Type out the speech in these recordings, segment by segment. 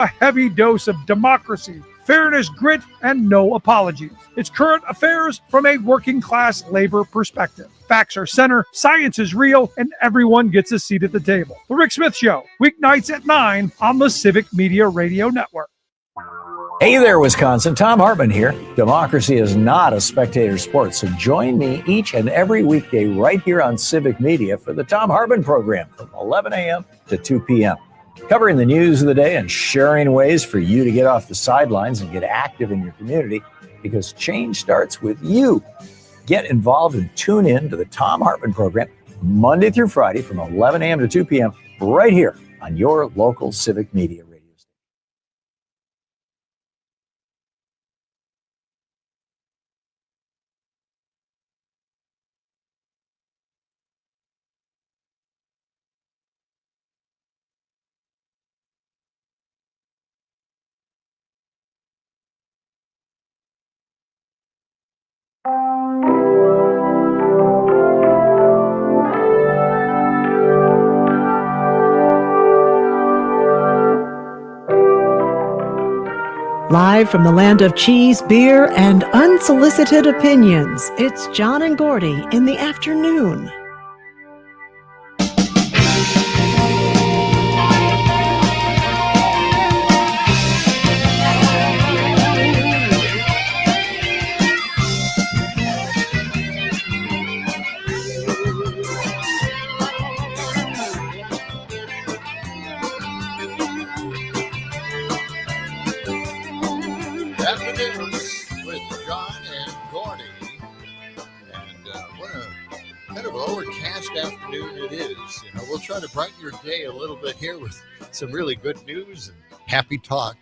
A heavy dose of democracy, fairness, grit, and no apologies. It's current affairs from a working-class labor perspective. Facts are center, science is real, and everyone gets a seat at the table. The Rick Smith Show, weeknights at 9 on the Civic Media Radio Network. Hey there, Wisconsin. Tom Hartman here. Democracy is not a spectator sport, so join me each and every weekday right here on Civic Media for the Tom Hartman program from 11 a.m. to 2 p.m. Covering the news of the day and sharing ways for you to get off the sidelines and get active in your community, because change starts with you. Get involved and tune in to the Tom Hartman program Monday through Friday from 11 a.m. to 2 p.m. right here on your local Civic Media radio station. Live from the land of cheese, beer, and unsolicited opinions, it's John and Gordy in the afternoon. Afternoons with John and Gordy, and what a kind of overcast afternoon it is. You know, we'll try to brighten your day a little bit here with some really good news and happy talk.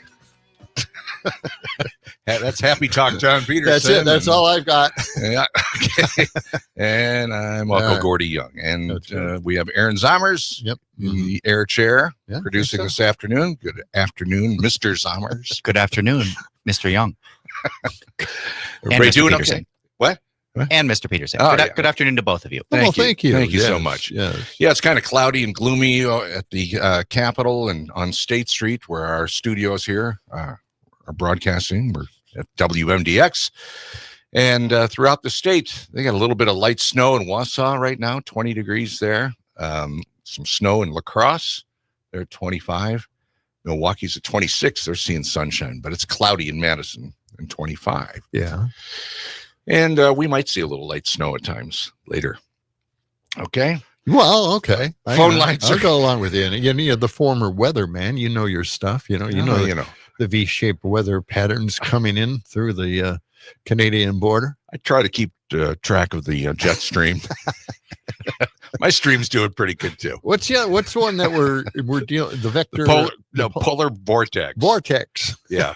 That's happy talk, John Peterson. That's it. That's all I've got. Yeah. Okay. And I'm Uncle Gordy Young, and we have Aaron Zommers, the air chair, producing this afternoon. Good afternoon, Mr. Zommers. Good afternoon, Mr. Young. Everybody doing Peterson. okay? What? And Mr. Peterson. Oh, Good afternoon to both of you. Thank you. Thank you. Thank you so Yes, much. yes. Yeah, it's kind of cloudy and gloomy at the Capitol and on State Street, where our studios here are broadcasting. We're at WMDX. And throughout the state, they got a little bit of light snow in Wausau right now, 20 degrees there. Some snow in La Crosse. They're at 25. Milwaukee's at 26. They're seeing sunshine, but it's cloudy in Madison and 25. Yeah. And we might see a little light snow at times later. Okay. Well, okay. Phone lines. I'll go along with you. And you're the former weatherman. You know your stuff. You know the V-shaped weather patterns coming in through the Canadian border. I try to keep track of the jet stream. My stream's doing pretty good too. What's one that we're dealing the vector polar vortex. Vortex. Yeah.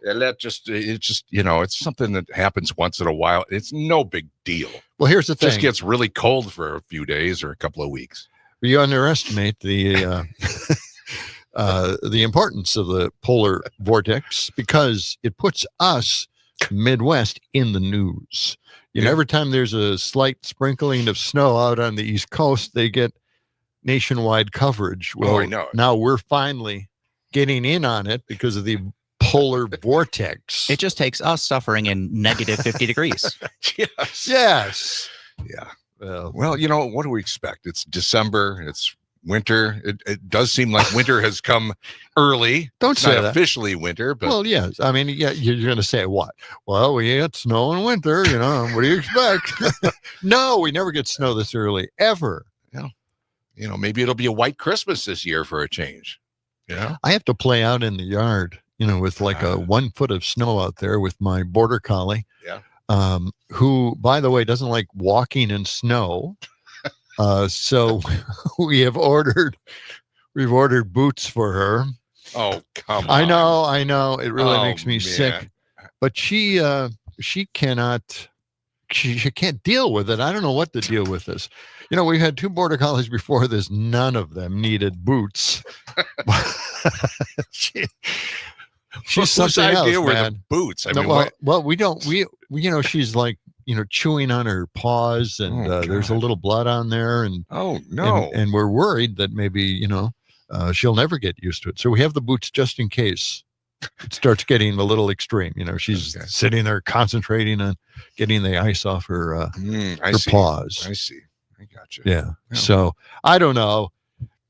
And it's something that happens once in a while. It's no big deal. Well, here's the thing. It just gets really cold for a few days or a couple of weeks. You underestimate the importance of the polar vortex because it puts us Midwest in the news. Every time there's a slight sprinkling of snow out on the East Coast, they get nationwide coverage. Well, I know. Now we're finally getting in on it because of the polar vortex. It just takes us suffering in negative 50 degrees. Yes. Yeah. Well, what do we expect? It's December. It's winter. It does seem like winter has come early. Don't say not that. Officially winter, but well, yes. I mean, yeah, you're going to say what? Well, we get snow in winter. What do you expect? No, we never get snow this early ever. Maybe it'll be a white Christmas this year for a change. I have to play out in the yard. With like a 1 foot of snow out there with my border collie. Yeah. Who, by the way, doesn't like walking in snow. So we've ordered boots for her. Oh, come on. I know. It really makes me sick. But she can't deal with it. I don't know what to deal with this. We've had 2 border collies before this. None of them needed boots. She's something idea else, were man. The boots. I mean, we don't. She's like, chewing on her paws, and there's a little blood on there, and oh no, and we're worried that maybe she'll never get used to it. So we have the boots just in case it starts getting a little extreme. She's sitting there concentrating on getting the ice off her paws. I see. I got you. Yeah. So I don't know.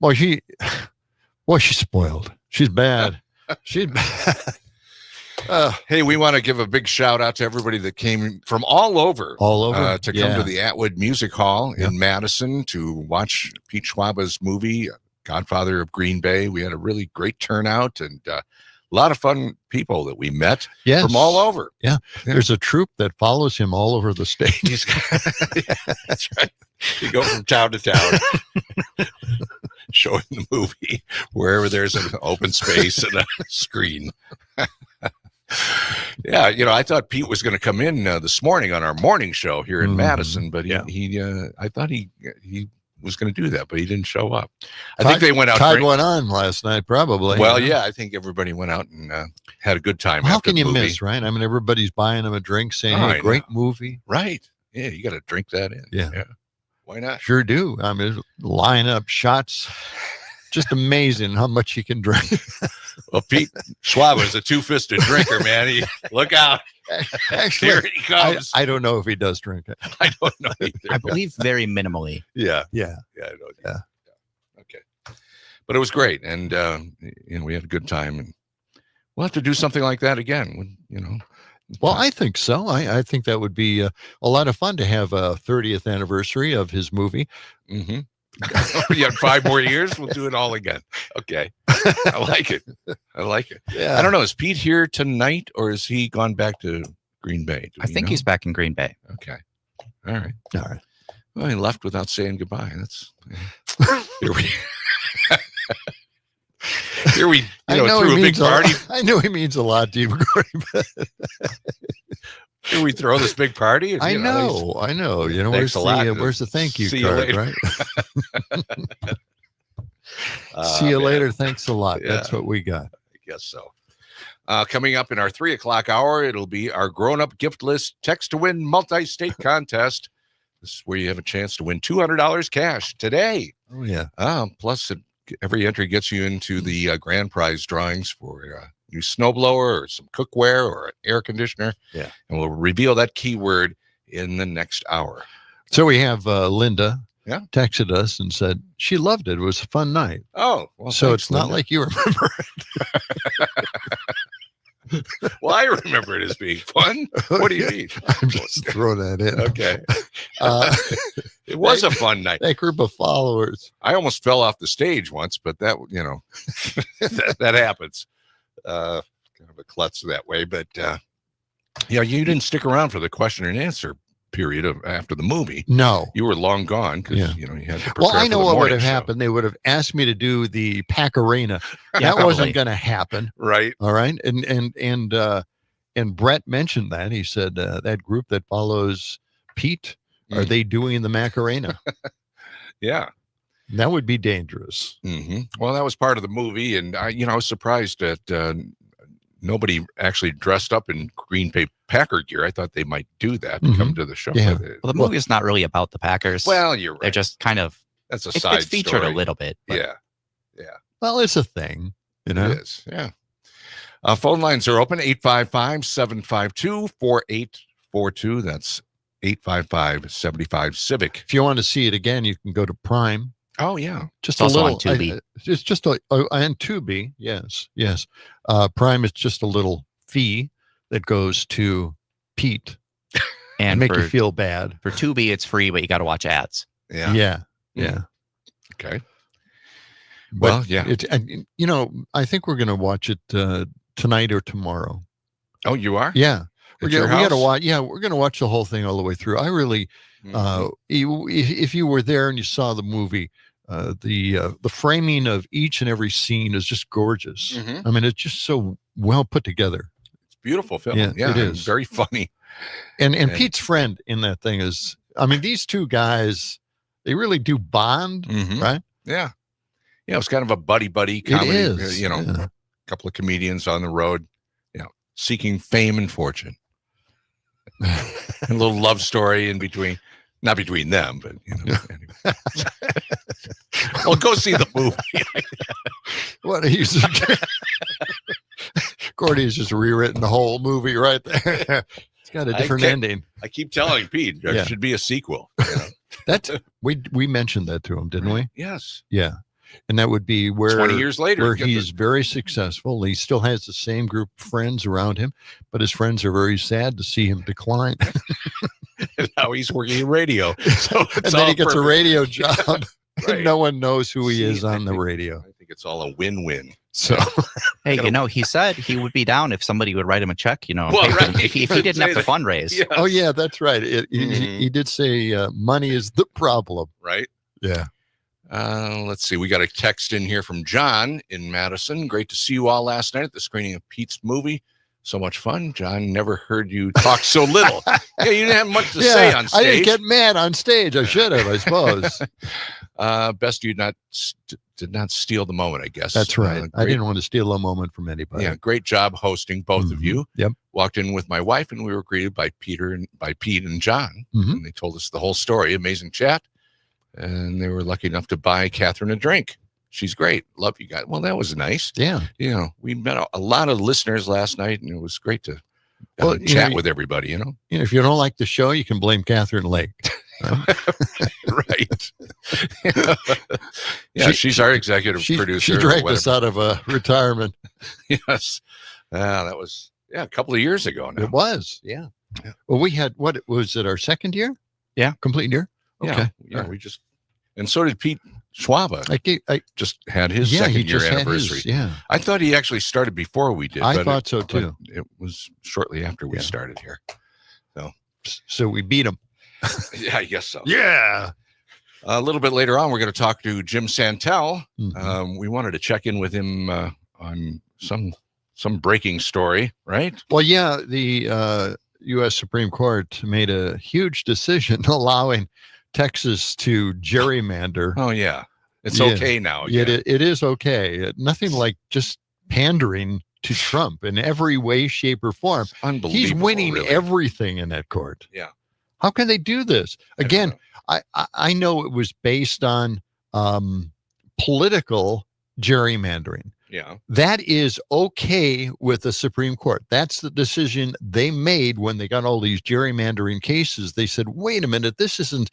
Boy, she's spoiled. She's bad. She's bad. Hey, we want to give a big shout out to everybody that came from all over to come to the Atwood Music Hall in Madison to watch Pete Schwaba's movie, Godfather of Green Bay. We had a really great turnout and a lot of fun people that we met from all over. Yeah. There's a troupe that follows him all over the state. That's right. You go from town to town showing the movie wherever there's an open space and a screen. Yeah, I thought Pete was going to come in this morning on our morning show here in Madison, but I thought he was going to do that, but he didn't show up. I think they went out. Tide went on last night, probably. Well, yeah, I think everybody went out and had a good time. How can you miss, right? I mean, everybody's buying them a drink, saying, "Hey, great movie." Right? Yeah, you got to drink that in. Yeah. Why not? Sure do. I mean, line up shots. Just amazing how much he can drink. Well, Pete Schwab is a two-fisted drinker, man. Look out. Actually, here he comes. I don't know if he does drink it. I don't know either. I believe very minimally. Yeah. I know. Okay. But it was great. And, we had a good time. And we'll have to do something like that again, Well, I think so. I think that would be a lot of fun to have a 30th anniversary of his movie. Mm-hmm. You have 5 more years. We'll do it all again. Okay. I like it. Yeah. I don't know. Is Pete here tonight or has he gone back to Green Bay? I think he's back in Green Bay. Okay. All right. Well, he left without saying goodbye. Here we threw a big party. I know he means a lot to you, Gordy. Here we throw this big party. I know. Where's the thank you card, right? See you later. Thanks a lot. Yeah. That's what we got. I guess so. Coming up in our 3:00 hour, it'll be our grown-up gift list text to win multi-state contest. This is where you have a chance to win $200 cash today. Oh yeah. Plus, every entry gets you into the grand prize drawings for a new snowblower or some cookware or an air conditioner. Yeah. And we'll reveal that keyword in the next hour. So we have Linda. Yeah. Texted us and said she loved it. It was a fun night. Oh, well, so thanks, it's not Linda. like you remember it. Well, I remember it as being fun. What do you mean? I'm just throwing that in. Okay. It was a fun night. That group of followers. I almost fell off the stage once, but that that happens. Kind of a klutz that way, but you didn't stick around for the question and answer period after the movie. No, you were long gone because you had to prepare. Well, I know for the what would have show. happened. They would have asked me to do the Pack Arena. That wasn't going to happen, right? All right, and Brett mentioned that. He said that group that follows Pete, are they doing the Macarena? Yeah. That would be dangerous. Mm-hmm. Well, that was part of the movie, and I was surprised that nobody actually dressed up in Green Bay Packer gear. I thought they might do that to come to the show. Yeah. Well, the movie is not really about the Packers. Well, you're right. They're just kind of that's a side it's featured story. a little bit. But. Yeah. Well, it's a thing, It is. Yeah. Phone lines are open 855-752-4842. That's 855-75 Civic. If you want to see it again, you can go to Prime. Oh yeah, just it's a also little. on Tubi. It's just and Tubi. Yes. Prime is just a little fee that goes to Pete and make you feel bad. For Tubi, it's free, but you got to watch ads. Yeah. Okay. Well, I think we're going to watch it tonight or tomorrow. Oh, you are? Yeah. We got to watch. Yeah, we're going to watch the whole thing all the way through. I really, if you were there and you saw the movie, the framing of each and every scene is just gorgeous. Mm-hmm. I mean, it's just so well put together. It's a beautiful film. Yeah, it is very funny. And Pete's friend in that thing is, I mean, these two guys, they really do bond, right? Yeah. Yeah, it was kind of a buddy comedy. It is, a couple of comedians on the road, seeking fame and fortune. A little love story in between. Not between them, but anyway. Well, go see the movie. What he's Gordy's just rewritten the whole movie right there. It's got a different ending. I keep telling Pete there should be a sequel. That's we mentioned that to him, didn't we? Yes. Yeah. And that would be where 20 years later, where he's very successful. He still has the same group of friends around him, but his friends are very sad to see him decline. Now he's working in radio. So and then he gets a radio job. Right. And no one knows who he is on the radio. I think it's all a win-win. So, Hey, he said he would be down if somebody would write him a check, Well, right. if he didn't have to fundraise. Yes. oh yeah, that's right. He did say money is the problem. Right. Yeah. Let's see. We got a text in here from John in Madison. Great to see you all last night at the screening of Pete's movie. So much fun. John, never heard you talk so little. Yeah, you didn't have much to say on stage. I didn't get mad on stage. I should have, I suppose. Best you did not steal the moment, I guess. That's right. I didn't want to steal a moment from anybody. Yeah, great job hosting both of you. Yep. Walked in with my wife and we were greeted by Pete and John. And they told us the whole story. Amazing chat. And they were lucky enough to buy Catherine a drink. She's great. Love you guys. Well, that was nice. Yeah. We met a lot of listeners last night, and it was great to chat with everybody, If you don't like the show, you can blame Catherine Lake. Right. Yeah, she's our executive producer. She dragged us out of retirement. Yes. That was, a couple of years ago now. It was. Yeah. Well, we had, what was it, our second year? Yeah. Complete year? Okay. Yeah, we just, and so did Pete Schwaba. I just had his second year anniversary. Yeah. I thought he actually started before we did. I thought so too. It was shortly after we started here. So we beat him. Yeah, I guess so. Yeah. A little bit later on, we're going to talk to Jim Santel. We wanted to check in with him on some breaking story, right? Well, yeah, the U.S. Supreme Court made a huge decision allowing Texas to gerrymander. Oh, yeah. It's okay now. Yeah, it is okay. Nothing like just pandering to Trump in every way, shape, or form. It's unbelievable. He's winning really. everything in that court. Yeah. How can they do this? Again, I know it was based on political gerrymandering. Yeah. That is okay with the Supreme Court. That's the decision they made when they got all these gerrymandering cases. They said, wait a minute, this isn't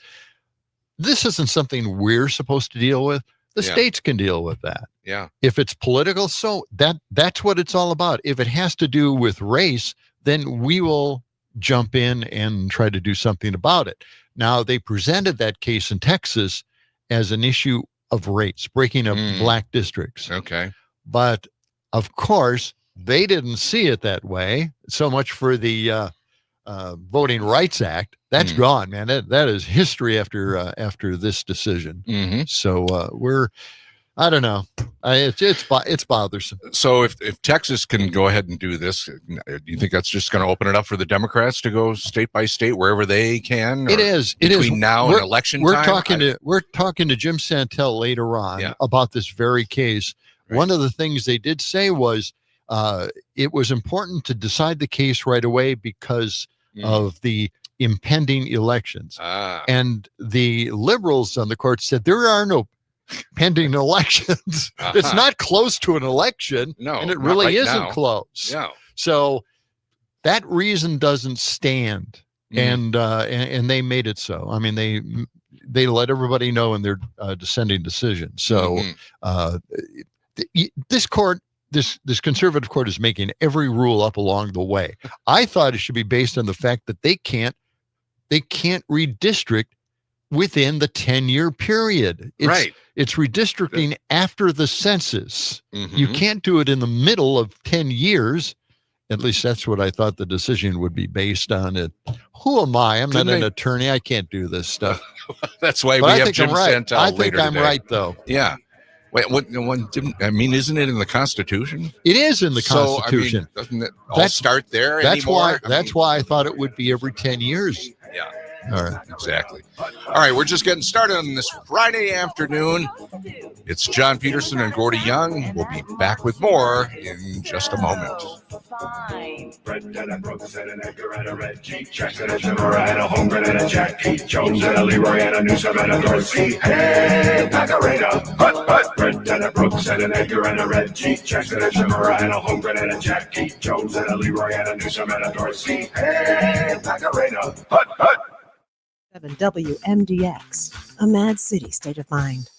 something we're supposed to deal with. The states can deal with that. Yeah. If it's political, so that's what it's all about. If it has to do with race, then we will jump in and try to do something about it. Now, they presented that case in Texas as an issue of race, breaking up black districts. Okay. But of course, they didn't see it that way. So much for the Voting Rights Act. That's gone, man. That is history after this decision. So I don't know. It's bothersome. So if Texas can go ahead and do this, do you think that's just going to open it up for the Democrats to go state by state wherever they can? It is. Between now and election time? We're talking to Jim Santel later on about this very case. Right. One of the things they did say was it was important to decide the case right away because of the impending elections. And the liberals on the court said there are no pending elections. It's not close to an election. No, and it really right isn't now. close. Yeah. So that reason doesn't stand. And they made it so. I mean, they let everybody know in their dissenting decision. So this court, this conservative court is making every rule up along the way. I thought it should be based on the fact that they can't redistrict within the 10-year period. It's redistricting after the census. You can't do it in the middle of 10 years. At least that's what I thought the decision would be based on. It. Who am I? I'm not an attorney. I can't do this stuff. That's why we have Jim Santel I think later I'm today. right, though. Yeah. Wait, isn't it in the Constitution? It is in the Constitution. So, doesn't it all start there anymore? That's why I thought it would be every 10 years. Yeah. All right. Exactly. All right, we're just getting started on this Friday afternoon. It's John Peterson and Gordy Young. We'll be back with more in just a moment. fine. Brett and a Brooks and an Edgar and a Reggie, Jackson and Shimura and a Holmgren and a Jackie Jones and a Leroy and a Newsom and a Dorsey. Hey, Macarena, hut, hut. Brett and a Brooks and an Edgar and a Reggie, Jackson and Shimura and a Holmgren and a Jackie Jones and a Leroy and a Newsom and a Dorsey. Hey, Macarena, hut, hut. 7 WMDX, a Mad City state of mind.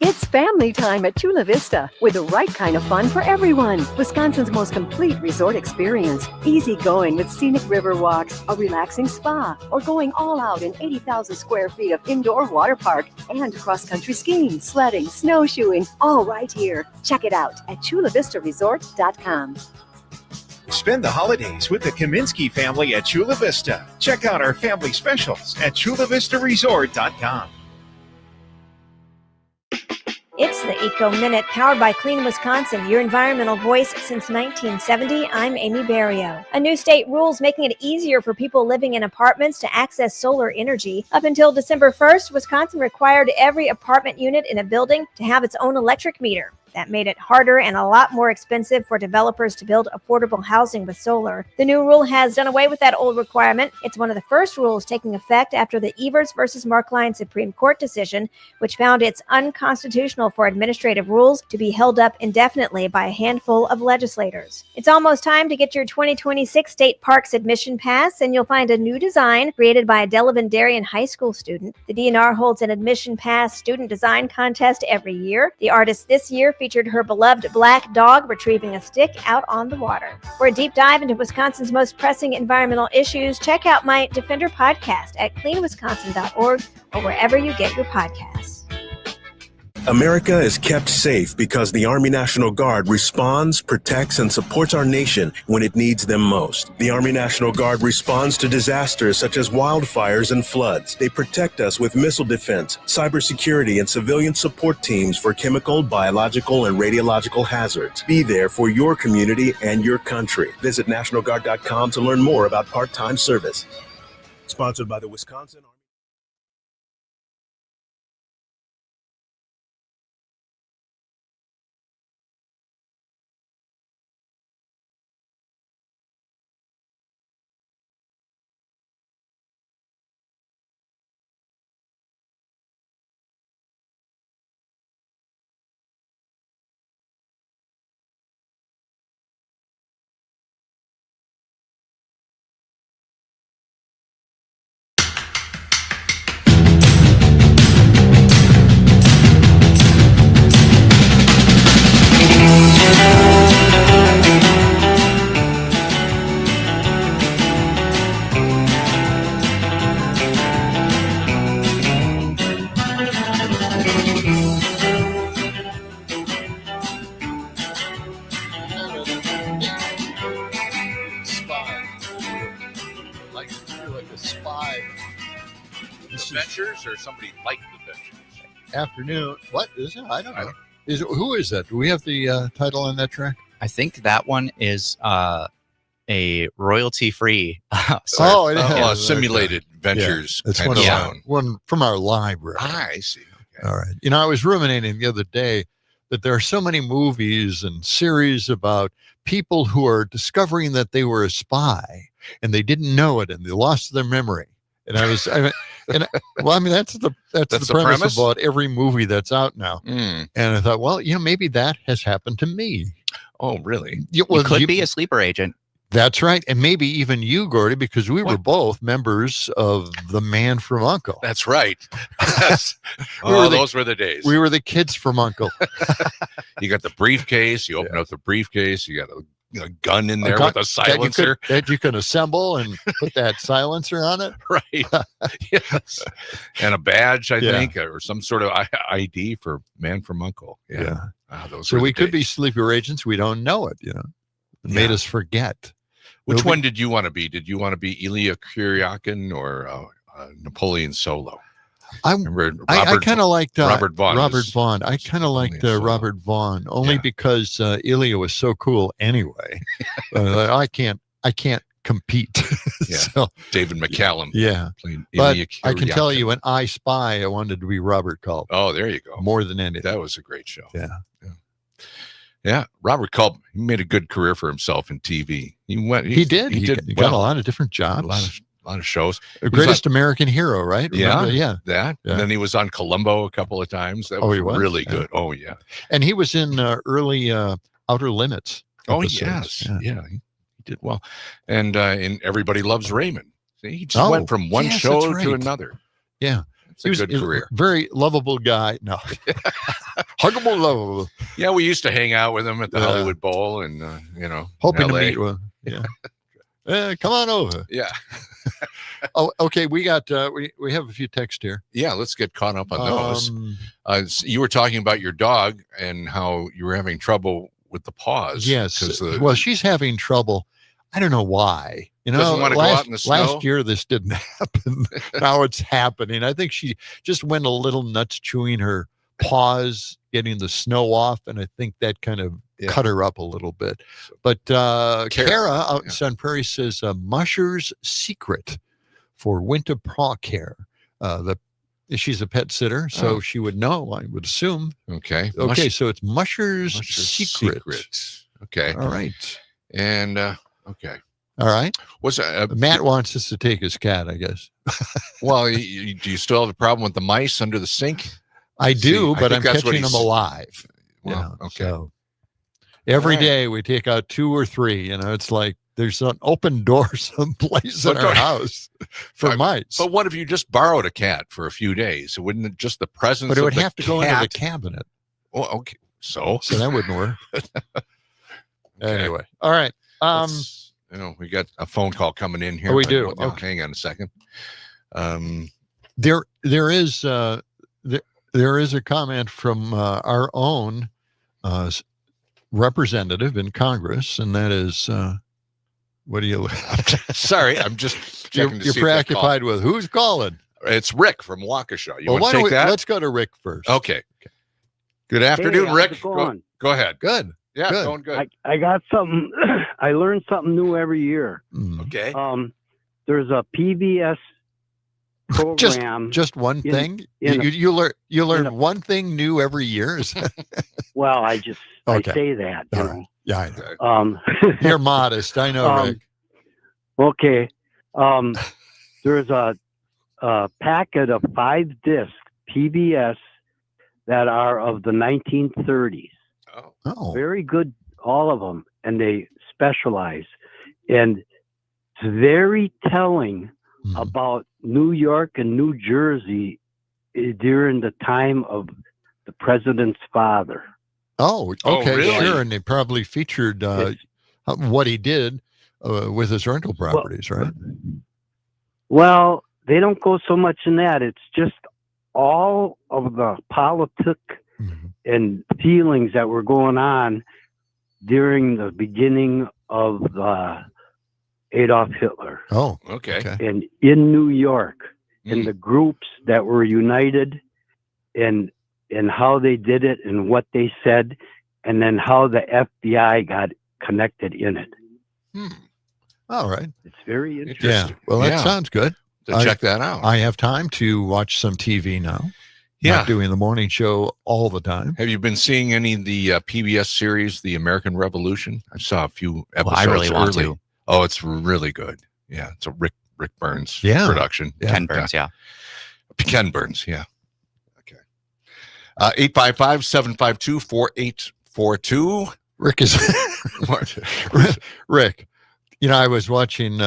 It's family time at Chula Vista with the right kind of fun for everyone. Wisconsin's most complete resort experience. Easy going with scenic river walks, a relaxing spa, or going all out in 80,000 square feet of indoor water park and cross-country skiing, sledding, snowshoeing, all right here. Check it out at chulavistaresort.com. Spend the holidays with the Kaminsky family at Chula Vista. Check out our family specials at chulavistaresort.com. It's the Eco Minute, powered by Clean Wisconsin, your environmental voice since 1970. I'm Amy Barrio. A new state rules making it easier for people living in apartments to access solar energy. Up until December 1st, Wisconsin required every apartment unit in a building to have its own electric meter. That made it harder and a lot more expensive for developers to build affordable housing with solar. The new rule has done away with that old requirement. It's one of the first rules taking effect after the Evers versus Markline Supreme Court decision, which found it's unconstitutional for administrative rules to be held up indefinitely by a handful of legislators. It's almost time to get your 2026 State Parks Admission Pass, and you'll find a new design created by a Delavan Darien High School student. The DNR holds an Admission Pass student design contest every year. The artist this year featured her beloved black dog retrieving a stick out on the water. For a deep dive into Wisconsin's most pressing environmental issues, check out my Defender podcast at cleanwisconsin.org or wherever you get your podcasts. America is kept safe because the Army National Guard responds, protects, and supports our nation when it needs them most. The Army National Guard responds to disasters such as wildfires and floods. They protect us with missile defense, cybersecurity, and civilian support teams for chemical, biological, and radiological hazards. Be there for your community and your country. Visit NationalGuard.com to learn more about part-time service. Sponsored by the Wisconsin Army. Ventures or somebody like the Ventures? Afternoon. What is it? I don't know. Who is that? Do we have the title on that track? I think that one is a royalty-free. Simulated Ventures. It's one from our library. I see. Okay. All right. I was ruminating the other day that there are so many movies and series about people who are discovering that they were a spy and they didn't know it and they lost their memory. And that's the premise about every movie that's out now. And I thought, well, maybe that has happened to me. Oh, really? You could be a sleeper agent. That's right. And maybe even you, Gordy, because we were both members of the Man from U.N.C.L.E. That's right. Those were the days. We were the kids from U.N.C.L.E. You got the briefcase. You open up the briefcase. You got a gun in there with a silencer that you can assemble and put that silencer on it. Right. Yes. And a badge, I think, or some sort of ID for Man from U.N.C.L.E. Yeah. So we could be sleeper agents. We don't know it, It made us forget. Which one did you want to be? Did you want to be Ilya Kuryakin or Napoleon Solo? I kind of liked Robert Vaughn. I kind of liked Robert Vaughn only because Ilya was so cool anyway. I can't compete. So, David McCallum. Yeah. But I can tell you, when I Spy, I wanted to be Robert Culp. Oh, there you go. More than anything. That was a great show. Yeah. Yeah, Robert Culp, he made a good career for himself in TV. He did. He got a lot of different jobs. A lot of shows. Greatest American Hero, right? Remember? Yeah. That. Yeah. And then he was on Columbo a couple of times. That was he was? really good. Oh, yeah. And he was in early Outer Limits episodes. Oh, yes. Yeah, he did well. And in Everybody Loves Raymond. See, he just went from one show to another. Yeah. It's a good career. Very lovable guy. No. Huggable, lovable. Yeah, we used to hang out with him at the Hollywood Bowl and, hoping LA. to meet one. Yeah. Come on over. Yeah. Oh, okay. We got we have a few texts here. Yeah, let's get caught up on those. You were talking about your dog and how you were having trouble with the paws. Yes. Well, she's having trouble. I don't know why. Doesn't want to go out in the snow. Last year this didn't happen. Now it's happening. I think she just went a little nuts chewing her paws, getting the snow off, and I think that kind of cut her up a little bit. But Kara out in Sun Prairie says Musher's Secret for winter paw care. She's a pet sitter, so she would know, I would assume. Okay. So it's Musher's Secret. Okay. All right. And okay. All right. Matt wants us to take his cat, I guess. Well, do you still have a problem with the mice under the sink? I do, but I'm catching them alive. Well, okay. So every day we take out 2 or 3. It's like there's an open door someplace in our house for mice. But what if you just borrowed a cat for a few days? Wouldn't it just the presence? But it would of have to go into the cabinet. Well, okay. So that wouldn't work. Anyway, all right. We got a phone call coming in here. Oh, we do. Okay. Hang on a second. There is a comment from our own representative in Congress, and that is, what do you? Sorry, I'm just checking. You're preoccupied with who's calling. It's Rick from Waukesha. You want to take that? Let's go to Rick first. Okay. Good afternoon, Rick. How's it going? Go ahead. Good. Yeah, going good. I got something. I learn something new every year. Okay. There's a PBS program. Just one thing. You learn one thing new every year. Well, I say that. Right. Yeah, I know. You're modest. I know, Rick. Okay. There's a packet of 5 discs PBS that are of the 1930s. Oh. Very good, all of them, and they specialize. And it's very telling about New York and New Jersey during the time of the president's father. Oh, okay, really? Sure. And they probably featured what he did with his rental properties, right? Well, they don't go so much in that. It's just all of the politics and feelings that were going on during the beginning of Adolf Hitler. Oh, okay. And in New York, and the groups that were united, and how they did it, and what they said, and then how the FBI got connected in it. All right. It's very interesting. Yeah. Well, that sounds good. Check that out. I have time to watch some TV now. Yeah. Not doing the morning show all the time. Have you been seeing any of the PBS series, The American Revolution? I saw a few episodes. I really want to. Oh, it's really good. Yeah, it's a Rick Burns production. Ken Burns, yeah. Ken Burns, yeah. Okay. 855-752-4842. Rick is Rick. I was watching.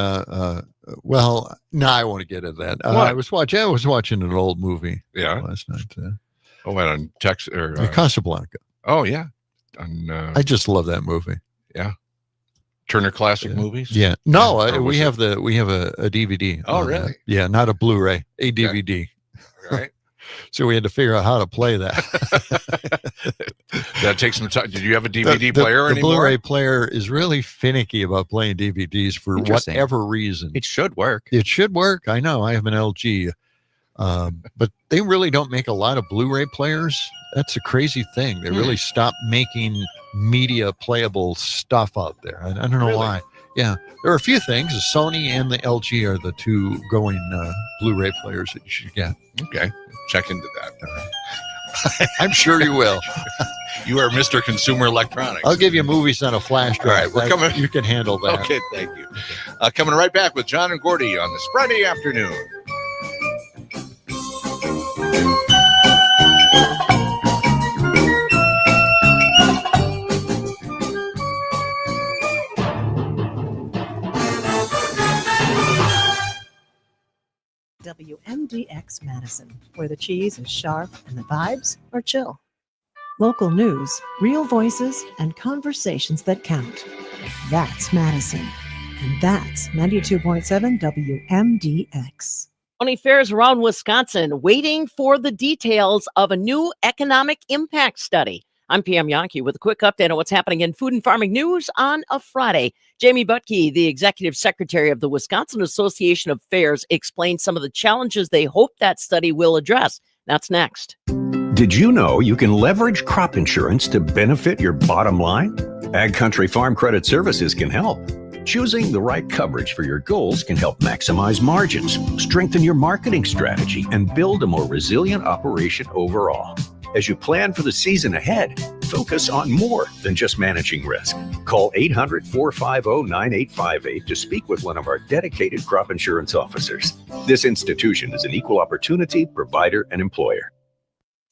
Well, no, I won't get into that. I was watching an old movie. Yeah. Last night. On Texas or Casablanca. Oh yeah. I just love that movie. Yeah. Turner Classic Movies. Yeah. No, we have a DVD. Oh really? That. Yeah, not a Blu-ray, a DVD. All right. So we had to figure out how to play that. That takes some time. Did you have a DVD player anymore? The Blu-ray player is really finicky about playing DVDs for whatever reason. It should work. It should work. I know. I have an LG. But they really don't make a lot of Blu-ray players. That's a crazy thing. They really stopped making media playable stuff out there. I don't know why. Yeah. There are a few things. The Sony and the LG are the two going Blu-ray players that you should get. Okay. Check into that. I'm sure you will. You are Mr. Consumer Electronics. I'll give you movies on a flash drive. All right, we're coming. You can handle that. Okay, thank you. Coming right back with John and Gordy on this Friday afternoon. WMDX Madison, where the cheese is sharp and the vibes are chill. Local news, real voices, and conversations that count. That's Madison. And that's 92.7 WMDX. County fairs around Wisconsin waiting for the details of a new economic impact study. I'm Pam Yankee with a quick update on what's happening in food and farming news on a Friday. Jamie Butke, the executive secretary of the Wisconsin Association of Fairs, explained some of the challenges they hope that study will address. That's next. Did you know you can leverage crop insurance to benefit your bottom line? Ag Country Farm Credit Services can help. Choosing the right coverage for your goals can help maximize margins, strengthen your marketing strategy, and build a more resilient operation overall. As you plan for the season ahead, focus on more than just managing risk. Call 800-450-9858 to speak with one of our dedicated crop insurance officers. This institution is an equal opportunity provider and employer.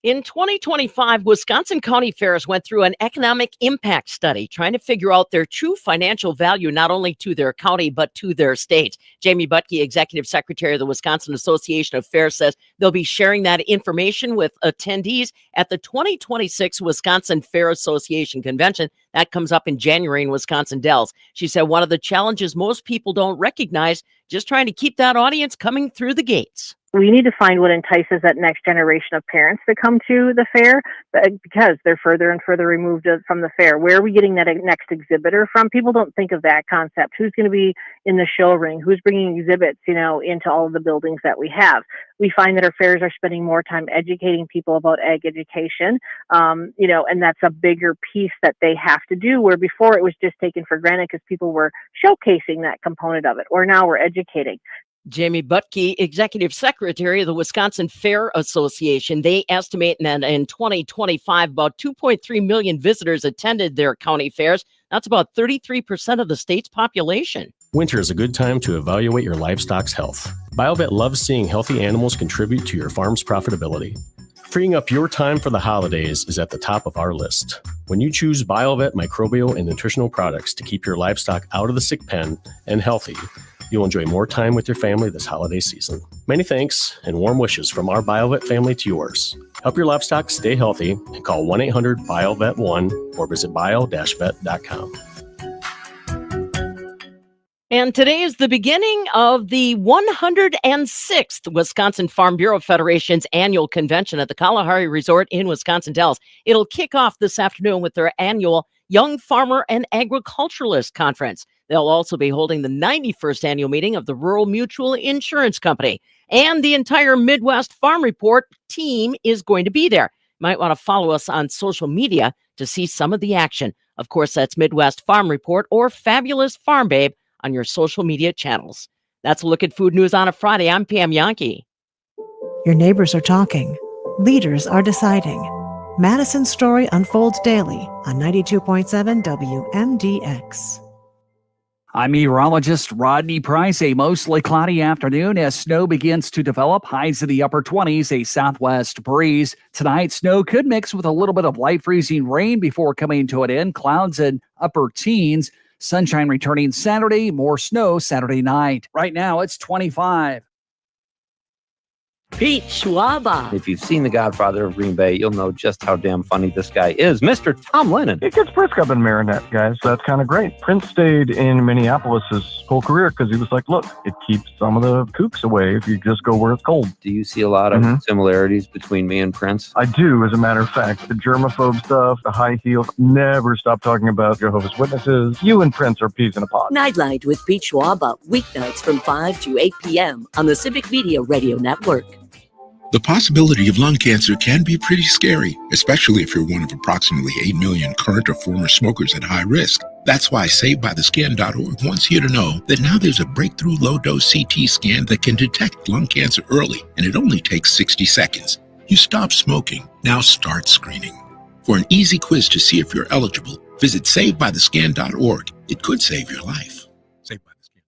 In 2025, Wisconsin County Fairs went through an economic impact study trying to figure out their true financial value, not only to their county, but to their state. Jamie Butke, executive secretary of the Wisconsin Association of Fairs, says they'll be sharing that information with attendees at the 2026 Wisconsin Fair Association Convention. That comes up in January in Wisconsin Dells. She said one of the challenges most people don't recognize, just trying to keep that audience coming through the gates. We need to find what entices that next generation of parents to come to the fair because they're further and further removed from the fair. Where are we getting that next exhibitor from? People don't think of that concept. Who's going to be in the show ring? Who's bringing exhibits, into all of the buildings that we have? We find that our fairs are spending more time educating people about ag education, and that's a bigger piece that they have to do, where before it was just taken for granted because people were showcasing that component of it, or now we're educating. Jamie Butke, executive secretary of the Wisconsin Fair Association, they estimate that in 2025, about 2.3 million visitors attended their county fairs. That's about 33% of the state's population. Winter is a good time to evaluate your livestock's health. BioVet loves seeing healthy animals contribute to your farm's profitability. Freeing up your time for the holidays is at the top of our list. When you choose BioVet microbial and nutritional products to keep your livestock out of the sick pen and healthy, you'll enjoy more time with your family this holiday season. Many thanks and warm wishes from our BioVet family to yours. Help your livestock stay healthy and call 1-800-BioVet1 or visit bio-vet.com. And today is the beginning of the 106th Wisconsin Farm Bureau Federation's annual convention at the Kalahari Resort in Wisconsin Dells. It'll kick off this afternoon with their annual Young Farmer and Agriculturalist Conference. They'll also be holding the 91st annual meeting of the Rural Mutual Insurance Company. And the entire Midwest Farm Report team is going to be there. You might want to follow us on social media to see some of the action. Of course, that's Midwest Farm Report or Fabulous Farm Babe on your social media channels. That's a look at food news on a Friday. I'm Pam Yankee. Your neighbors are talking. Leaders are deciding. Madison's story unfolds daily on 92.7 WMDX. I'm meteorologist Rodney Price. A mostly cloudy afternoon as snow begins to develop. Highs in the upper 20s, a southwest breeze. Tonight, snow could mix with a little bit of light freezing rain before coming to an end. Clouds in upper teens. Sunshine returning Saturday. More snow Saturday night. Right now, it's 25. Pete Schwaba. If you've seen The Godfather of Green Bay, you'll know just how damn funny this guy is. Mr. Tom Lennon. It gets Prince up in Marinette, guys, so that's kind of great. Prince stayed in Minneapolis his whole career because he was like, look, it keeps some of the kooks away if you just go where it's cold. Do you see a lot of similarities between me and Prince? I do, as a matter of fact. The germaphobe stuff, the high heels, never stop talking about Jehovah's Witnesses. You and Prince are peas in a pod. Nightlight with Pete Schwaba, weeknights from 5 to 8 p.m. on the Civic Media Radio Network. The possibility of lung cancer can be pretty scary, especially if you're one of approximately 8 million current or former smokers at high risk. That's why SaveByTheScan.org wants you to know that now there's a breakthrough low-dose CT scan that can detect lung cancer early, and it only takes 60 seconds. You stopped smoking. Now start screening. For an easy quiz to see if you're eligible, visit SaveByTheScan.org. It could save your life. Save by the Scan.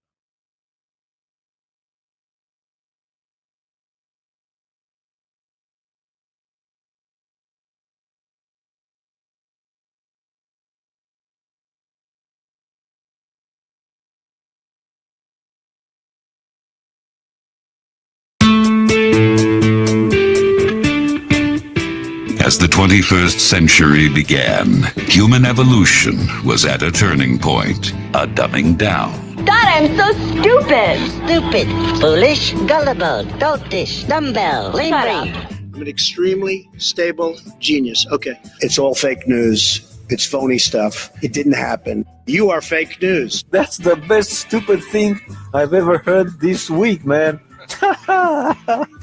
As the 21st century began, human evolution was at a turning point, a dumbing down. God, I'm so stupid. Stupid, foolish, gullible, doltish, dumbbell, lame brain. I'm an extremely stable genius. Okay. It's all fake news. It's phony stuff. It didn't happen. You are fake news. That's the best stupid thing I've ever heard this week, man.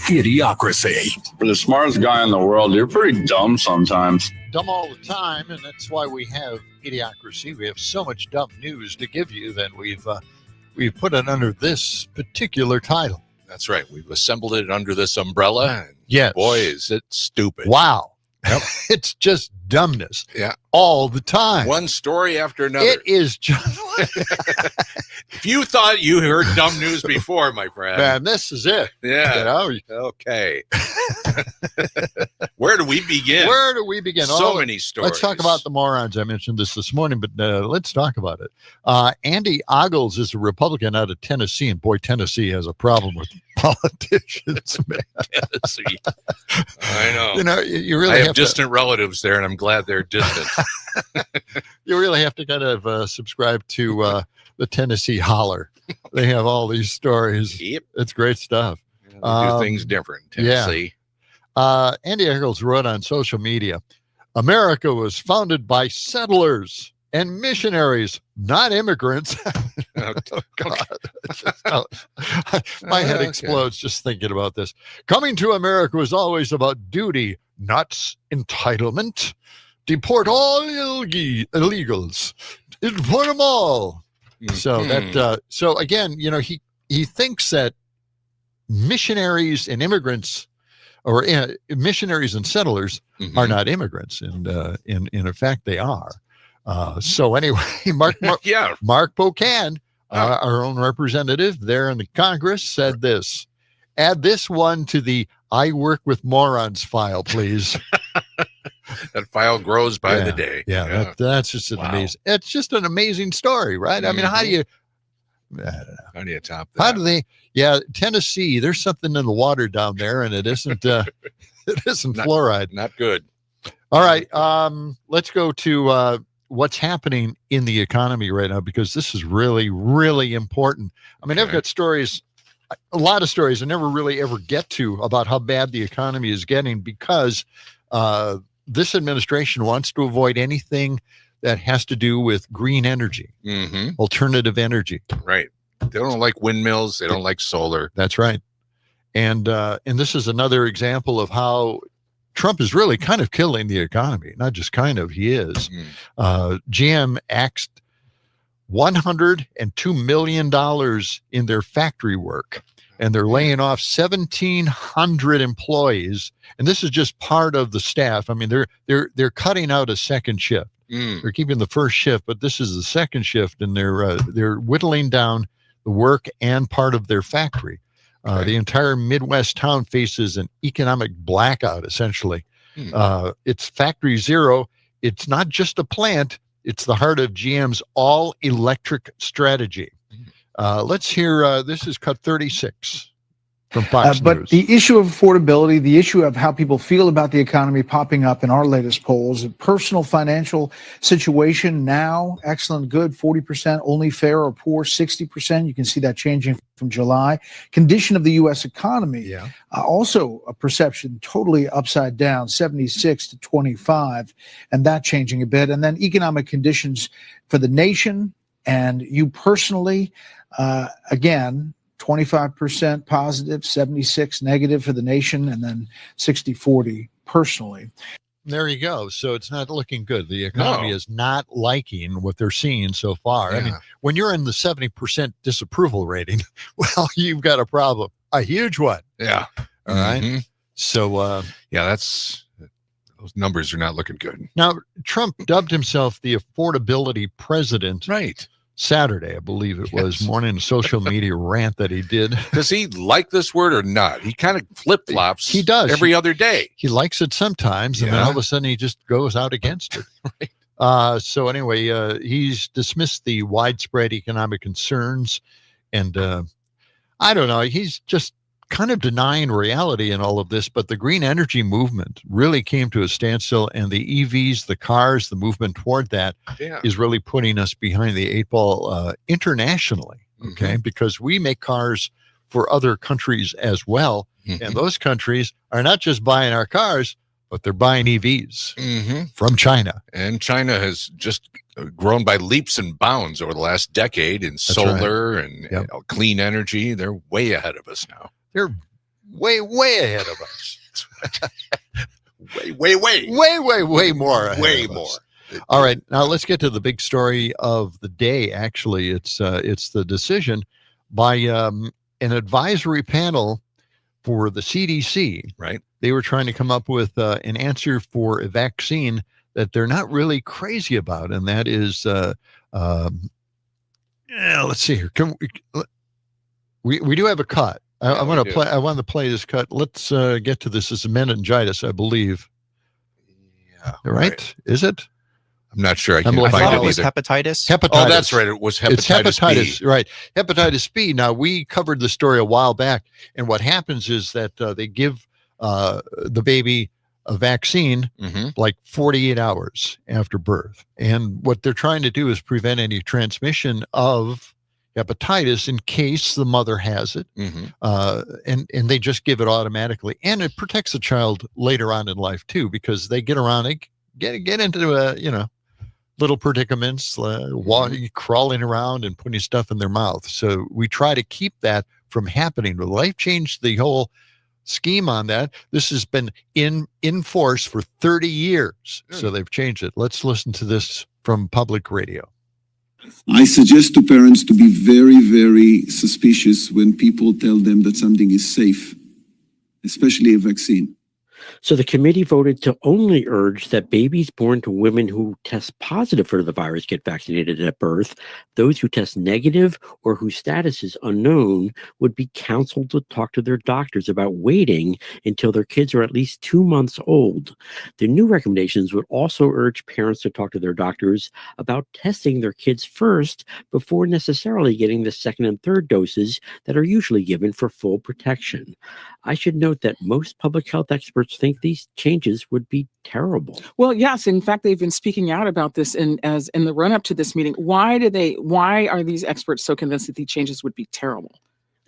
Idiocracy. For the smartest guy in the world, you're pretty dumb sometimes. Dumb all the time, and that's why we have Idiocracy. We have so much dumb news to give you that we've put it under this particular title. That's right. We've assembled it under this umbrella. And yes. Boy, is it stupid. Wow. Yep. It's just dumbness. Yeah. All the time. One story after another. It is just. If you thought you heard dumb news before, my friend. Man, this is it. Yeah. You know? Okay. Where do we begin? Where do we begin? So many stories. Let's talk about the morons. I mentioned this morning, but let's talk about it. Andy Ogles is a Republican out of Tennessee, and boy, Tennessee has a problem with politicians, man. Tennessee. I know. You know, you really I have have distant relatives there, and I'm glad they're distant. You really have to kind of subscribe to the Tennessee Holler. They have all these stories. Yep. It's great stuff. They do things different, Tennessee. Yeah. Andy Eccles wrote on social media, America was founded by settlers and missionaries, not immigrants. Oh, God. My head explodes just thinking about this. Coming to America was always about duty, not entitlement. Deport all illegals. Deport them all. So that so again, you know, he thinks that missionaries and immigrants, or missionaries and settlers, are not immigrants, and in effect they are. So anyway, Mark Bocan, our own representative there in the Congress, said this. Add this one to the I work with morons file, please. That file grows by the day. Yeah. That's just an amazing. It's just an amazing story, right? I mean, how do you? I don't know. How do you top that? How do they? Yeah, Tennessee. There's something in the water down there, and it isn't. It isn't fluoride. Not good. All right. Let's go to what's happening in the economy right now, because this is really, really important. I mean, I've got stories. A lot of stories I never really ever get to about how bad the economy is getting, because this administration wants to avoid anything that has to do with green energy, alternative energy. Right. They don't like windmills. They don't like solar. That's right. And this is another example of how Trump is really kind of killing the economy. Not just kind of, he is. GM axed $102 million in their factory work, and they're laying off 1,700 employees. And this is just part of the staff. I mean, they're cutting out a second shift. They're keeping the first shift, but this is the second shift, and they're whittling down the work and part of their factory. The entire Midwest town faces an economic blackout, essentially. It's Factory Zero. It's not just a plant. It's the heart of GM's all-electric strategy. Let's hear, this is cut 36 from Fox But News. the issue of affordability, the issue of how people feel about the economy popping up in our latest polls, personal financial situation now, excellent, good, 40%, only fair or poor, 60%. You can see that changing from July. Condition of the U.S. economy, also a perception totally upside down, 76 to 25, and that changing a bit. And then economic conditions for the nation and you personally, again, 25% positive, 76 negative for the nation, and then 60-40 personally. There you go. So it's not looking good. The economy is not liking what they're seeing so far. I mean, when you're in the 70% disapproval rating, well, you've got a problem, a huge one. Yeah. All right. So, those numbers are not looking good. Now, Trump dubbed himself the affordability president. Right. Saturday, I believe it was, morning a social media rant that he did. Does he like this word or not? He kind of flip-flops. He does. Every other day. He likes it sometimes, and then all of a sudden he just goes out against it. Right. So anyway, he's dismissed the widespread economic concerns, and I don't know, he's just kind of denying reality in all of this, but the green energy movement really came to a standstill, and the EVs, the cars, the movement toward that is really putting us behind the eight ball internationally, okay? Because we make cars for other countries as well, and those countries are not just buying our cars, but they're buying EVs from China. And China has just grown by leaps and bounds over the last decade in solar and clean energy. They're way ahead of us now. They're way, way ahead of us. way more ahead way of more. us. All right, now let's get to the big story of the day. Actually, it's the decision by an advisory panel for the CDC. Right. They were trying to come up with an answer for a vaccine that they're not really crazy about, and that is, let's see here. We do have a cut. I want to play. I want to play this cut. Let's get to this. This is meningitis, I believe. Yeah. Right? Is it? I'm not sure. I thought it was hepatitis. Hepatitis. Oh, that's right. It was hepatitis. It's hepatitis, B. right? Hepatitis B. Now, we covered the story a while back, and what happens is that they give the baby a vaccine like 48 hours after birth, and what they're trying to do is prevent any transmission of hepatitis in case the mother has it, and they just give it automatically, and it protects the child later on in life too, because they get around it, get into little predicaments, crawling around and putting stuff in their mouth. So we try to keep that from happening. But life changed the whole scheme on that. This has been in force for 30 years, so they've changed it. Let's listen to this from public radio. I suggest to parents to be very, very suspicious when people tell them that something is safe, especially a vaccine. So the committee voted to only urge that babies born to women who test positive for the virus get vaccinated at birth. Those who test negative or whose status is unknown would be counseled to talk to their doctors about waiting until their kids are at least 2 months old. The new recommendations would also urge parents to talk to their doctors about testing their kids first before necessarily getting the second and third doses that are usually given for full protection. I should note that most public health experts think these changes would be terrible. Well, yes. In fact, they've been speaking out about this in the run-up to this meeting. Why are these experts so convinced that these changes would be terrible?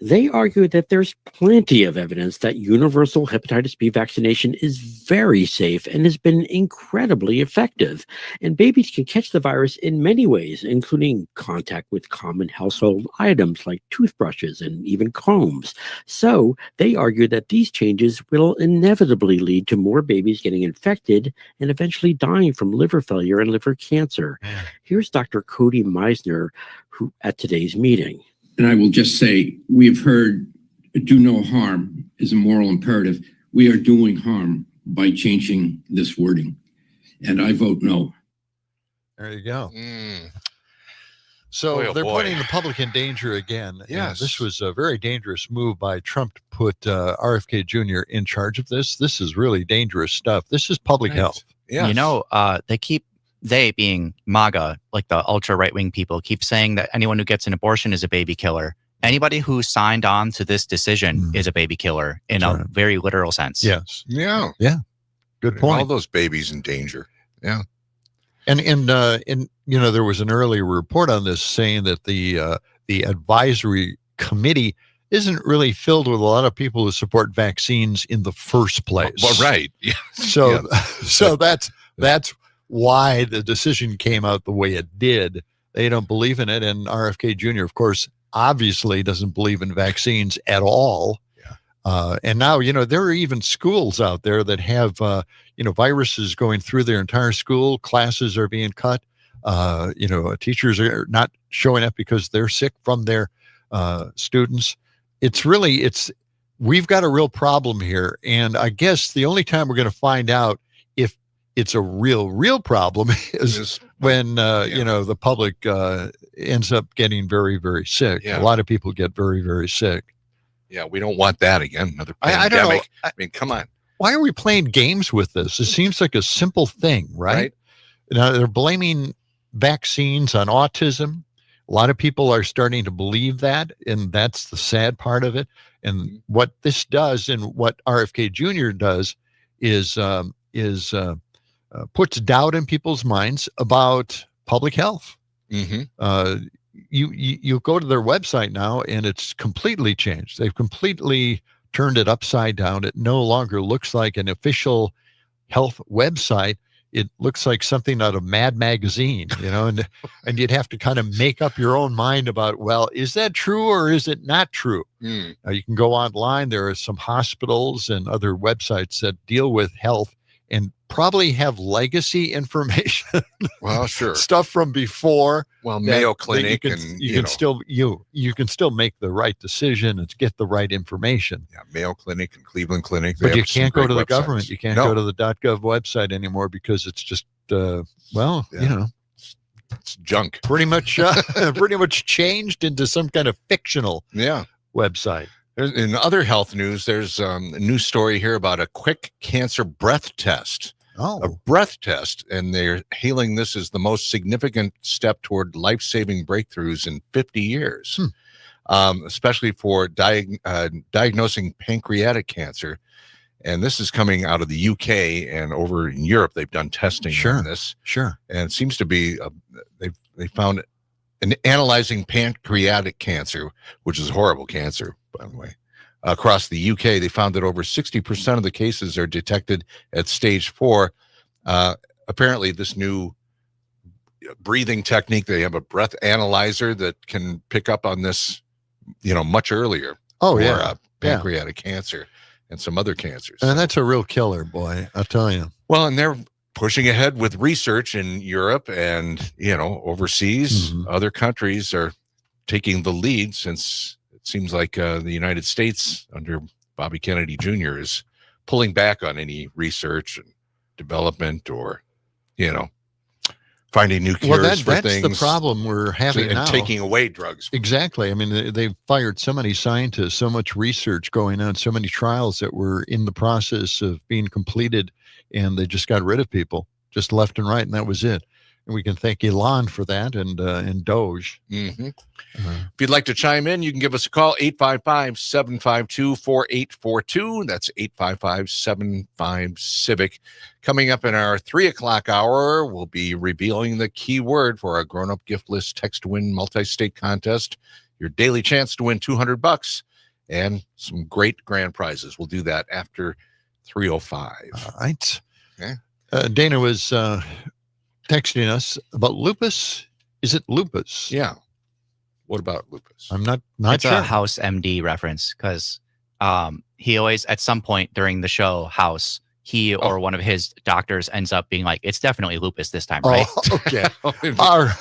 They argue that there's plenty of evidence that universal hepatitis B vaccination is very safe and has been incredibly effective. And babies can catch the virus in many ways, including contact with common household items like toothbrushes and even combs. So they argue that these changes will inevitably lead to more babies getting infected and eventually dying from liver failure and liver cancer. Here's Dr. Cody Meisner, who at today's meeting. And I will just say, we have heard do no harm is a moral imperative. We are doing harm by changing this wording. And I vote no. There you go. So they're putting the public in danger again. Yes. This was a very dangerous move by Trump to put RFK Jr. in charge of this. This is really dangerous stuff. This is public health. You know, they being MAGA, like the ultra right-wing people, keep saying that anyone who gets an abortion is a baby killer. Anybody who signed on to this decision is a baby killer in a very literal sense. Yes. Yeah. Yeah. Good point. All those babies in danger. Yeah. And there was an earlier report on this saying that the advisory committee isn't really filled with a lot of people who support vaccines in the first place. Well, right. Yeah. So that's why the decision came out the way it did. They don't believe in it. And RFK Jr., of course, obviously doesn't believe in vaccines at all. And now, there are even schools out there that have, viruses going through their entire school. Classes are being cut. Teachers are not showing up because they're sick from their students. It's we've got a real problem here. And I guess the only time we're going to find out if it's a real problem is when, the public ends up getting very, very sick. Yeah. A lot of people get very, very sick. Yeah, we don't want that again. Another pandemic. I don't know. I mean, come on. Why are we playing games with this? It seems like a simple thing, right? Now, they're blaming vaccines on autism. A lot of people are starting to believe that, and that's the sad part of it. And what this does, and what RFK Jr. does, is puts doubt in people's minds about public health. Mm-hmm. You go to their website now, and it's completely changed. They've completely turned it upside down. It no longer looks like an official health website. It looks like something out of Mad Magazine, and you'd have to kind of make up your own mind about, well, is that true or is it not true? Mm. You can go online. There are some hospitals and other websites that deal with health and probably have legacy information. Well, sure. Stuff from before. Well, Mayo Clinic you can still make the right decision and get the right information. Yeah, Mayo Clinic and Cleveland Clinic. But you can't go to the government. You can't go to the .gov website anymore because it's just it's junk. Pretty much changed into some kind of fictional website. In other health news, there's a new story here about a quick cancer breath test. Oh. A breath test, and they're hailing this as the most significant step toward life-saving breakthroughs in 50 years, especially for diagnosing pancreatic cancer. And this is coming out of the UK, and over in Europe, they've done testing on this. Sure. And it seems to be, they found in analyzing pancreatic cancer, which is horrible cancer, by the way, across the UK, they found that over 60% of the cases are detected at stage 4. Apparently, this new breathing technique, they have a breath analyzer that can pick up on this, much earlier. Pancreatic cancer and some other cancers. And that's a real killer, boy, I'll tell you. Well, and they're pushing ahead with research in Europe and, overseas. Mm-hmm. Other countries are taking the lead, since it seems like the United States under Bobby Kennedy Jr. is pulling back on any research and development or, finding new cures for things. That's the problem we're having now. And taking away drugs. Exactly. I mean, they've fired so many scientists, so much research going on, so many trials that were in the process of being completed, and they just got rid of people just left and right, and that was it. And we can thank Elon for that, and Doge. Mm-hmm. If you'd like to chime in, you can give us a call, 855-752-4842. That's 855-75-CIVIC. Coming up in our 3 o'clock hour, we'll be revealing the key word for our grown-up gift list text to win multi-state contest. Your daily chance to win $200 and some great grand prizes. We'll do that after 3:05. All right. Okay. Dana was texting us about lupus. Is it lupus? Yeah. What about lupus? I'm not it's sure. a House MD reference, because he always, at some point during the show, House, he or one of his doctors ends up being like, it's definitely lupus this time, right? Oh, okay.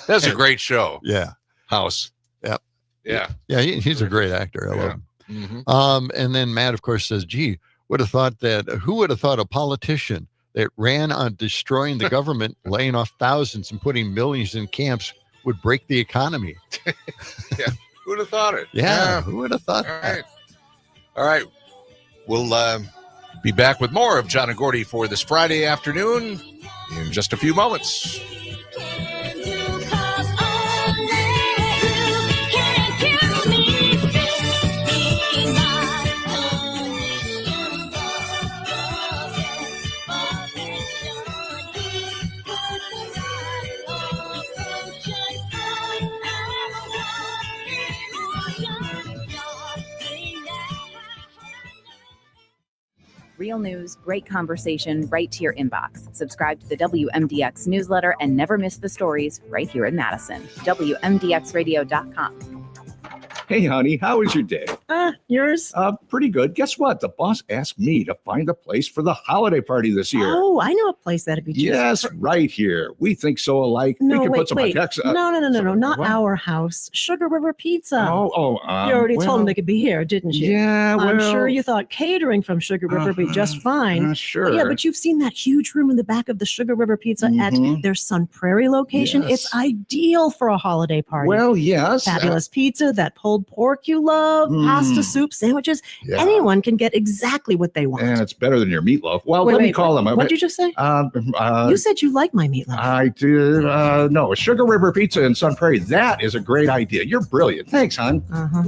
That's a great show. Yeah. House. Yep. Yeah. Yeah, he's a great actor. I love him. Mm-hmm. And then Matt, of course, says, who would have thought a politician that ran on destroying the government, laying off thousands and putting millions in camps would break the economy? Yeah. Who would have thought it? Yeah. Who would have thought that? All right. We'll be back with more of John and Gordy for this Friday afternoon in just a few moments. Real news, great conversation right to your inbox. Subscribe to the WMDX newsletter and never miss the stories right here in Madison. WMDXradio.com. Hey, honey, how was your day? Yours? Pretty good. Guess what? The boss asked me to find a place for the holiday party this year. Oh, I know a place that'd be just Yes, right here. We think so alike. No, we can wait, put some wait. Tex- No, not what? our house. Sugar River Pizza. You you already told them they could be here, didn't you? Yeah, I'm well- sure you thought catering from Sugar River would be just fine. Sure. Yeah, but you've seen that huge room in the back of the Sugar River Pizza at their Sun Prairie location. Yes. It's ideal for a holiday party. Well, yes. Fabulous pizza, that pulled pork you love, pasta, soup, sandwiches. Yeah. Anyone can get exactly what they want. And it's better than your meatloaf. Well, Wait, let me wait, call them. What'd you just say? You said you like my meatloaf. I did. No, Sugar River Pizza in Sun Prairie. That is a great idea. You're brilliant. Thanks, hon.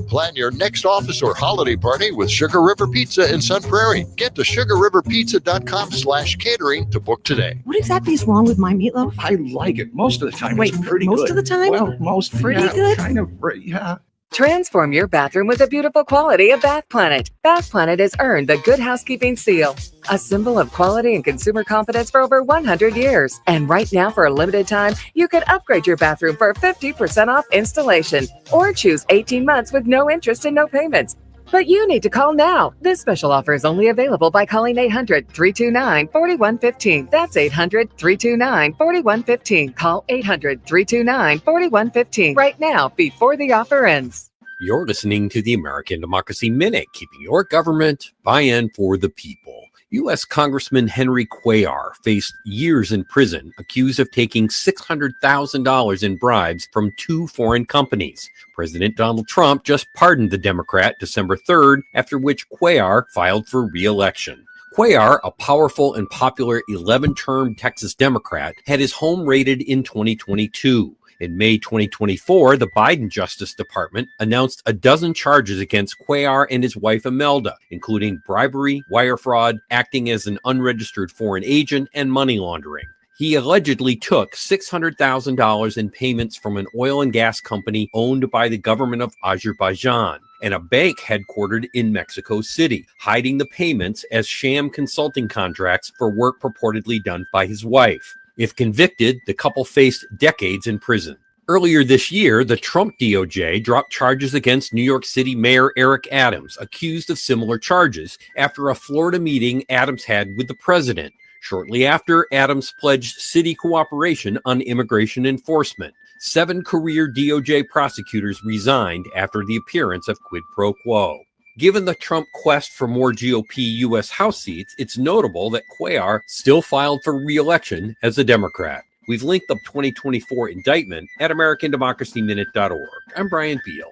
Plan your next office or holiday party with Sugar River Pizza in Sun Prairie. Get to sugarriverpizza.com/catering to book today. What exactly is wrong with my meatloaf? I like it. Most of the time, Wait, it's pretty most good. of the time? Well, most Pretty yeah, good? Kind of, yeah. Transform your bathroom with the beautiful quality of Bath Planet. Bath Planet has earned the Good Housekeeping seal, a symbol of quality and consumer confidence for over 100 years. And right now, for a limited time, you could upgrade your bathroom for 50% off installation or choose 18 months with no interest and no payments. But you need to call now. This special offer is only available by calling 800-329-4115. That's 800-329-4115. Call 800-329-4115 right now before the offer ends. You're listening to the American Democracy Minute, keeping your government by-in for the people. U.S. Congressman Henry Cuellar faced years in prison, accused of taking $600,000 in bribes from 2 foreign companies. President Donald Trump just pardoned the Democrat December 3rd, after which Cuellar filed for re-election. Cuellar, a powerful and popular 11-term Texas Democrat, had his home raided in 2022. In May 2024, the Biden Justice Department announced a dozen charges against Cuellar and his wife Imelda, including bribery, wire fraud, acting as an unregistered foreign agent, and money laundering. He allegedly took $600,000 in payments from an oil and gas company owned by the government of Azerbaijan and a bank headquartered in Mexico City, hiding the payments as sham consulting contracts for work purportedly done by his wife. If convicted, the couple faced decades in prison. Earlier this year, the Trump DOJ dropped charges against New York City Mayor Eric Adams, accused of similar charges after a Florida meeting Adams had with the president. Shortly after, Adams pledged city cooperation on immigration enforcement. 7 career DOJ prosecutors resigned after the appearance of quid pro quo. Given the Trump quest for more GOP U.S. House seats, it's notable that Cuellar still filed for re-election as a Democrat. We've linked the 2024 indictment at AmericanDemocracyMinute.org. I'm Brian Beal.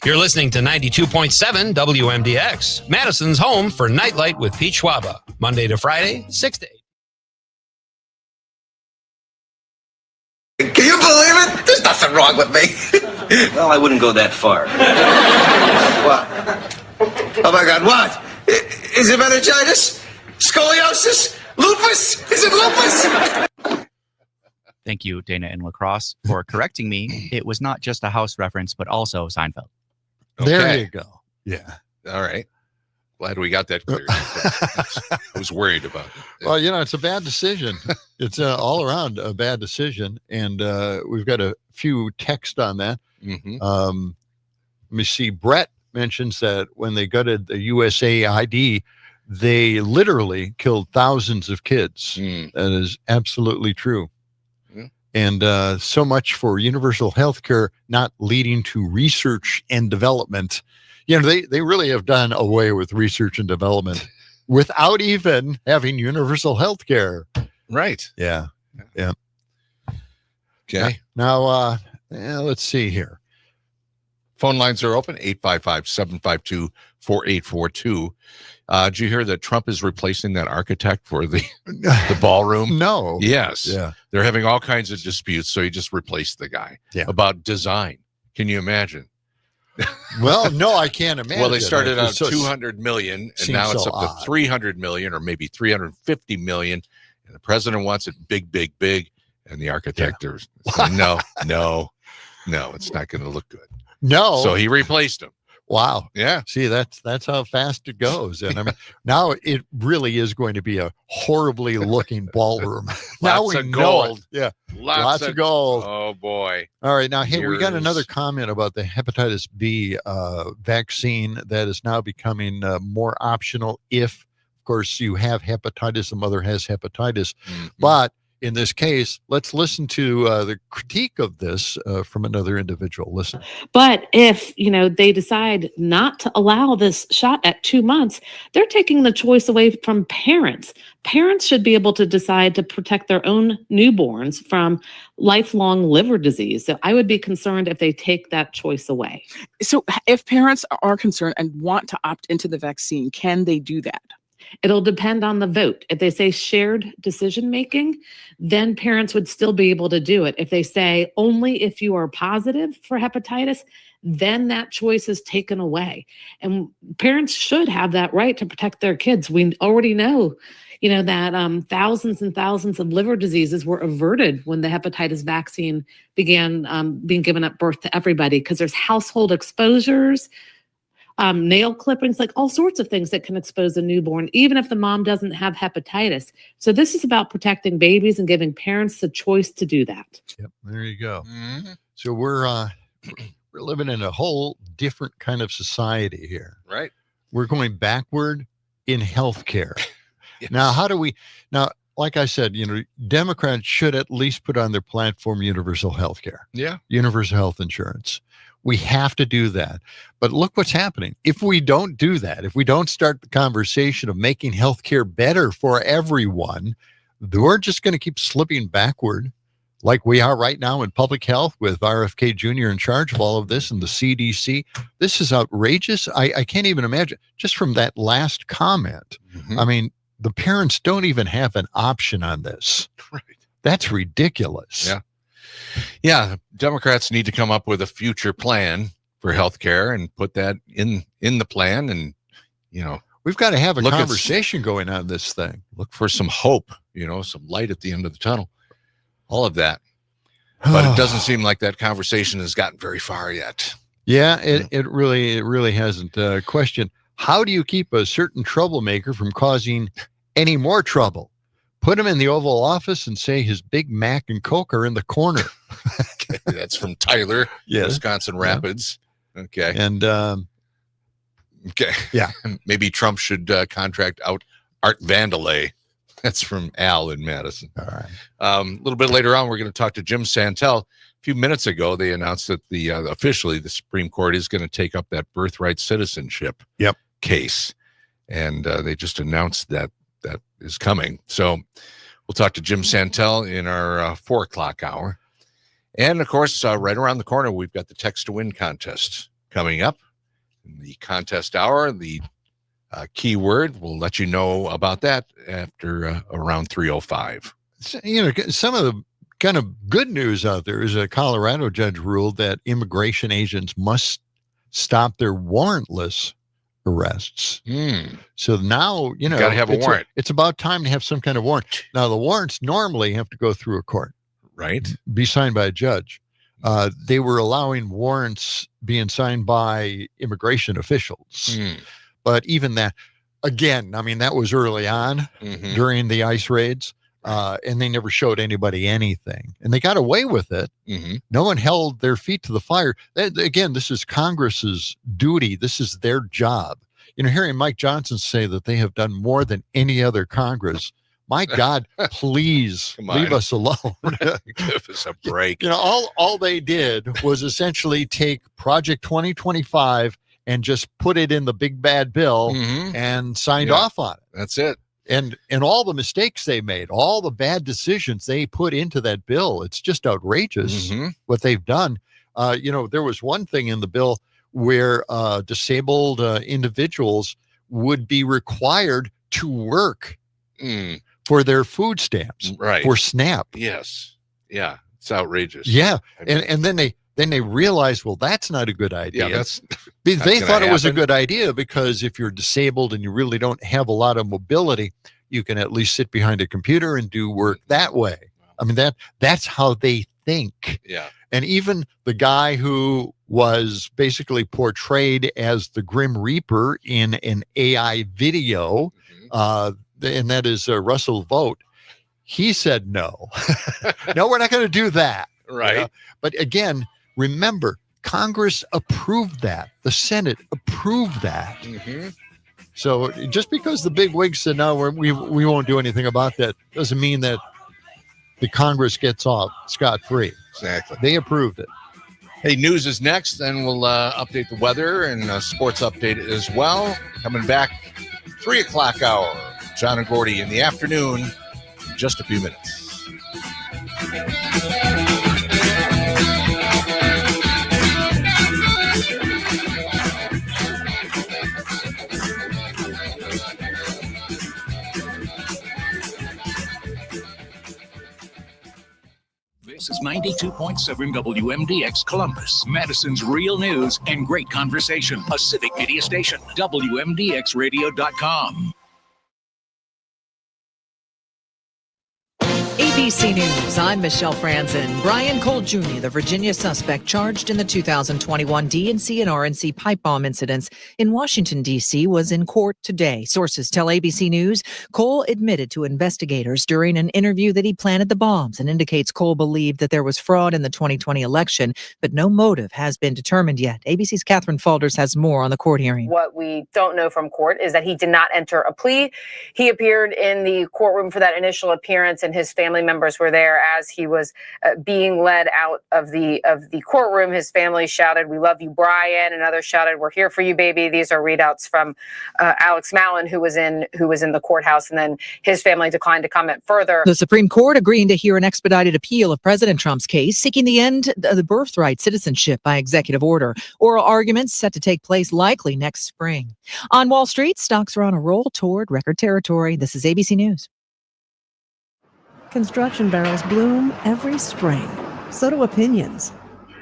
You're listening to 92.7 WMDX, Madison's home for Nightlight with Pete Schwaba, Monday to Friday, 6 to 8. Can you believe it? There's nothing wrong with me. Well, I wouldn't go that far. What? Oh my God, what? Is it meningitis? Scoliosis? Lupus? Is it lupus? Thank you, Dana and Lacrosse, for correcting me. It was not just a House reference, but also Seinfeld. There you go. Yeah. All right. Glad we got that clear. I was worried about it. Well, it's a bad decision. It's all around a bad decision. And we've got a few texts on that. Mm-hmm. Let me see. Brett mentions that when they gutted the USAID, they literally killed thousands of kids. That is absolutely true. And so much for universal health care not leading to research and development. They really have done away with research and development without even having universal health care. Right. Yeah. Okay. Now, let's see here. Phone lines are open, 855-752-4842. Did you hear that Trump is replacing that architect for the ballroom? No. Yes. Yeah. They're having all kinds of disputes, so he just replaced the guy about design. Can you imagine? Well, no, I can't imagine. Well, they started out $200 million, and now it's up odd. to $300 million, or maybe $350 million. And the president wants it big, big, big, and the architect is saying, no, it's not going to look good. No. So he replaced him. Wow. Yeah. See, that's how fast it goes. And I mean, now it really is going to be a horribly looking ballroom. Now Lots we of know gold. it. Yeah. Lots of gold. Oh boy. All right. Now, hey, we got Years. another comment about the hepatitis B vaccine that is now becoming more optional if, of course, you have hepatitis, the mother has hepatitis. But in this case, let's listen to the critique of this from another individual. Listen. But if, they decide not to allow this shot at 2 months, they're taking the choice away from parents. Parents should be able to decide to protect their own newborns from lifelong liver disease. So I would be concerned if they take that choice away. So if parents are concerned and want to opt into the vaccine, can they do that? It'll depend on the vote. If they say shared decision making, then parents would still be able to do it. If they say only if you are positive for hepatitis, then that choice is taken away. And parents should have that right to protect their kids. We already know, that thousands and thousands of liver diseases were averted when the hepatitis vaccine began being given at birth to everybody, because there's household exposures, nail clippings, like all sorts of things that can expose a newborn, even if the mom doesn't have hepatitis. So this is about protecting babies and giving parents the choice to do that. Yep, there you go. So we're living in a whole different kind of society here. Right. We're going backward in healthcare. Yes. Now, like I said, Democrats should at least put on their platform universal health care. Yeah. Universal health insurance. We have to do that. But look what's happening. If we don't do that, if we don't start the conversation of making healthcare better for everyone, we're just going to keep slipping backward like we are right now in public health with RFK Jr. in charge of all of this and the CDC. This is outrageous. I can't even imagine. Just from that last comment, I mean, the parents don't even have an option on this. Right. That's ridiculous. Yeah. Yeah, Democrats need to come up with a future plan for healthcare and put that in the plan. And, we've got to have a conversation going on this thing. Look for some hope, some light at the end of the tunnel, all of that. But it doesn't seem like that conversation has gotten very far yet. Yeah, it really hasn't. Question, how do you keep a certain troublemaker from causing any more trouble? Put him in the Oval Office and say his Big Mac and Coke are in the corner. Okay, that's from Tyler, Yes. Wisconsin Rapids. Okay. And okay. Yeah. Maybe Trump should contract out Art Vandelay. That's from Al in Madison. All right. A little bit later on, we're going to talk to Jim Santel. A few minutes ago, they announced that officially the Supreme Court is going to take up that birthright citizenship case. And they just announced that is coming. So we'll talk to Jim Santel in our 4 o'clock hour. And of course, right around the corner, we've got the Text to Win contest coming up. In the contest hour, the keyword, we'll let you know about that after around 3:05. Some of the kind of good news out there is a Colorado judge ruled that immigration agents must stop their warrantless arrests. So now, You gotta have a warrant. It's about time to have some kind of warrant. Now, the warrants normally have to go through a court, right? Be signed by a judge. They were allowing warrants being signed by immigration officials. But even that, again, I mean, that was early on during the ICE raids, and they never showed anybody anything. And they got away with it. No one held their feet to the fire. Again, this is Congress's duty. This is their job. Hearing Mike Johnson say that they have done more than any other Congress, my God, please leave us alone. Give us a break. All they did was essentially take Project 2025 and just put it in the big bad bill and signed off on it. That's it. And all the mistakes they made, all the bad decisions they put into that bill, it's just outrageous what they've done. There was one thing in the bill where disabled individuals would be required to work for their food stamps, right? For SNAP. Yes. Yeah. It's outrageous. Yeah. And then they realized, well, that's not a good idea. Yeah, they thought it was a good idea because if you're disabled and you really don't have a lot of mobility, you can at least sit behind a computer and do work that way. I mean, that's how they think. Yeah. And even the guy who was basically portrayed as the Grim Reaper in an AI video, and that is Russell Vogt. He said no. No, we're not going to do that. Right. You know? But again, remember, Congress approved that. The Senate approved that. So just because the big wigs said no, we won't do anything about that, doesn't mean that the Congress gets off scot-free. Exactly. They approved it. Hey, news is next, then we'll update the weather and sports update as well. Coming back, 3 o'clock hour, John and Gordy in the afternoon, in just a few minutes. This is 92.7 WMDX Columbus, Madison's real news and great conversation. A Civic Media station. WMDXradio.com. ABC News, I'm Michelle Franzen. Brian Cole Jr., the Virginia suspect charged in the 2021 DNC and RNC pipe bomb incidents in Washington, D.C., was in court today. Sources tell ABC News Cole admitted to investigators during an interview that he planted the bombs and indicates Cole believed that there was fraud in the 2020 election, but no motive has been determined yet. ABC's Catherine Falders has more on the court hearing. What we don't know from court is that he did not enter a plea. He appeared in the courtroom for that initial appearance, and his family members were there as he was being led out of the courtroom. His family shouted, "We love you, Brian," and others shouted, "We're here for you, baby." These are readouts from Alex Mallon, who was in the courthouse, and then his family declined to comment further. The Supreme Court agreeing to hear an expedited appeal of President Trump's case, seeking the end of the birthright citizenship by executive order. Oral arguments set to take place likely next spring. On Wall Street, stocks are on a roll toward record territory. This is ABC News. Construction barrels bloom every spring. So do opinions.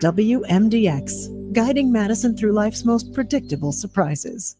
WMDX, guiding Madison through life's most predictable surprises.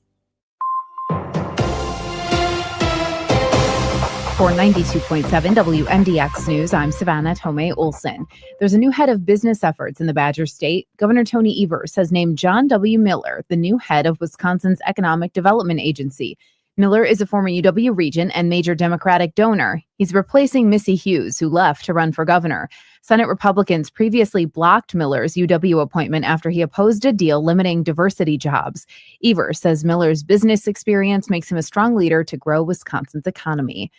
For 92.7 WMDX News, I'm Savannah Tomei Olson. There's a new head of business efforts in the Badger State. Governor Tony Evers has named John W. Miller the new head of Wisconsin's Economic Development Agency. Miller is a former UW Regent and major Democratic donor. He's replacing Missy Hughes, who left to run for governor. Senate Republicans previously blocked Miller's UW appointment after he opposed a deal limiting diversity jobs. Evers says Miller's business experience makes him a strong leader to grow Wisconsin's economy.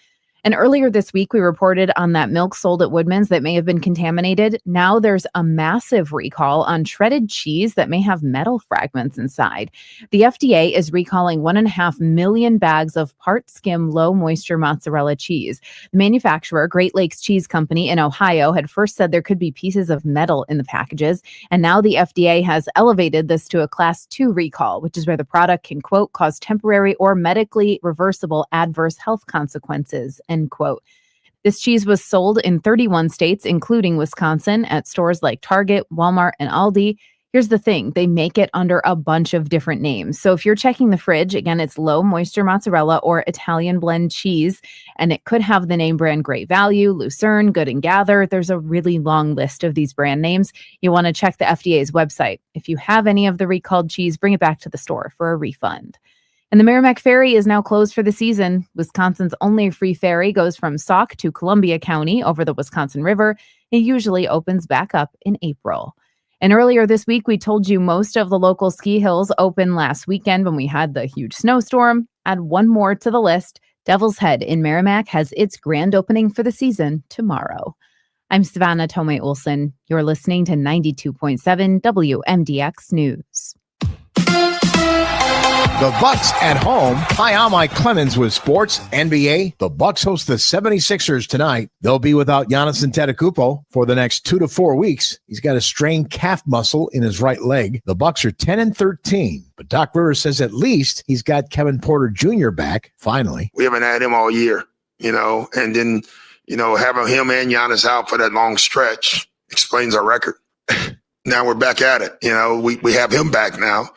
And earlier this week, we reported on that milk sold at Woodman's that may have been contaminated. Now there's a massive recall on shredded cheese that may have metal fragments inside. The FDA is recalling 1.5 million bags of part skim, low moisture mozzarella cheese. The manufacturer, Great Lakes Cheese Company in Ohio, had first said there could be pieces of metal in the packages. And now the FDA has elevated this to a Class 2 recall, which is where the product can, quote, cause temporary or medically reversible adverse health consequences, end quote. This cheese was sold in 31 states, including Wisconsin, at stores like Target, Walmart, and Aldi. Here's the thing, they make it under a bunch of different names. So if you're checking the fridge, again, it's low moisture mozzarella or Italian blend cheese, and it could have the name brand Great Value, Lucerne, Good and Gather. There's a really long list of these brand names. You want to check the FDA's website. If you have any of the recalled cheese, bring it back to the store for a refund. And the Merrimack Ferry is now closed for the season. Wisconsin's only free ferry goes from Sauk to Columbia County over the Wisconsin River. It usually opens back up in April. And earlier this week, we told you most of the local ski hills opened last weekend when we had the huge snowstorm. Add one more to the list. Devil's Head in Merrimack has its grand opening for the season tomorrow. I'm Savannah Tomei Olson. You're listening to 92.7 WMDX News. The Bucks at home. Hi, I'm Mike Clemens with Sports NBA. The Bucks host the 76ers tonight. They'll be without Giannis Antetokounmpo for the next 2 to 4 weeks. He's got a strained calf muscle in his right leg. The Bucks are 10-13, but Doc Rivers says at least he's got Kevin Porter Jr. back, finally. We haven't had him all year, and then, having him and Giannis out for that long stretch explains our record. Now we're back at it. We have him back now.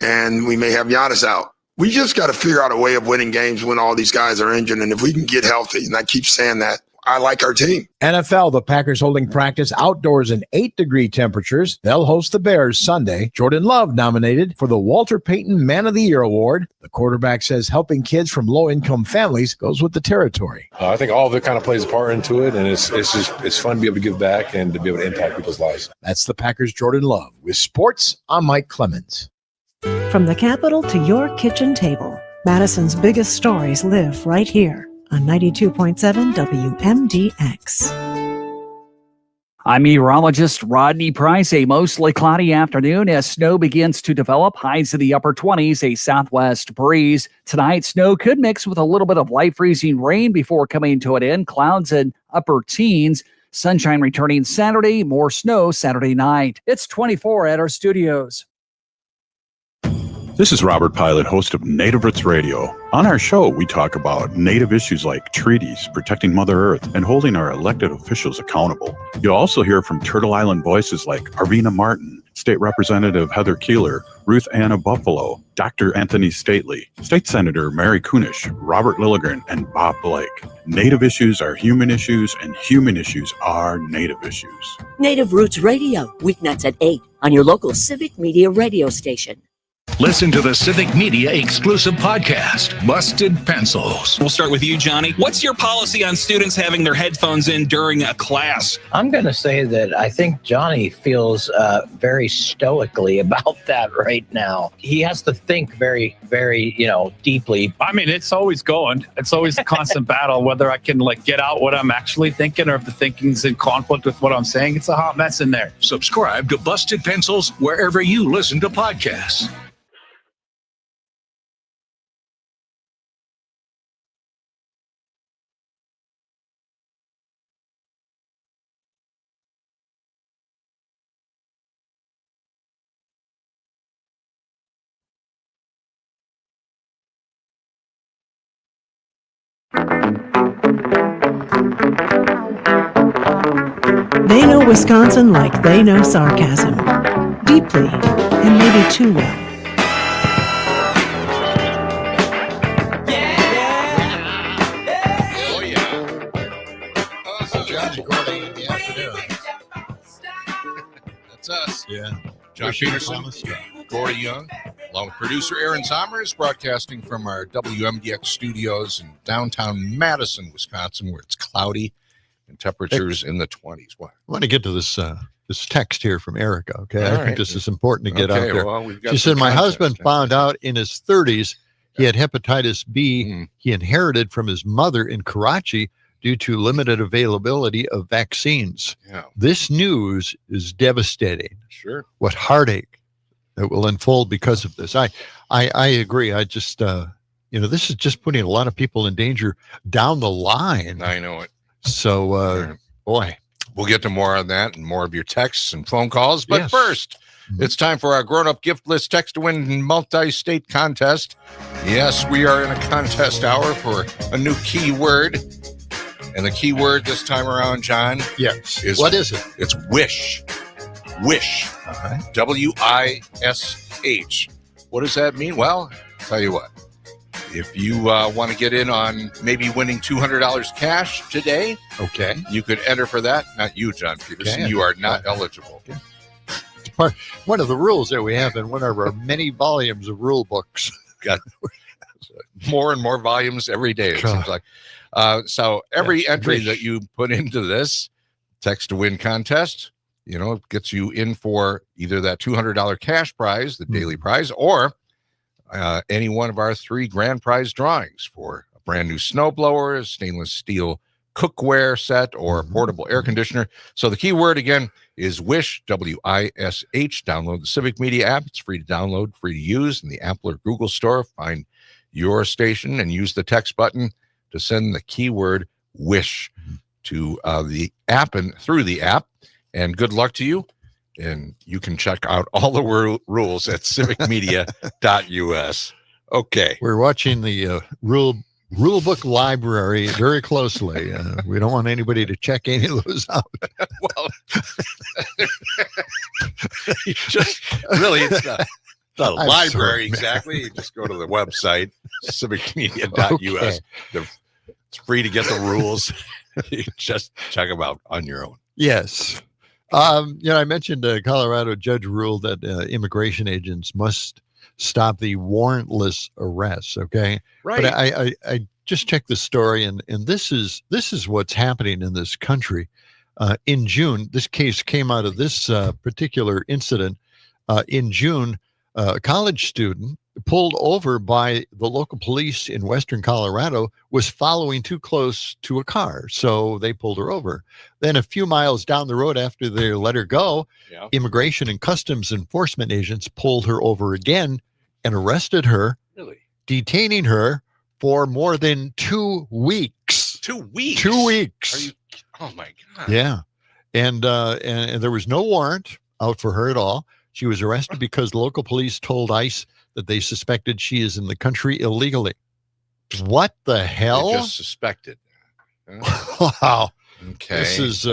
And we may have Giannis out. We just got to figure out a way of winning games when all these guys are injured. And if we can get healthy, and I keep saying that, I like our team. NFL, the Packers holding practice outdoors in 8-degree temperatures. They'll host the Bears Sunday. Jordan Love nominated for the Walter Payton Man of the Year Award. The quarterback says helping kids from low-income families goes with the territory. I think all of it kind of plays a part into it, and it's fun to be able to give back and to be able to impact people's lives. That's the Packers' Jordan Love. With sports, I'm Mike Clemens. From the Capitol to your kitchen table, Madison's biggest stories live right here on 92.7 WMDX. I'm meteorologist Rodney Price. A mostly cloudy afternoon as snow begins to develop. Highs in the upper 20s, a southwest breeze. Tonight, snow could mix with a little bit of light freezing rain before coming to an end. Clouds in upper teens. Sunshine returning Saturday. More snow Saturday night. It's 24 at our studios. This is Robert Pilot, host of Native Roots Radio. On our show, we talk about Native issues like treaties, protecting Mother Earth, and holding our elected officials accountable. You'll also hear from Turtle Island voices like Arvina Martin, State Representative Heather Keeler, Ruth Anna Buffalo, Dr. Anthony Stately, State Senator Mary Kunish, Robert Lilligren, and Bob Blake. Native issues are human issues, and human issues are Native issues. Native Roots Radio, weeknights at 8 on your local Civic Media radio station. Listen to the Civic Media exclusive podcast, Busted Pencils. We'll start with you, Johnny. What's your policy on students having their headphones in during a class? I'm going to say that I think Johnny feels very stoically about that right now. He has to think very, very, deeply. I mean, it's always going. It's always a constant battle, whether I can get out what I'm actually thinking or if the thinking's in conflict with what I'm saying. It's a hot mess in there. Subscribe to Busted Pencils wherever you listen to podcasts. They know Wisconsin like they know sarcasm. Deeply, and maybe too well. Oh, yeah. Oh, this is John and Gordy in the afternoon. That's us. Yeah. John Peterson, Gordy Young, along with producer Aaron Sommers, broadcasting from our WMDX studios in downtown Madison, Wisconsin, where it's cloudy and temperatures in the 20s. What? I want to get to this this text here from Erica, okay? All I think right. this is important to get Okay, out there. well, we've got She some said, my context. husband found out in his 30s he had hepatitis B. He inherited from his mother in Karachi due to limited availability of vaccines. Yeah. This news is devastating. Sure. What heartache that will unfold because of this. I agree. I just, this is just putting a lot of people in danger down the line. I know it. So, boy. We'll get to more on that and more of your texts and phone calls. But Yes. first, it's time for our grown-up gift list text to win multi-state contest. Yes, we are in a contest hour for a new keyword. And the keyword this time around, John, is what is it? It's wish. Wish. W-I-S-H. What does that mean? Well, I'll tell you what. If you want to get in on maybe winning $200 cash today, okay, you could enter for that. Not you, John Peterson. Okay. You are not eligible. Okay. It's one of the rules that we have in one of our many volumes of rule books. Got more and more volumes every day, it seems like. So every entry that you put into this text to win contest, gets you in for either that $200 cash prize, the daily prize, or any one of our 3 grand prize drawings for a brand new snowblower, a stainless steel cookware set, or a portable air conditioner. So the keyword again is WISH, W-I-S-H. Download the Civic Media app. It's free to download, free to use in the Apple or Google store. Find your station and use the text button to send the keyword WISH to the app and through the app. And good luck to you. And you can check out all the rules at civicmedia.us. Okay. We're watching the rule book library very closely. We don't want anybody to check any of those out. Well, it's not a I'm library sorry, exactly. You just go to the website, civicmedia.us. Okay. It's free to get the rules. You just check them out on your own. Yes. I mentioned a Colorado judge ruled that immigration agents must stop the warrantless arrests. Okay. Right. But I just checked the story, and this is what's happening in this country. In June, this case came out of this particular incident. In June, a college student pulled over by the local police in Western Colorado was following too close to a car. So they pulled her over. Then a few miles down the road after they let her go, Immigration and Customs Enforcement agents pulled her over again and arrested her, detaining her for more than 2 weeks. 2 weeks? 2 weeks. Are you, oh, my God. Yeah. And there was no warrant out for her at all. She was arrested because local police told ICE that they suspected she is in the country illegally. What the hell? They just suspected. Wow. Okay. This is,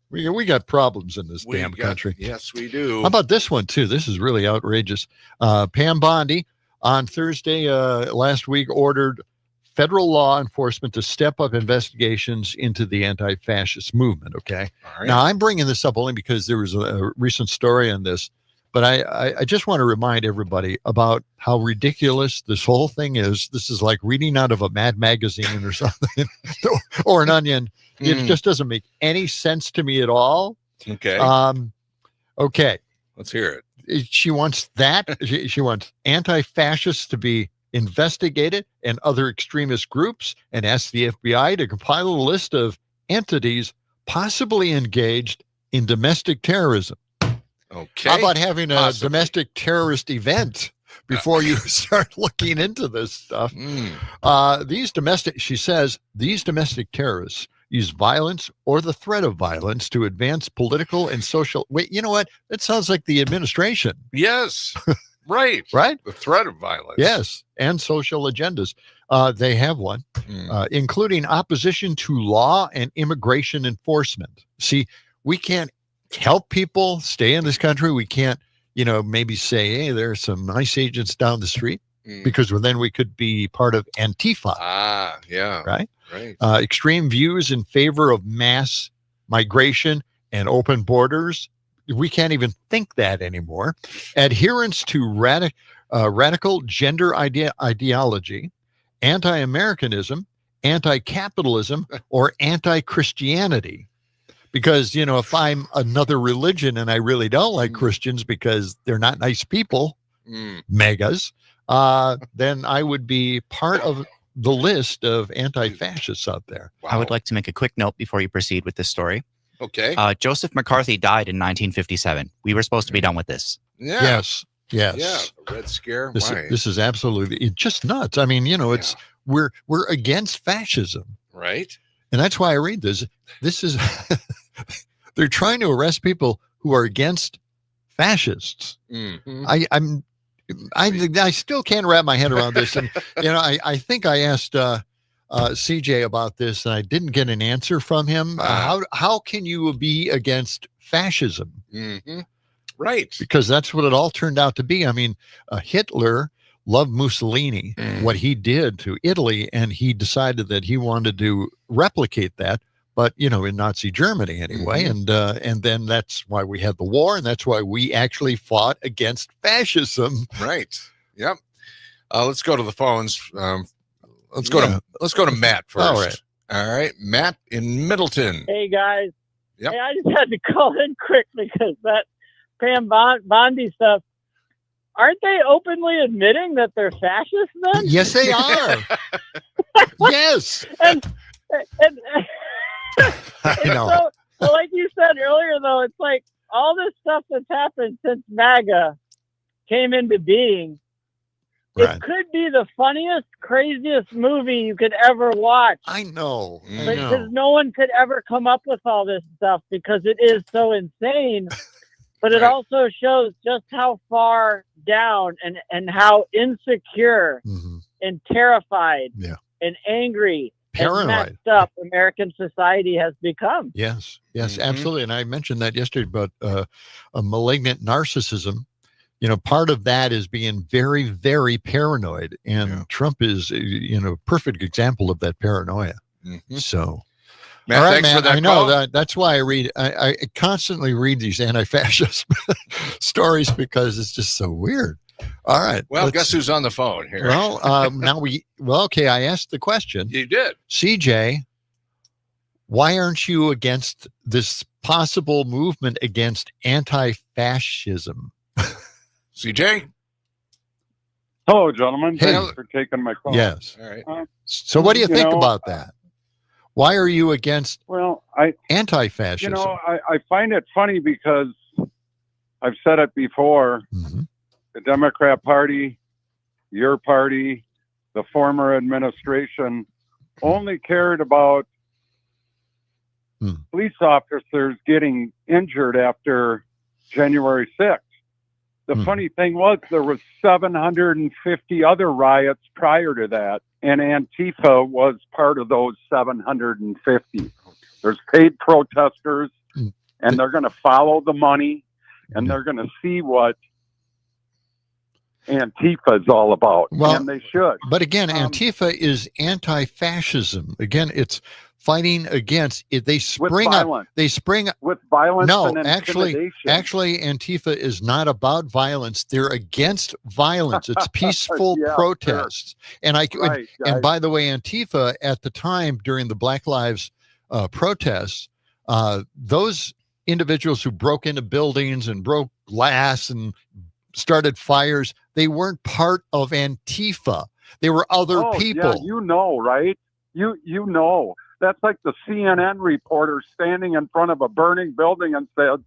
we got problems in this damn country. Yes, we do. How about this one, too? This is really outrageous. Pam Bondi on Thursday last week ordered federal law enforcement to step up investigations into the anti-fascist movement, okay? All right. Now, I'm bringing this up only because there was a recent story on this, but I just want to remind everybody about how ridiculous this whole thing is. This is like reading out of a Mad magazine or something, or an Onion. It just doesn't make any sense to me at all. Okay. Okay. Let's hear it. She wants that. She wants anti-fascists to be investigated and other extremist groups, and asks the FBI to compile a list of entities possibly engaged in domestic terrorism. Okay. How about having a domestic terrorist event before you start looking into this stuff? She says, these domestic terrorists use violence or the threat of violence to advance political and social. Wait, you know what? That sounds like the administration. Yes. Right. Right? The threat of violence. Yes. And social agendas. They have one, including opposition to law and immigration enforcement. See, we can't help people stay in this country. We can't, maybe say, hey, there are some nice agents down the street, because then we could be part of Antifa. Ah, yeah. Right? Right. Extreme views in favor of mass migration and open borders. We can't even think that anymore. Adherence to radical gender ideology, anti-Americanism, anti-capitalism, or anti-Christianity. Because, if I'm another religion and I really don't like Christians because they're not nice people, megas, then I would be part of the list of anti-fascists out there. I would like to make a quick note before you proceed with this story. Okay. Joseph McCarthy died in 1957. We were supposed to be done with this. Yeah. Yes. Yeah. The Red Scare. Why? This is absolutely just nuts. I mean, it's we're against fascism. Right. And that's why I read this. This is they're trying to arrest people who are against fascists. Mm-hmm. I still can't wrap my head around this. And I think I asked CJ about this, and I didn't get an answer from him. How can you be against fascism? Mm-hmm. Right. Because that's what it all turned out to be. I mean, Hitler loved Mussolini, what he did to Italy, and he decided that he wanted to replicate that, but in Nazi Germany anyway. And then that's why we had the war, and that's why we actually fought against fascism. Right. Yep. Let's go to the phones. Let's go to Matt first. All right. Matt in Middleton. Hey guys. Yep. Hey, I just had to call in quick because that Pam Bondi stuff. Aren't they openly admitting that they're fascists then? Yes, they are. Yes. And I know. So like you said earlier, though, it's like all this stuff that's happened since MAGA came into being. Right. It could be the funniest, craziest movie you could ever watch. I know. Because no one could ever come up with all this stuff because it is so insane. But it also shows just how far down and how insecure and terrified and angry Paranoid. and messed up American society has become. Yes, absolutely. And I mentioned that yesterday about a malignant narcissism. Part of that is being very, very paranoid. And Trump is, a perfect example of that paranoia. So. Matt, All right, thanks for Matt. that I know call. that's why I constantly read these anti-fascist stories because it's just so weird. All right. Well, guess who's on the phone here? Well, okay. I asked the question. You did. CJ, why aren't you against this possible movement against anti-fascism? CJ? Hello, gentlemen. Hey. Thanks for taking my call. Yes. All right. So what do you think know, about that? Why are you against You anti-fascism? know, I find it funny because I've said it before. Mm-hmm. The Democrat Party, your party, the former administration only cared about police officers getting injured after January 6th. The funny thing was there was 750 other riots prior to that, and Antifa was part of those 750. There's paid protesters, and they're going to follow the money, and they're going to see what Antifa is all about, and they should. But again, Antifa is anti-fascism. Again, it's fighting against it. They spring up. They spring up with violence. No, and actually, Antifa is not about violence. They're against violence. It's peaceful protests. And and by the way, Antifa at the time during the Black Lives protests, those individuals who broke into buildings and broke glass and started fires, they weren't part of Antifa. They were other people. Yeah, you know, right? You know. That's like the CNN reporter standing in front of a burning building and said,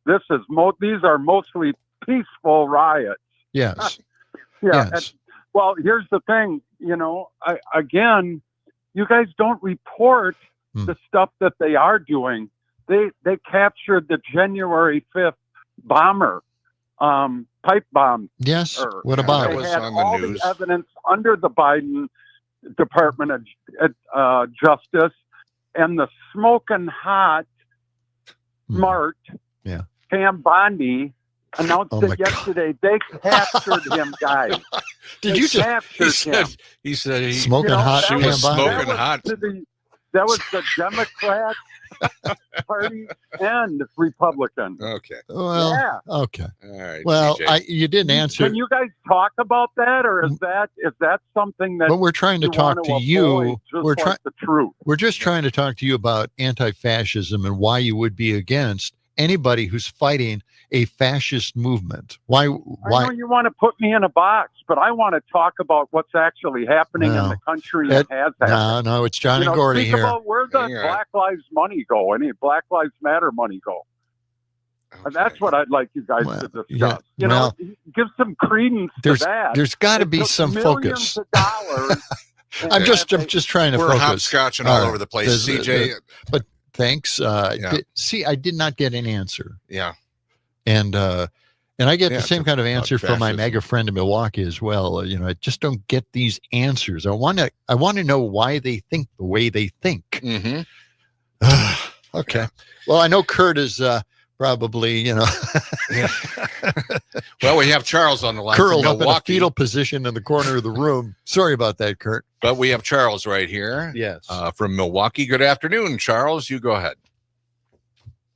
these are mostly peaceful riots. Yes. Yeah. Yes. Well, here's the thing, you guys don't report the stuff that they are doing. They captured the January 5th bomber, pipe bomb. Yes. What about it? it? They had all the evidence under the Biden Department of Justice, and the smoking hot, smart Pam Bondi announced it yesterday. They captured him, guys. Did you capture him? He said smoking hot. She was smoking hot. That was the Democrat Party and Republican. Okay. Well, okay. All right. Well, CJ. you didn't answer. Can you guys talk about that, or is that something that? But we're trying to talk to you. We're trying the truth. We're just trying to talk to you about anti-fascism and why you would be against anybody who's fighting a fascist movement. Why? I know you want to put me in a box, but I want to talk about what's actually happening in the country and has happened. No, it's John and Gordy think here. About where the Black Lives money go? Any Black Lives Matter money go? And that's what I'd like you guys to discuss. Give some credence to that. There's got to be some focus. Of dollars. I'm just trying to We're focus. hopscotching all over the place, CJ. But thanks. See, I did not get an answer. Yeah. And I get the same kind of answer from my mega friend in Milwaukee as well. I just don't get these answers. I want to know why they think the way they think. Mm-hmm. Okay. Well, I know Kurt is probably, Well, we have Charles on the line. Curled from up in a fetal position in the corner of the room. Sorry about that, Kurt. But we have Charles right here. Yes. From Milwaukee. Good afternoon, Charles. You go ahead.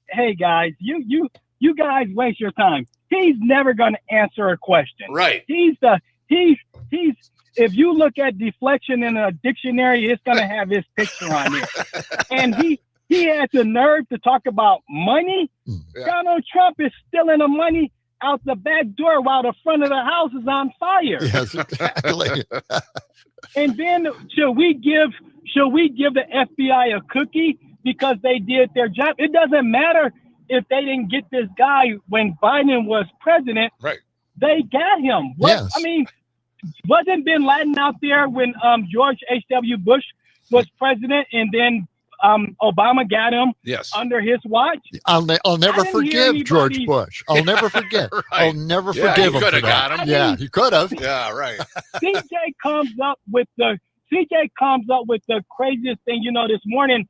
Hey guys, you guys waste your time. He's never going to answer a question. Right. He's if you look at deflection in a dictionary, it's going to have his picture on it. And he has the nerve to talk about money. Yeah. Donald Trump is stealing the money out the back door while the front of the house is on fire. Yes, exactly. And then should we give the FBI a cookie because they did their job? It doesn't matter if they didn't get this guy when Biden was president. Right. They got him. Yes. I mean, wasn't Bin Laden out there when George H.W. Bush was president, and then Obama got him under his watch? I'll never forgive George Bush. I'll never forget. Right. I'll never forgive him for that. Got him. Yeah, he could have. Yeah, right. CJ comes up with the craziest thing. This morning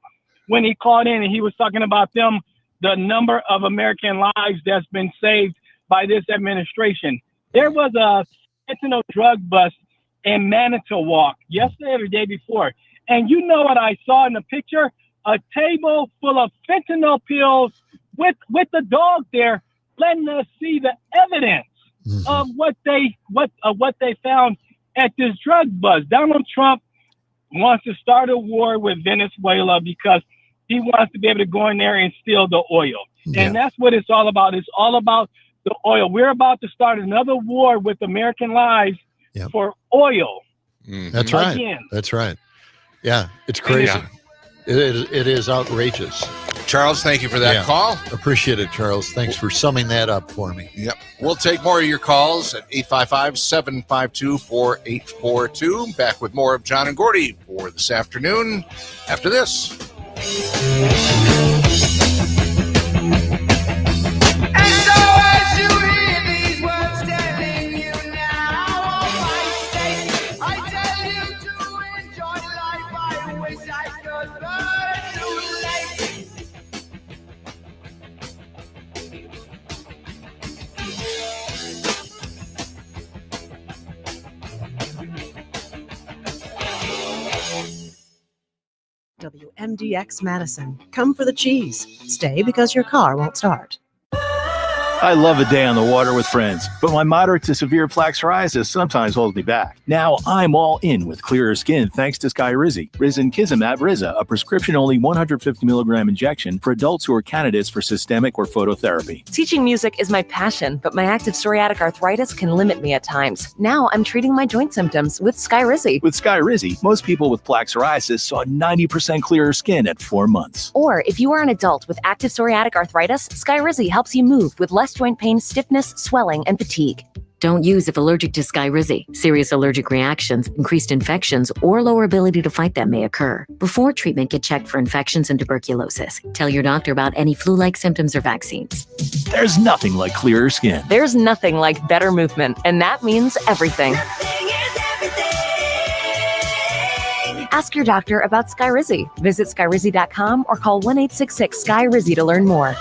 when he called in and he was talking about the number of American lives that's been saved by this administration. There was a fentanyl drug bust in Manitowoc yesterday or the day before. And you know what I saw in the picture? a table full of fentanyl pills with the dog there, letting us see the evidence of what they found at this drug buzz. Donald Trump wants to start a war with Venezuela because he wants to be able to go in there and steal the oil. Yeah. And that's what it's all about. It's all about the oil. We're about to start another war with American lives for oil. That's right. Again. That's right. Yeah, it's crazy. Yeah. It is outrageous. Charles, thank you for that call. Appreciate it, Charles. Thanks for summing that up for me. Yep. We'll take more of your calls at 855-752-4842. Back with more of John and Gordy for this afternoon after this. WMDX Madison. Come for the cheese. Stay because your car won't start. I love a day on the water with friends, but my moderate to severe plaque psoriasis sometimes holds me back. Now I'm all in with clearer skin thanks to Skyrizi. Risankizumab Riza, a prescription-only 150 milligram injection for adults who are candidates for systemic or phototherapy. Teaching music is my passion, but my active psoriatic arthritis can limit me at times. Now I'm treating my joint symptoms with Skyrizi. With Skyrizi, most people with plaque psoriasis saw 90% clearer skin at 4 months. Or if you are an adult with active psoriatic arthritis, Skyrizi helps you move with less joint pain, stiffness, swelling, and fatigue. Don't use if allergic to Skyrizi. Serious allergic reactions, increased infections, or lower ability to fight them may occur. Before treatment, get checked for infections and tuberculosis. Tell your doctor about any flu-like symptoms or vaccines. There's nothing like clearer skin. There's nothing like better movement, and that means everything. Ask your doctor about Skyrizi. Visit Skyrizi.com or call 1-866-SKY-RIZI to learn more.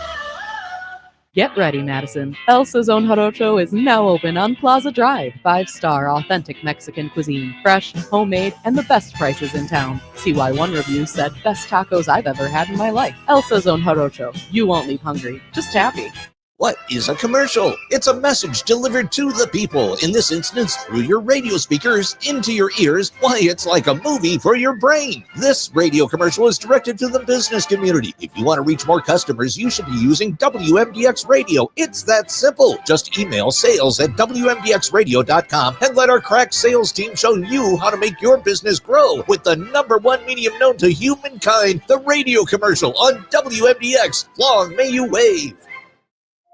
Get ready, Madison. El Sazon Jarocho is now open on Plaza Drive. 5-star authentic Mexican cuisine. Fresh, homemade, and the best prices in town. See why one review said, best tacos I've ever had in my life. El Sazon Jarocho. You won't leave hungry, just happy. What is a commercial? It's a message delivered to the people, in this instance through your radio speakers into your ears. Why, it's like a movie for your brain. This radio commercial is directed to the business community. If you want to reach more customers, you should be using WMDX Radio. It's that simple. Just email sales@WMDXradio.com and let our crack sales team show you how to make your business grow with the #1 medium known to humankind, the radio commercial on WMDX. Long may you wave.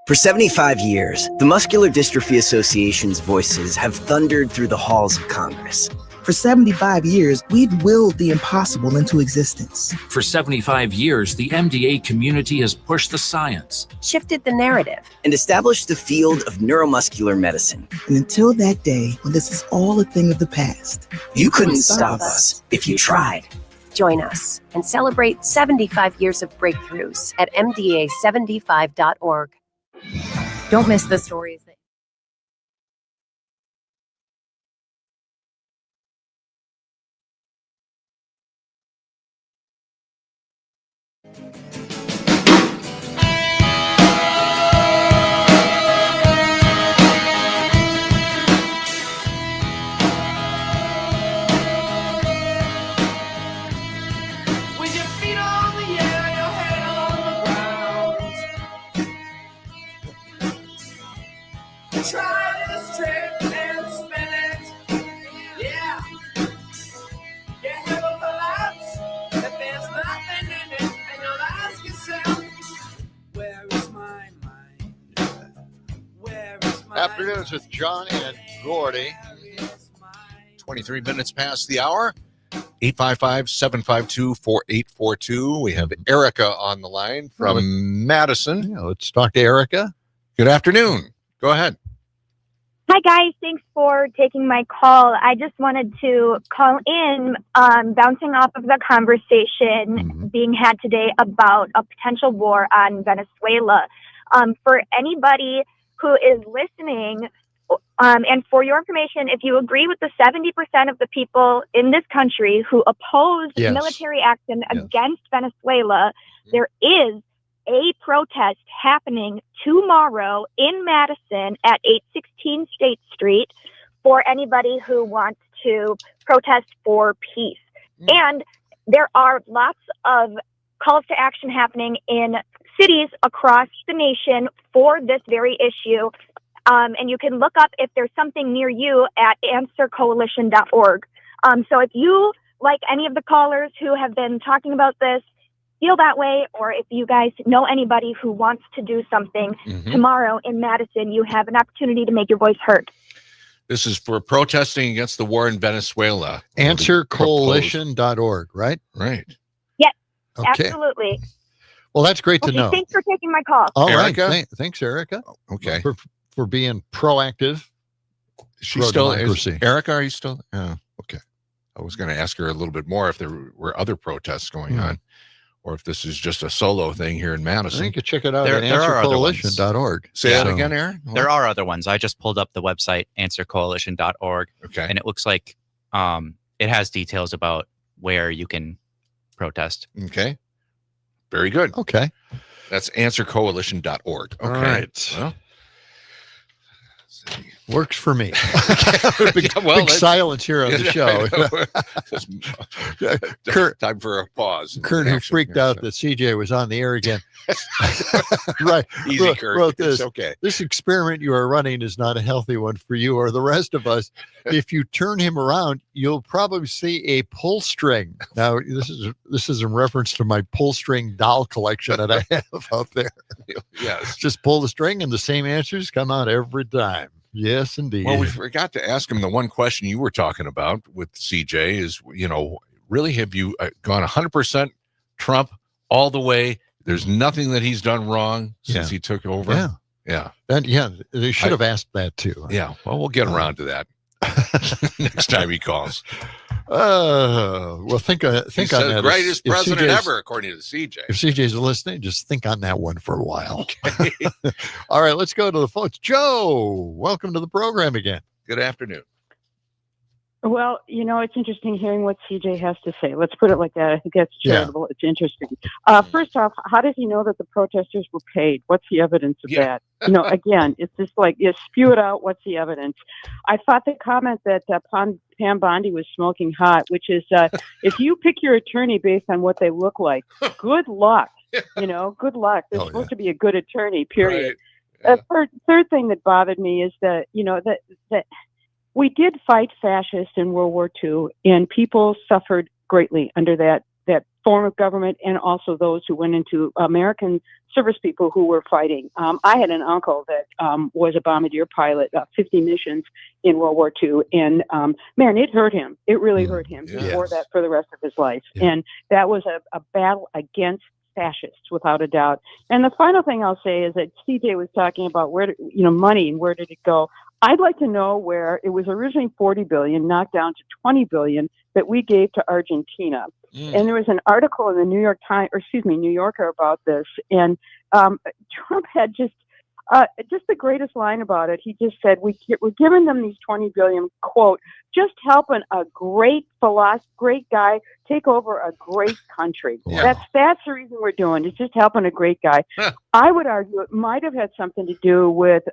For 75 years, the Muscular Dystrophy Association's voices have thundered through the halls of Congress. For 75 years, we've willed the impossible into existence. For 75 years, the MDA community has pushed the science, Shifted the narrative, and established the field of neuromuscular medicine. And until that day, when this is all a thing of the past, You couldn't stop us if you tried. Join us and celebrate 75 years of breakthroughs at MDA75.org. Don't miss the stories that With your feet on the air, your head on the ground. Try this trick and spin it. Yeah. Can't have a collapse if there's nothing in it. And you'll ask yourself, where is my mind? Where is my Afternoons with John and Gordy. 23 minutes past the hour. 855-752-4842. We have Erica on the line from Madison. Yeah, let's talk to Erica. Good afternoon. Go ahead. Hi, guys. Thanks for taking my call. I just wanted to call in, bouncing off of the conversation being had today about a potential war on Venezuela. For anybody who is listening And for your information, if you agree with the 70% of the people in this country who oppose military action against Venezuela, there is a protest happening tomorrow in Madison at 816 State Street for anybody who wants to protest for peace. And there are lots of calls to action happening in cities across the nation for this very issue. And you can look up if there's something near you at answercoalition.org. So if you, like any of the callers who have been talking about this, feel that way, or if you guys know anybody who wants to do something tomorrow in Madison, you have an opportunity to make your voice heard. This is for protesting against the war in Venezuela. Answercoalition.org, right? Right. Yes, Okay. absolutely. Well, that's great to know. Thanks for taking my call. All Erica? right. Thanks, Erica. Okay. For being proactive. She's still democracy. Erica, are you still? Okay. I was going to ask her a little bit more if there were other protests going on, or if this is just a solo thing here in Madison. You could check it out There at are other ones. answercoalition.org. Say that again, Aaron? There are other ones. I just pulled up the website, answercoalition.org. Okay. And it looks like it has details about where you can protest. Okay. Very good. Okay. That's answercoalition.org. Okay. All right. Well, works for me. big well, big silence here on the show. Time for a pause. Kurt, who freaked out that CJ was on the air again. Right. Easy, Kurt. Wrote this. It's okay. This experiment you are running is not a healthy one for you or the rest of us. If you turn him around, you'll probably see a pull string. Now, this is in reference to my pull string doll collection that I have out there. Yes. Just pull the string and the same answers come out every time. Yes, indeed. Well, we forgot to ask him the one question you were talking about with CJ is, really have you gone 100% Trump all the way? There's nothing that he's done wrong since he took over. Yeah. They should have asked that too. Yeah. Well, we'll get around to that next time he calls. Well, think on that. Greatest president ever, according to CJ. If CJ's listening, just think on that one for a while. Okay. All right, let's go to the phones. Joe, welcome to the program again. Good afternoon. Well, it's interesting hearing what CJ has to say. Let's put it like that. I think that's charitable. It's interesting. First off, how does he know that the protesters were paid? What's the evidence of that? Again, it's just like, you spew it out. What's the evidence? I thought the comment that Pam Bondi was smoking hot, which is if you pick your attorney based on what they look like, good luck. Good luck. They're supposed to be a good attorney, period. Right. Yeah. Third thing that bothered me is that, that we did fight fascists in World War II, and people suffered greatly under that form of government, and also those who went into American service people who were fighting. I had an uncle that was a bombardier pilot, 50 missions in World War II, and man, it hurt him. It really hurt him. He wore that for the rest of his life, and that was a battle against fascists, without a doubt. And the final thing I'll say is that CJ was talking about money and where did it go. I'd like to know where it was originally $40 billion, knocked down to $20 billion that we gave to Argentina. And there was an article in the New Yorker about this. And Trump had just the greatest line about it. He just said, we're giving them these $20 billion, quote, just helping a great guy take over a great country. Wow. That's the reason we're doing. It's just helping a great guy. I would argue it might have had something to do with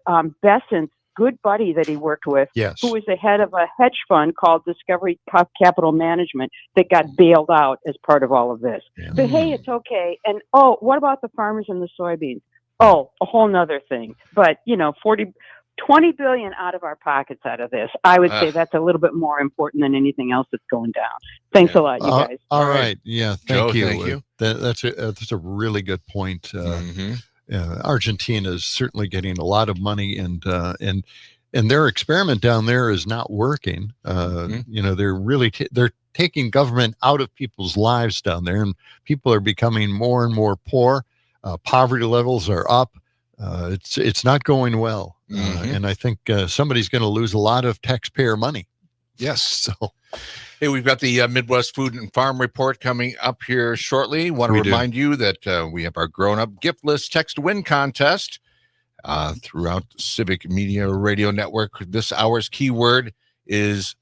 Bessent's good buddy that he worked with, who was the head of a hedge fund called Discovery Capital Management that got bailed out as part of all of this. But hey, it's okay. And what about the farmers and the soybeans? Oh, a whole nother thing. But 20 billion out of our pockets out of this. I would say that's a little bit more important than anything else that's going down. Thanks a lot, you guys. All right. Yeah. Thank Joe, you. Thank you. That's a really good point. Argentina is certainly getting a lot of money, and their experiment down there is not working. They're really they're taking government out of people's lives down there, and people are becoming more and more poor. Poverty levels are up. It's not going well, and I think somebody's going to lose a lot of taxpayer money. Yes. So, hey, we've got the Midwest Food and Farm Report coming up here shortly. Want to remind you that we have our grown-up gift list text to win contest. throughout Civic Media Radio Network. This hour's keyword is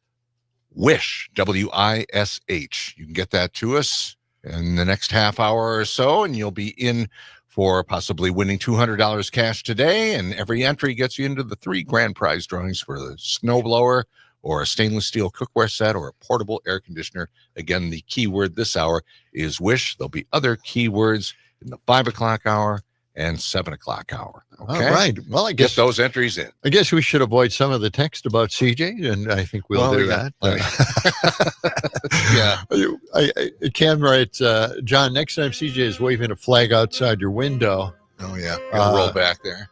WISH, WISH. You can get that to us in the next half hour or so, and you'll be in for possibly winning $200 cash today. And every entry gets you into the 3 grand prize drawings for the snowblower or a stainless steel cookware set or a portable air conditioner. Again, the keyword this hour is WISH. There'll be other keywords in the 5 o'clock hour and 7 o'clock hour. Okay? All right. Well, I guess get those entries in. I guess we should avoid some of the text about CJ, and I think we'll do that. Yeah. Ken writes, John, next time CJ is waving a flag outside your window. Oh, yeah. Roll back there.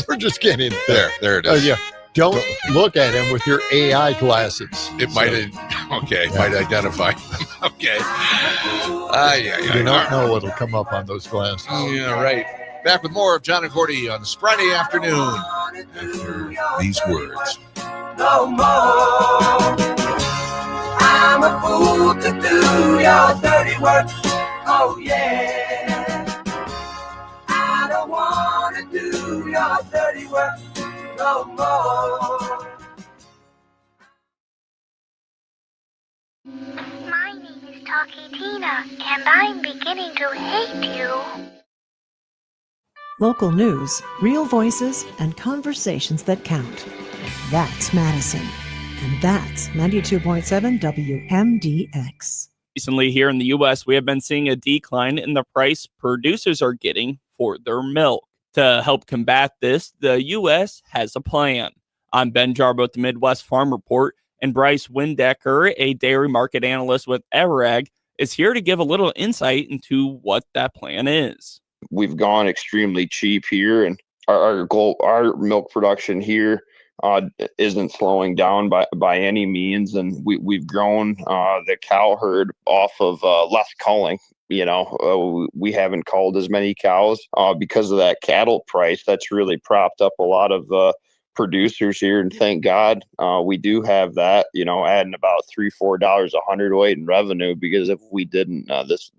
We're just getting there. There it is. Yeah. Don't look at him with your AI glasses. It might identify. Okay. You don't know what'll come up on those glasses. Yeah, right. Back with more of John and Gordy on this Friday afternoon after these words. No more. I'm a fool to do your dirty work. Oh, yeah. I don't want to do your dirty work no more. My name is Talkie Tina, and I'm beginning to hate you. Local news, real voices, and conversations that count. That's Madison. And that's 92.7 WMDX. Recently here in the U.S., we have been seeing a decline in the price producers are getting for their milk. To help combat this, the U.S. has a plan. I'm Ben Jarbo at the Midwest Farm Report, and Bryce Windecker, a dairy market analyst with Everag, is here to give a little insight into what that plan is. We've gone extremely cheap here, and our milk production here isn't slowing down by any means, and we've grown the cow herd off of less culling. We haven't culled as many cows because of that cattle price. That's really propped up a lot of producers here, and thank God we do have that. Adding about $3-4 a hundredweight in revenue, because if we didn't, this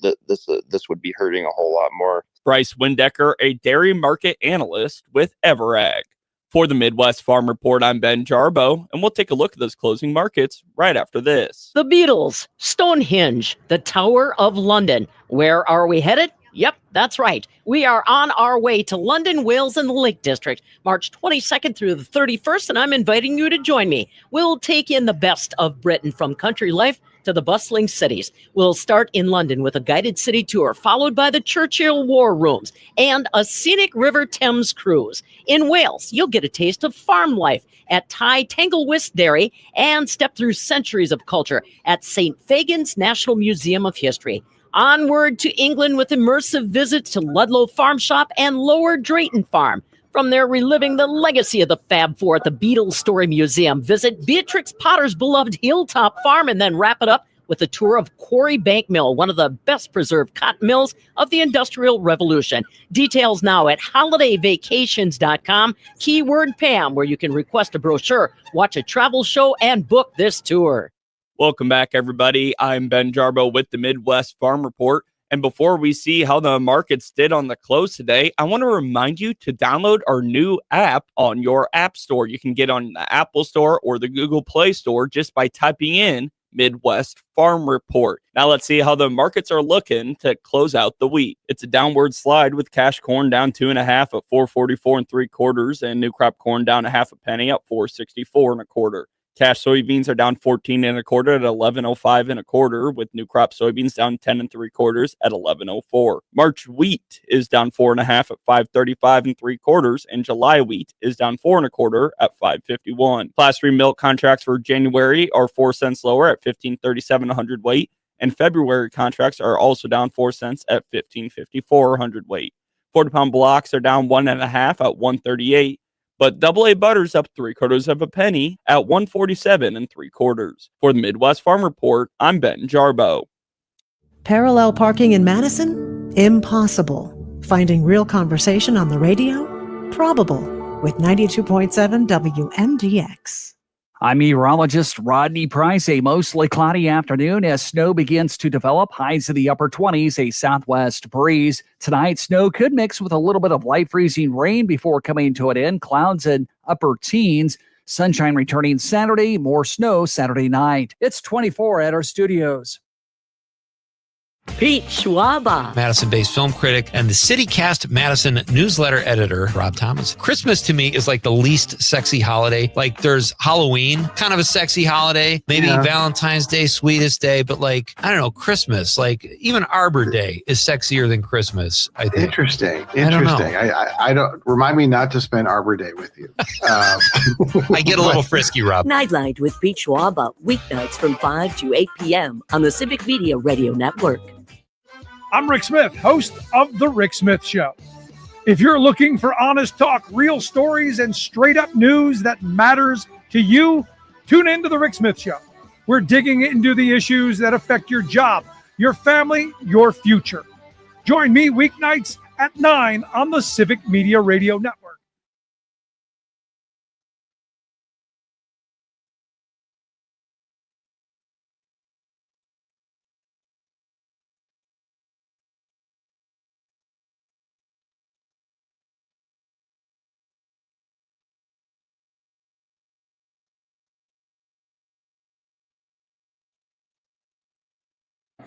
would be hurting a whole lot more. Bryce Windecker, a dairy market analyst with Everag. For the Midwest Farm Report, I'm Ben Jarbo, and we'll take a look at those closing markets right after this. The Beatles, Stonehenge, the Tower of London. Where are we headed? Yep, that's right. We are on our way to London, Wales, and the Lake District, March 22nd through the 31st, and I'm inviting you to join me. We'll take in the best of Britain, from country life to the bustling cities. We'll start in London with a guided city tour, followed by the Churchill War Rooms and a scenic River Thames cruise. In Wales, you'll get a taste of farm life at Tai Tanglewist Dairy and step through centuries of culture at St. Fagan's National Museum of History. Onward to England with immersive visits to Ludlow Farm Shop and Lower Drayton Farm. From there, reliving the legacy of the Fab Four at the Beatles Story Museum. Visit Beatrix Potter's beloved Hilltop Farm, and then wrap it up with a tour of Quarry Bank Mill, one of the best preserved cotton mills of the Industrial Revolution. Details now at holidayvacations.com, keyword Pam, where you can request a brochure, watch a travel show, and book this tour. Welcome back, everybody. I'm Ben Jarbo with the Midwest Farm Report. And before we see how the markets did on the close today, I want to remind you to download our new app on your app store. You can get on the Apple Store or the Google Play Store just by typing in Midwest Farm Report. Now let's see how the markets are looking to close out the week. It's a downward slide with cash corn down 2.5 at 4.44 3/4, and new crop corn down 0.5 penny at 4.64 1/4. Cash soybeans are down 14 1/4 at 11.05 1/4, with new crop soybeans down 10 3/4 at 11.04. March wheat is down 4.5 at 5.35 3/4, and July wheat is down 4 1/4 at 5.51. Class 3 milk contracts for January are 4 cents lower at 15.37 a hundredweight, and February contracts are also down 4 cents at 15.54 a hundredweight. 40-pound blocks are down 1.5 at 1.38. But AA butter's up 3/4 penny at 1.47 3/4. For the Midwest Farm Report, I'm Ben Jarbo. Parallel parking in Madison? Impossible. Finding real conversation on the radio? Probable. With 92.7 WMDX. I'm meteorologist Rodney Price. A mostly cloudy afternoon as snow begins to develop. Highs in the upper 20s, a southwest breeze. Tonight, snow could mix with a little bit of light freezing rain before coming to an end. Clouds in upper teens. Sunshine returning Saturday. More snow Saturday night. It's 24 at our studios. Pete Schwaba, Madison-based film critic and the CityCast Madison newsletter editor, Rob Thomas. Christmas to me is like the least sexy holiday. Like there's Halloween, kind of a sexy holiday. Maybe Valentine's Day, sweetest day, but like, I don't know, Christmas, like even Arbor Day is sexier than Christmas, I think. Interesting. I don't, remind me not to spend Arbor Day with you. I get a little frisky, Rob. Nightlight with Pete Schwaba, weeknights from 5 to 8 p.m. on the Civic Media Radio Network. I'm Rick Smith, host of The Rick Smith Show. If you're looking for honest talk, real stories, and straight-up news that matters to you, tune in to The Rick Smith Show. We're digging into the issues that affect your job, your family, your future. Join me weeknights at 9 on the Civic Media Radio Network.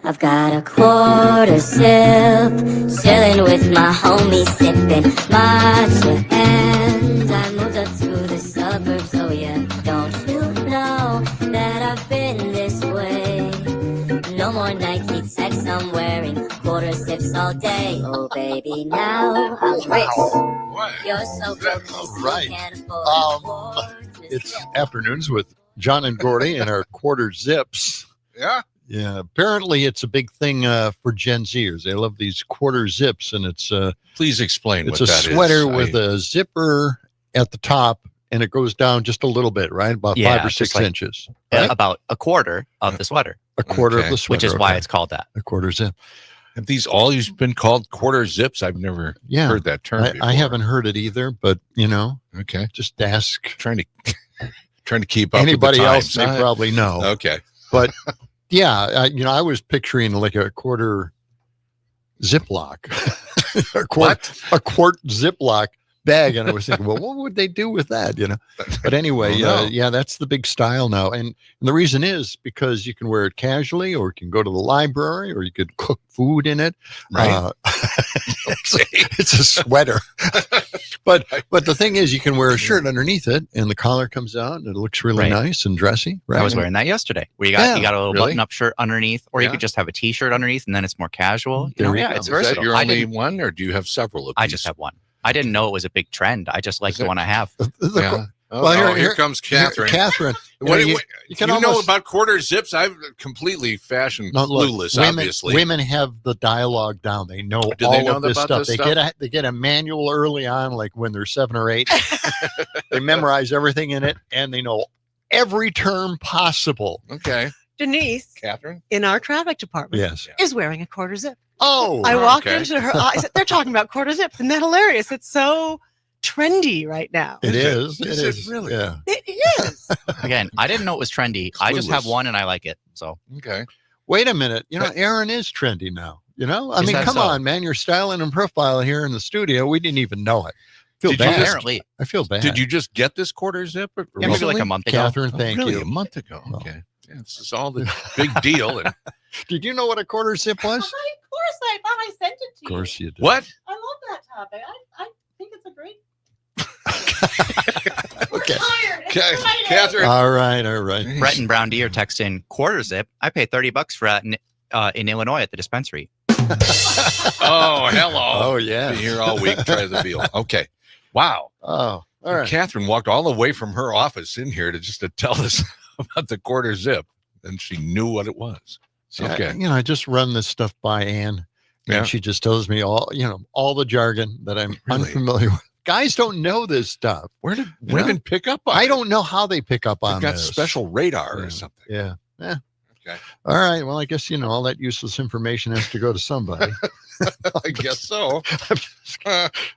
I've got a quarter sip, chilling with my homies, sipping matcha, and I moved up to the suburbs, oh yeah. Don't you know that I've been this way? No more Nike Techs, I'm wearing quarter sips all day. Oh baby, now I'm rich. You're so broke, you can't afford It's afternoons with John and Gordy and our quarter zips. Yeah. Yeah, apparently it's a big thing for Gen Zers. They love these quarter zips, and it's please explain. It's what a that sweater is. with a zipper at the top, and it goes down just a little bit, right? About 5 or 6 inches. Right? About a quarter of the sweater. A quarter of the sweater, which is why it's called that. A quarter zip. Have these always been called quarter zips? I've never heard that term before. I haven't heard it either, but okay, just ask. Trying to keep up. Anybody with the else times. may probably know. Okay, but. Yeah, I was picturing like a quarter Ziploc, a quart Ziploc bag, and I was thinking, well, what would they do with that? But anyway, that's the big style now, and the reason is because you can wear it casually, or you can go to the library, or you could cook food in it. Right. It's a sweater, but the thing is, you can wear a shirt underneath it, and the collar comes out, and it looks really nice and dressy. Right? I was wearing that yesterday. Where you got a little button-up shirt underneath, or you could just have a T-shirt underneath, and then it's more casual. It's versatile. Is that your only one, or do you have several of these? I just have one. I didn't know it was a big trend. I just like the one I have. Yeah. Well, here comes Catherine. Catherine, you know about quarter zips? I'm completely fashion clueless. Obviously, women have the dialogue down. They know all of this stuff. They get a manual early on, like when they're 7 or 8. They memorize everything in it, and they know every term possible. Okay, Denise, Catherine, in our traffic department, yes, is wearing a quarter zip. Oh, I walked into her eyes. They're talking about quarter zips. Isn't that hilarious? It's so trendy right now. It is. It is really. Yeah. It is. Again, I didn't know it was trendy. I just have one and I like it. So okay. Wait a minute. Aaron is trendy now. I mean, come on, man. You're styling and profiling here in the studio. We didn't even know it. Apparently, I feel bad. Did you just get this quarter zip? Maybe like a month ago. Catherine, thank you. A month ago. Okay. Yeah, this is all the big deal. And did you know what a quarter zip was? Of course, I thought I sent it to you. Of course you did. What? I love that topic. I think it's a great. Okay. Catherine. All right. Brett and Brown Deer text in quarter zip. I pay $30 for that in Illinois at the dispensary. Oh, hello. Oh, yeah. Been here all week. Try the deal. Okay. Wow. Oh, all right. Catherine walked all the way from her office in here to tell us about the quarter zip, and she knew what it was. Okay. I just run this stuff by Ann, and she just tells me all the jargon that I'm unfamiliar with. Guys don't know this stuff. Where did women pick up on I don't know how they pick up on They've got this. special radar or something. Yeah. Okay. All right. Well, I guess, all that useless information has to go to somebody. I guess so.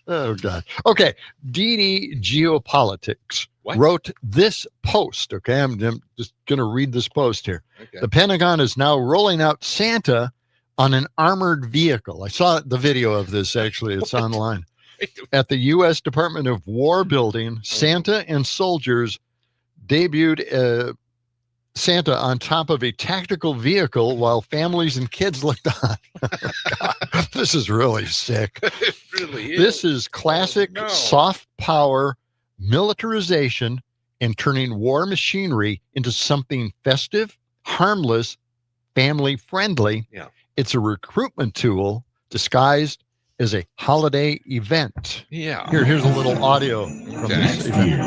Oh, God. Okay. DD Geopolitics wrote this post. Okay. I'm just going to read this post here. Okay. The Pentagon is now rolling out Santa on an armored vehicle. I saw the video of this, actually. It's online. At the U.S. Department of War building, Santa and soldiers debuted Santa on top of a tactical vehicle while families and kids looked on. God, this is really sick. It really is. This is classic soft power militarization and turning war machinery into something festive, harmless, family friendly. Yeah. It's a recruitment tool disguised as a holiday event. Yeah. Here's a little audio from this event.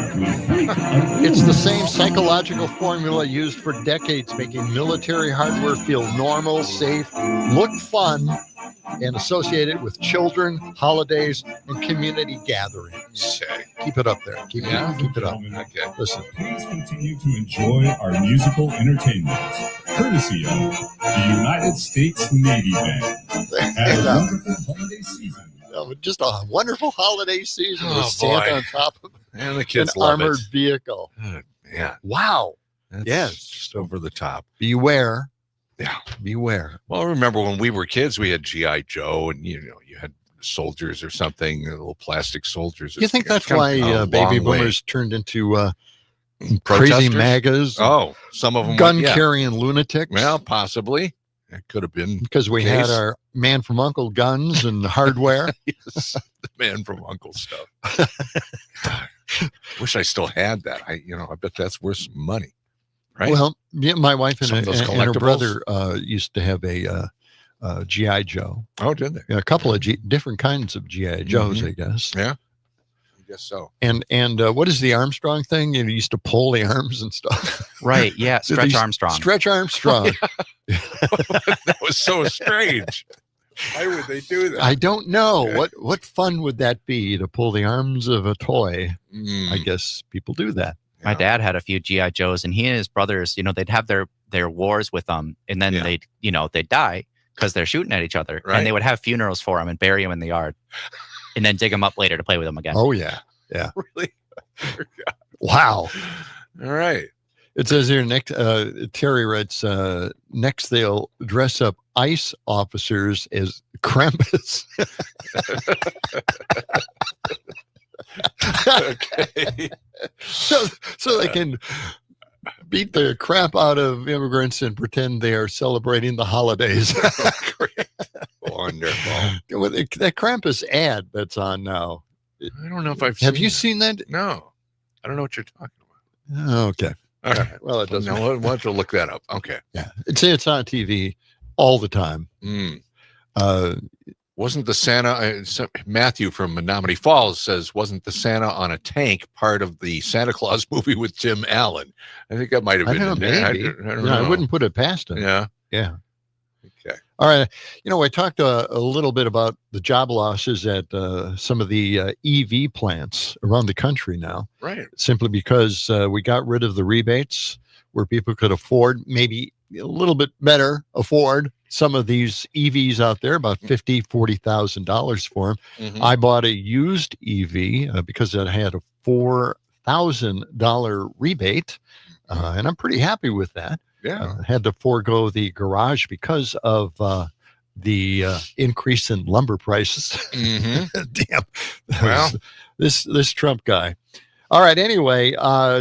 It's the same psychological formula used for decades, making military hardware feel normal, safe, look fun, and associated with children, holidays, and community gatherings. Okay. Keep it up there. Keep it up. Okay. Listen. Please continue to enjoy our musical entertainment, courtesy of the United States Navy Band. Have a wonderful holiday season. Just a wonderful holiday season with Oh, Santa boy. on top of And the an kids love armored it. vehicle. Yeah. Wow. That's Yes. just over the top. Beware. Yeah. Beware. Well, I remember when we were kids, we had G.I. Joe, and you had soldiers or something, little plastic soldiers. You think It's that's come why a baby long way. boomers turned into crazy Protesters? MAGAs? Oh, some of them gun-carrying lunatics? Well, possibly. It could have been Because we the had case. our man from Uncle guns and hardware. Yes, the man from Uncle stuff. God, wish I still had that. I bet that's worth some money, right? Well, yeah, my wife and, Some of those and her collectibles? brother used to have a G.I. Joe. Oh, did they? A couple of different kinds of G.I. Joes, I guess. Yeah, I guess so. And what is the Armstrong thing? You used to pull the arms and stuff. Right. Yeah. Stretch Armstrong. Stretch Armstrong. That was so strange. Why would they do that? I don't know. What fun would that be to pull the arms of a toy? I guess people do that. My dad had a few GI Joes, and he and his brothers, they'd have their wars with them, and then they'd die because they're shooting at each other, Right. and they would have funerals for them and bury them in the yard, and then dig them up later to play with them again. Oh yeah, yeah. Really? Wow. All right. It says here next. Terry writes, next they'll dress up ICE officers as Krampus. Okay. So they can beat the crap out of immigrants and pretend they are celebrating the holidays. Wonderful. With that Krampus ad that's on now. I don't know if I've Have seen you that. seen that? No. I don't know what you're talking about. Okay. All right. Well, it doesn't. No, we'll have to look that up. Okay. Yeah. It's on TV all the time. Wasn't the Santa, Matthew from Menominee Falls says, wasn't the Santa on a tank part of the Santa Claus movie with Tim Allen? I think that might have I been don't in know, there. maybe. I don't Yeah, know. I wouldn't put it past him. Yeah. Yeah. Okay. All right. I talked a little bit about the job losses at some of the EV plants around the country now. Right. Simply because we got rid of the rebates where people could afford, maybe a little bit better afford some of these EVs out there, about $40,000 for them. Mhm. I bought a used EV because it had a $4,000 rebate, and I'm pretty happy with that. Yeah. Had to forego the garage because of the increase in lumber prices. Mhm. Damn. Well. this Trump guy. All right. Anyway,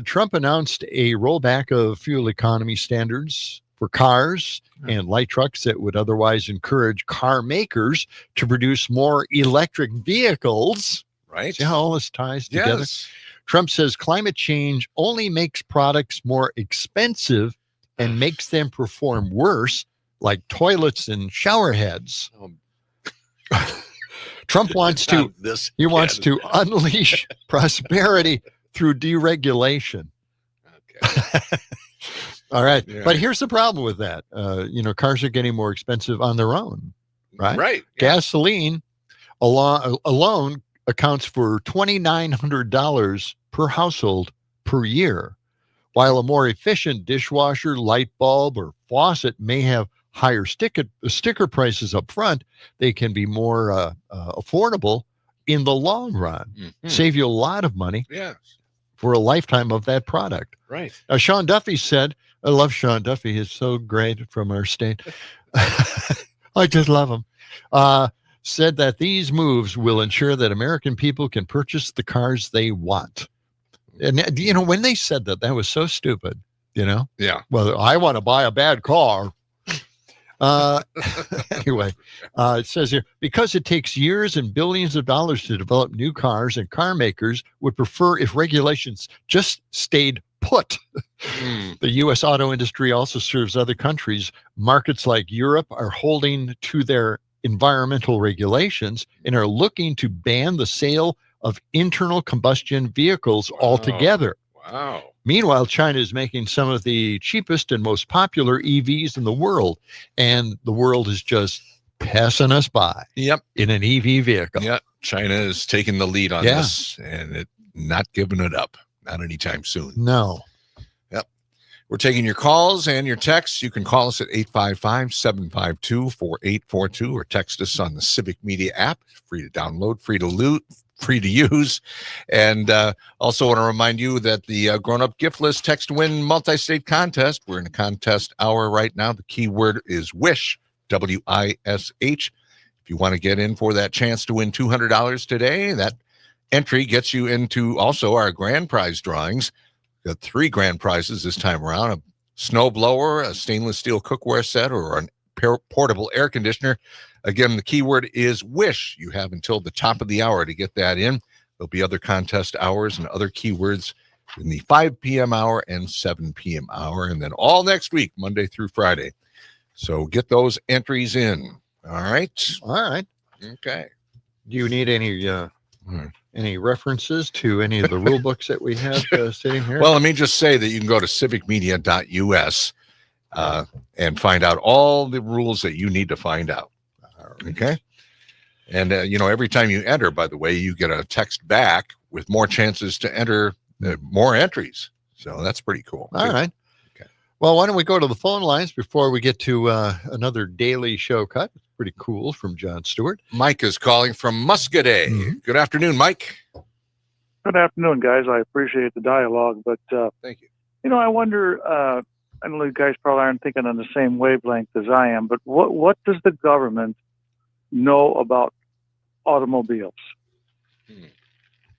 Trump announced a rollback of fuel economy standards for cars and light trucks that would otherwise encourage car makers to produce more electric vehicles. Right. See how all this ties together? Yes. Trump says climate change only makes products more expensive and makes them perform worse, like toilets and shower heads. Trump wants to wants to unleash prosperity through deregulation. Okay. All right. Yeah. But here's the problem with that. Cars are getting more expensive on their own, right? Right. Gasoline alone accounts for $2,900 per household per year, while a more efficient dishwasher, light bulb, or faucet may have higher sticker prices up front, they can be more affordable in the long run. Save you a lot of money for a lifetime of that product. Right. Sean Duffy said, I love Sean Duffy. He's so great from our state. I just love him. Said that these moves will ensure that American people can purchase the cars they want. And, when they said that was so stupid, Yeah. Well, I want to buy a bad car. Anyway, it says here, because it takes years and billions of dollars to develop new cars, and car makers would prefer if regulations just stayed put. The U.S. auto industry also serves other countries. Markets like Europe are holding to their environmental regulations and are looking to ban the sale of internal combustion vehicles altogether. Wow. Meanwhile, China is making some of the cheapest and most popular EVs in the world, and the world is just passing us by. Yep. In an EV vehicle. Yep. China is taking the lead on this and not giving it up. Not anytime soon. No. Yep. We're taking your calls and your texts. You can call us at 855-752-4842 or text us on the Civic Media app. Free to download, free to use. And also want to remind you that the grown-up gift list text win multi-state contest. We're in a contest hour right now. The keyword is WISH, W-I-S-H. If you want to get in for that chance to win $200 today, that entry gets you into also our grand prize drawings. We've got 3 grand prizes this time around: a snow blower, a stainless steel cookware set, or an portable air conditioner. Again, the keyword is WISH. You have until the top of the hour to get that in. There'll be other contest hours and other keywords in the 5 p.m. hour and 7 p.m. hour, and then all next week, Monday through Friday. So get those entries in. All right. All right. Okay. Do you need any references to any of the rule books that we have sitting here? Well, let me just say that you can go to civicmedia.us and find out all the rules that you need to find out. Okay. And, every time you enter, by the way, you get a text back with more chances to enter more entries. So that's pretty cool. All right. Okay. Well, why don't we go to the phone lines before we get to another daily show cut? Pretty cool from John Stewart. Mike is calling from Muscadet. Good afternoon, Mike. Good afternoon, guys. I appreciate the dialogue, but thank you. I wonder. I know you guys probably aren't thinking on the same wavelength as I am, but what does the government know about automobiles?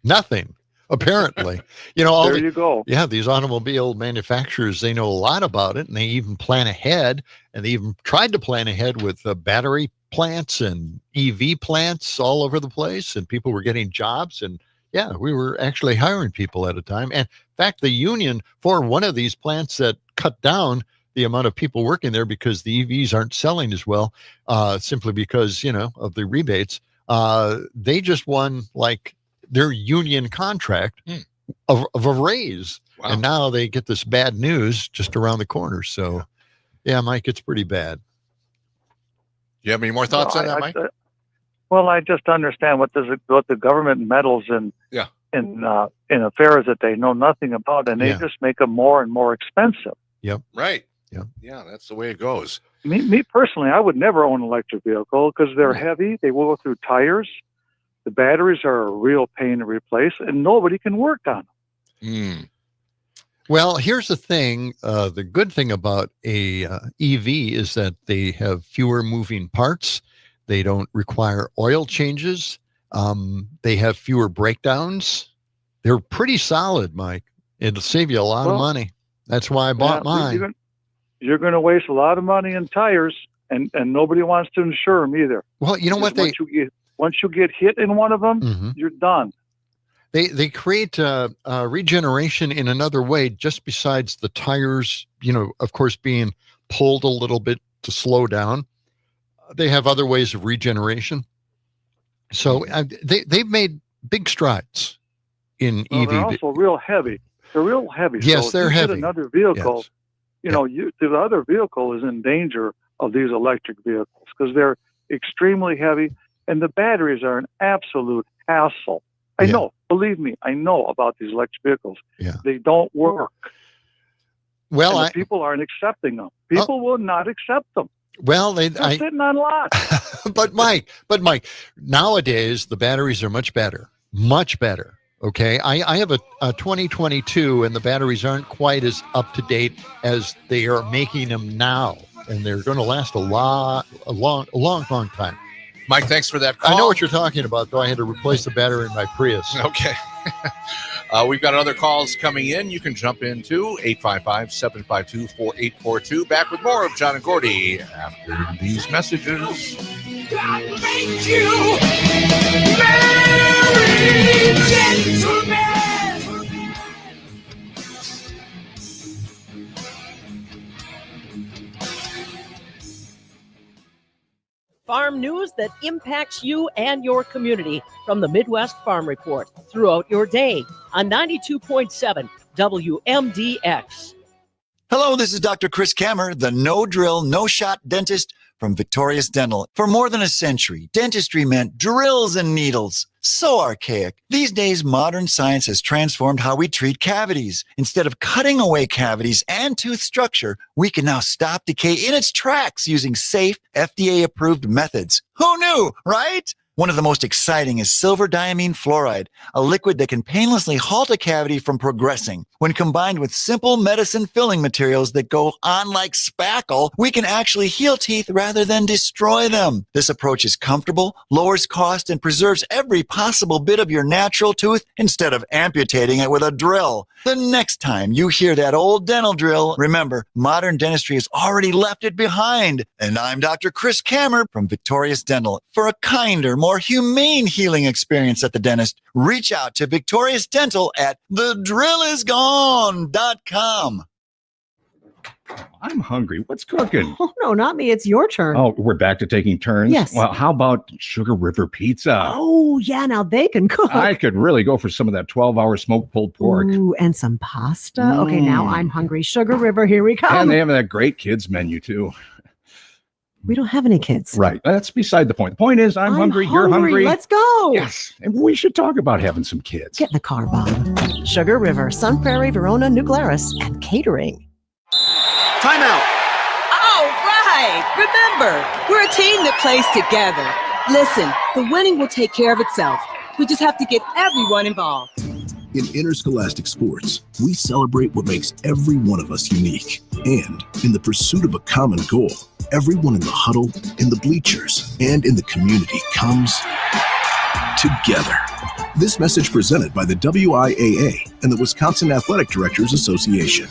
Nothing, apparently. There you go. Yeah, these automobile manufacturers, they know a lot about it, and they even plan ahead, and they even tried to plan ahead with battery plants and EV plants all over the place, and people were getting jobs, and yeah, we were actually hiring people at a time. And in fact, the union for one of these plants that cut down the amount of people working there because the EVs aren't selling as well, simply because, of the rebates, they just won their union contract of a raise. Wow. And now they get this bad news just around the corner. So yeah, Mike, it's pretty bad. You have any more thoughts on that, Mike? Well, I just understand what the government meddles in affairs that they know nothing about, and they just make them more and more expensive. Yep. Right. Yep. Yeah, that's the way it goes. Me personally, I would never own an electric vehicle because they're heavy. They will go through tires. The batteries are a real pain to replace, and nobody can work on them. Well, here's the thing. The good thing about a EV is that they have fewer moving parts. They don't require oil changes. They have fewer breakdowns. They're pretty solid, Mike. It'll save you a lot of money. That's why I bought mine. You're going to waste a lot of money in tires, and nobody wants to insure them either. Well, you know what? Once you get hit in one of them, you're done. They create regeneration in another way, just besides the tires, of course, being pulled a little bit to slow down. They have other ways of regeneration. So they've made big strides in EV. They're also real heavy. They're real heavy. Yes, so they're heavy. Another vehicle, the other vehicle is in danger of these electric vehicles because they're extremely heavy, and the batteries are an absolute hassle. I know. Believe me, I know about these electric vehicles. Yeah. They don't work. Well, people aren't accepting them. People will not accept them. Well, They're sitting on lots. but Mike, nowadays the batteries are much better. Okay. I have a 2022 and the batteries aren't quite as up to date as they are making them now. And they're going to last a long time. Mike, thanks for that call. I know what you're talking about, though. I had to replace the battery in my Prius. Okay. We've got other calls coming in. You can jump in too. 855-752-4842. Back with more of John and Gordy after these messages. God made you married gentlemen. Farm news that impacts you and your community from the Midwest Farm Report throughout your day on 92.7 WMDX. Hello, this is Dr. Chris Kammer, the no-drill, no-shot dentist from Victorious Dental. For more than a century, dentistry meant drills and needles. So archaic. These days, modern science has transformed how we treat cavities. Instead of cutting away cavities and tooth structure, we can now stop decay in its tracks using safe, FDA-approved methods. Who knew, right? One of the most exciting is silver diamine fluoride, a liquid that can painlessly halt a cavity from progressing. When combined with simple medicine filling materials that go on like spackle, we can actually heal teeth rather than destroy them. This approach is comfortable, lowers cost, and preserves every possible bit of your natural tooth instead of amputating it with a drill. The next time you hear that old dental drill, remember, modern dentistry has already left it behind. And I'm Dr. Chris Kammer from Victorious Dental. For a kinder, more humane healing experience at the dentist, reach out to Victorious Dental at thedrillisgone.com. I'm hungry. What's cooking? Oh, no, not me. It's your turn. Oh, we're back to taking turns? Yes. Well, how about Sugar River Pizza? Oh, yeah. Now they can cook. I could really go for some of that 12-hour smoked pulled pork. Ooh, and some pasta. Okay, now I'm hungry. Sugar River, here we come. And they have that great kids menu, too. We don't have any kids. Right. That's beside the point. The point is, I'm hungry. You're hungry. Let's go. Yes. And we should talk about having some kids. Get in the car, Bob. Sugar River, Sun Prairie, Verona, New Glarus, and catering. Time out. All right. Remember, we're a team that plays together. Listen, the winning will take care of itself. We just have to get everyone involved. In interscholastic sports, we celebrate what makes every one of us unique. And in the pursuit of a common goal, everyone in the huddle, in the bleachers, and in the community comes together. This message presented by the WIAA and the Wisconsin Athletic Directors Association.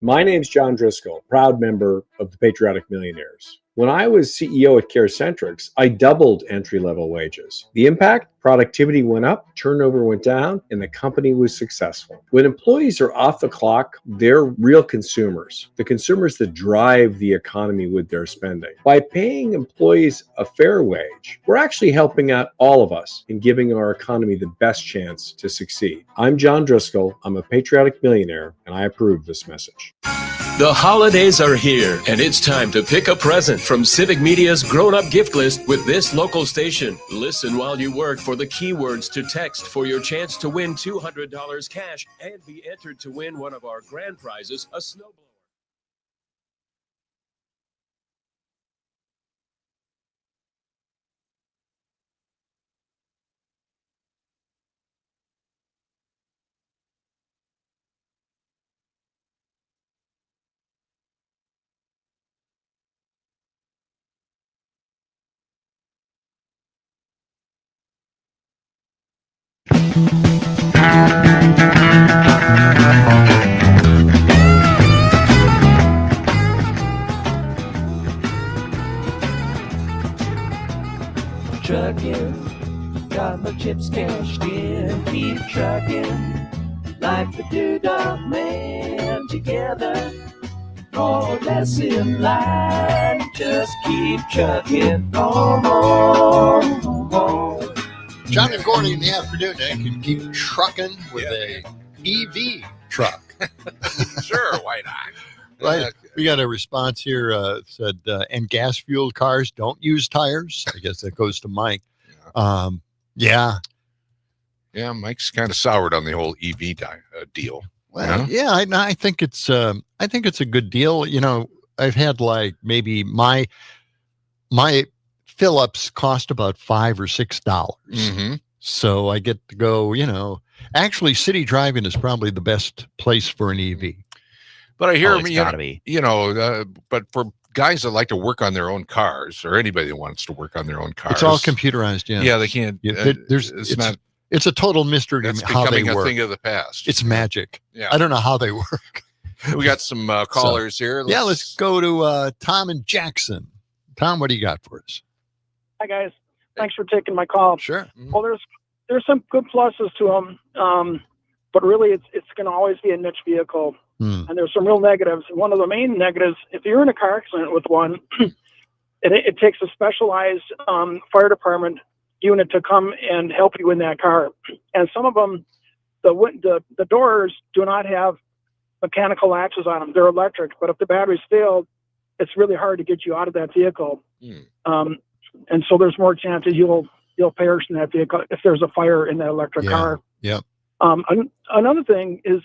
My name's John Driscoll, proud member of the Patriotic Millionaires. When I was CEO at CareCentrix, I doubled entry-level wages. The impact? Productivity went up, turnover went down, and the company was successful. When employees are off the clock, they're real consumers, the consumers that drive the economy with their spending. By paying employees a fair wage, we're actually helping out all of us in giving our economy the best chance to succeed. I'm John Driscoll. I'm a patriotic millionaire, and I approve this message. The holidays are here, and it's time to pick a present from Civic Media's grown-up gift list with this local station. Listen while you work for the keywords to text for your chance to win $200 cash and be entered to win one of our grand prizes, a snowblower. Trucking, got my chips cashed in, keep trucking, like the Doodah Man together, more or less in line, just keep trucking on. John and Gordy in the afternoon, they can keep trucking with a EV truck. Sure, why not? Right. We got a response here said, and gas-fueled cars don't use tires. I guess that goes to Mike. Yeah. Yeah, Mike's kind of soured on the whole EV deal. Well, yeah, I think it's a good deal. You know, I've had like maybe my fill-ups cost about $5 or $6. So I get to go, actually city driving is probably the best place for an EV. But I hear, it's gotta be. But for guys that like to work on their own cars, or anybody that wants to work on their own cars, It's all computerized. Yeah. Yeah, they can't. It's a total mystery That's how they becoming a work. thing of the past. It's magic. Yeah. I don't know how they work. We got some callers here. Let's go to Tom and Jackson. Tom, what do you got for us? Hi guys, thanks for taking my call. Sure. Well, there's some good pluses to them, but really it's going to always be a niche vehicle, and there's some real negatives. One of the main negatives, if you're in a car accident with one, it takes a specialized fire department unit to come and help you in that car, and some of them, the doors do not have mechanical latches on them; they're electric. But if the battery's failed, it's really hard to get you out of that vehicle. And so there's more chances you'll perish in that vehicle if there's a fire in that electric car. Yep. Another thing is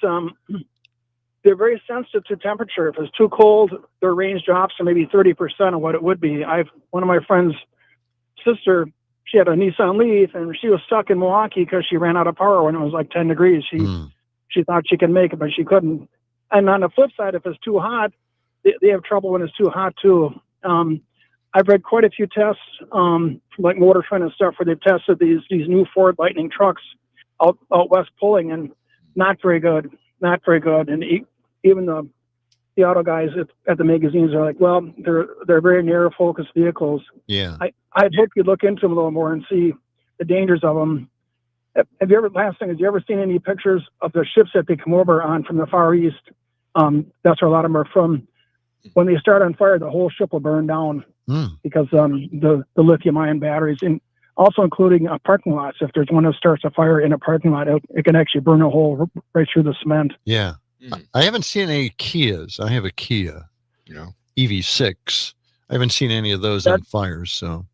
they're very sensitive to temperature. If it's too cold, their range drops to maybe 30% of what it would be. One of my friend's sister, she had a Nissan Leaf, and she was stuck in Milwaukee because she ran out of power when it was like 10 degrees. She thought she could make it, but she couldn't. And on the flip side, if it's too hot, they have trouble when it's too hot too. I've read quite a few tests, from like Motor Trend and stuff, where they've tested these new Ford Lightning trucks out west pulling, and not very good. And even the auto guys at the magazines are like, well, they're very narrow focus vehicles. Yeah. I'd hope you look into them a little more and see the dangers of them. Have you ever seen any pictures of the ships that they come over on from the Far East? That's where a lot of them are from. When they start on fire, the whole ship will burn down because the lithium-ion batteries, and also including parking lots. If there's one that starts a fire in a parking lot, it can actually burn a hole right through the cement. Yeah. I haven't seen any Kias. I have a Kia EV6. I haven't seen any of those on fires. So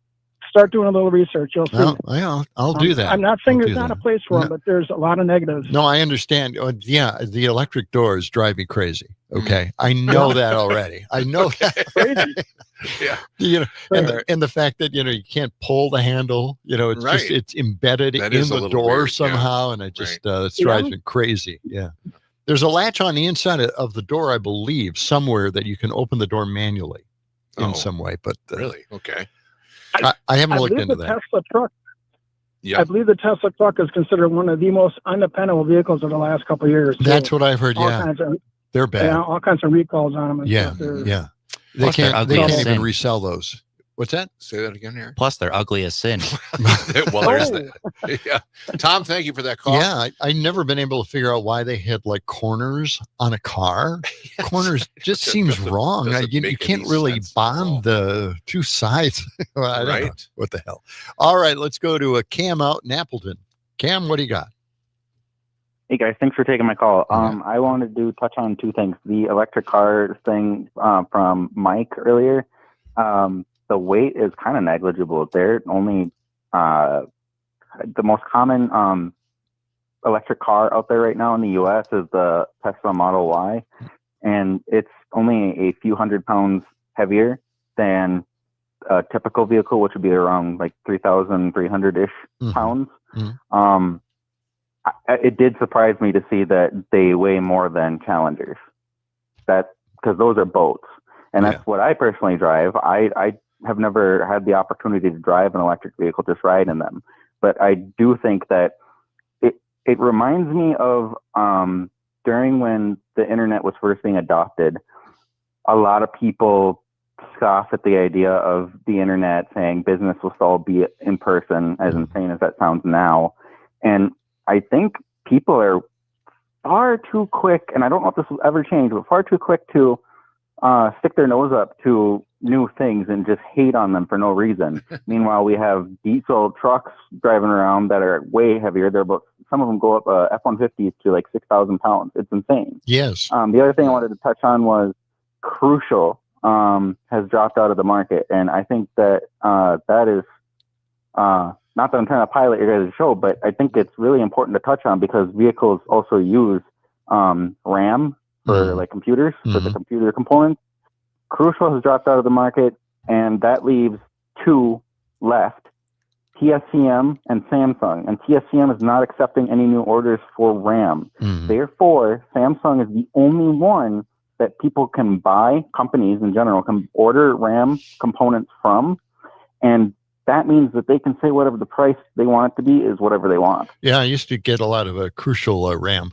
start doing a little research. You'll see. I'll do that. I'm not saying there's not a place for them, but there's a lot of negatives. No, I understand. The electric doors drive me crazy. Okay. I know that already. I know that. Crazy. Yeah. And the fact that, you can't pull the handle, it's just, it's embedded in the door weird, somehow. And it just, it drives me crazy. Yeah. There's a latch on the inside of the door, I believe, somewhere that you can open the door manually in some way, but really? Okay. I haven't looked into that. Tesla truck. Yeah. I believe the Tesla truck is considered one of the most undependable vehicles of the last couple of years. That's what I've heard. They're bad. Yeah, all kinds of recalls on them. Yeah. They can't even resell those. What's that? Say that again, Aaron. Plus, they're ugly as sin. Well, there's that. Yeah. Tom, thank you for that call. Yeah, I've never been able to figure out why they had like corners on a car. Yes. Corners just seems wrong. You can't really bond the two sides. Well, I don't know. What the hell? All right, let's go to a Cam out in Appleton. Cam, what do you got? Hey guys, thanks for taking my call. I wanted to touch on two things. The electric car thing from Mike earlier. The weight is kind of negligible. They're only the most common electric car out there right now in the U.S. is the Tesla Model Y, and it's only a few hundred pounds heavier than a typical vehicle, which would be around like 3,300-ish pounds. It did surprise me to see that they weigh more than Challengers. That's because those are boats, and that's what I personally drive. I have never had the opportunity to drive an electric vehicle, just ride in them. But I do think that it reminds me of during when the internet was first being adopted, a lot of people scoff at the idea of the internet, saying business will still be in person, as insane as that sounds now. And I think people are far too quick, and I don't know if this will ever change, but far too quick to stick their nose up to new things and just hate on them for no reason. Meanwhile, we have diesel trucks driving around that are way heavier. They're about, some of them go up F-150s to like 6,000 pounds. It's insane. Yes. The other thing I wanted to touch on was Crucial has dropped out of the market, and I think that that is not that I'm trying to pilot your guys' show, but I think it's really important to touch on because vehicles also use RAM for like computers, for the computer components. Crucial has dropped out of the market, and that leaves two left, TSCM and Samsung. And TSCM is not accepting any new orders for RAM. Therefore, Samsung is the only one that people can buy, companies in general can order RAM components from, and that means that they can say whatever the price they want it to be is whatever they want. Yeah, I used to get a lot of Crucial RAM.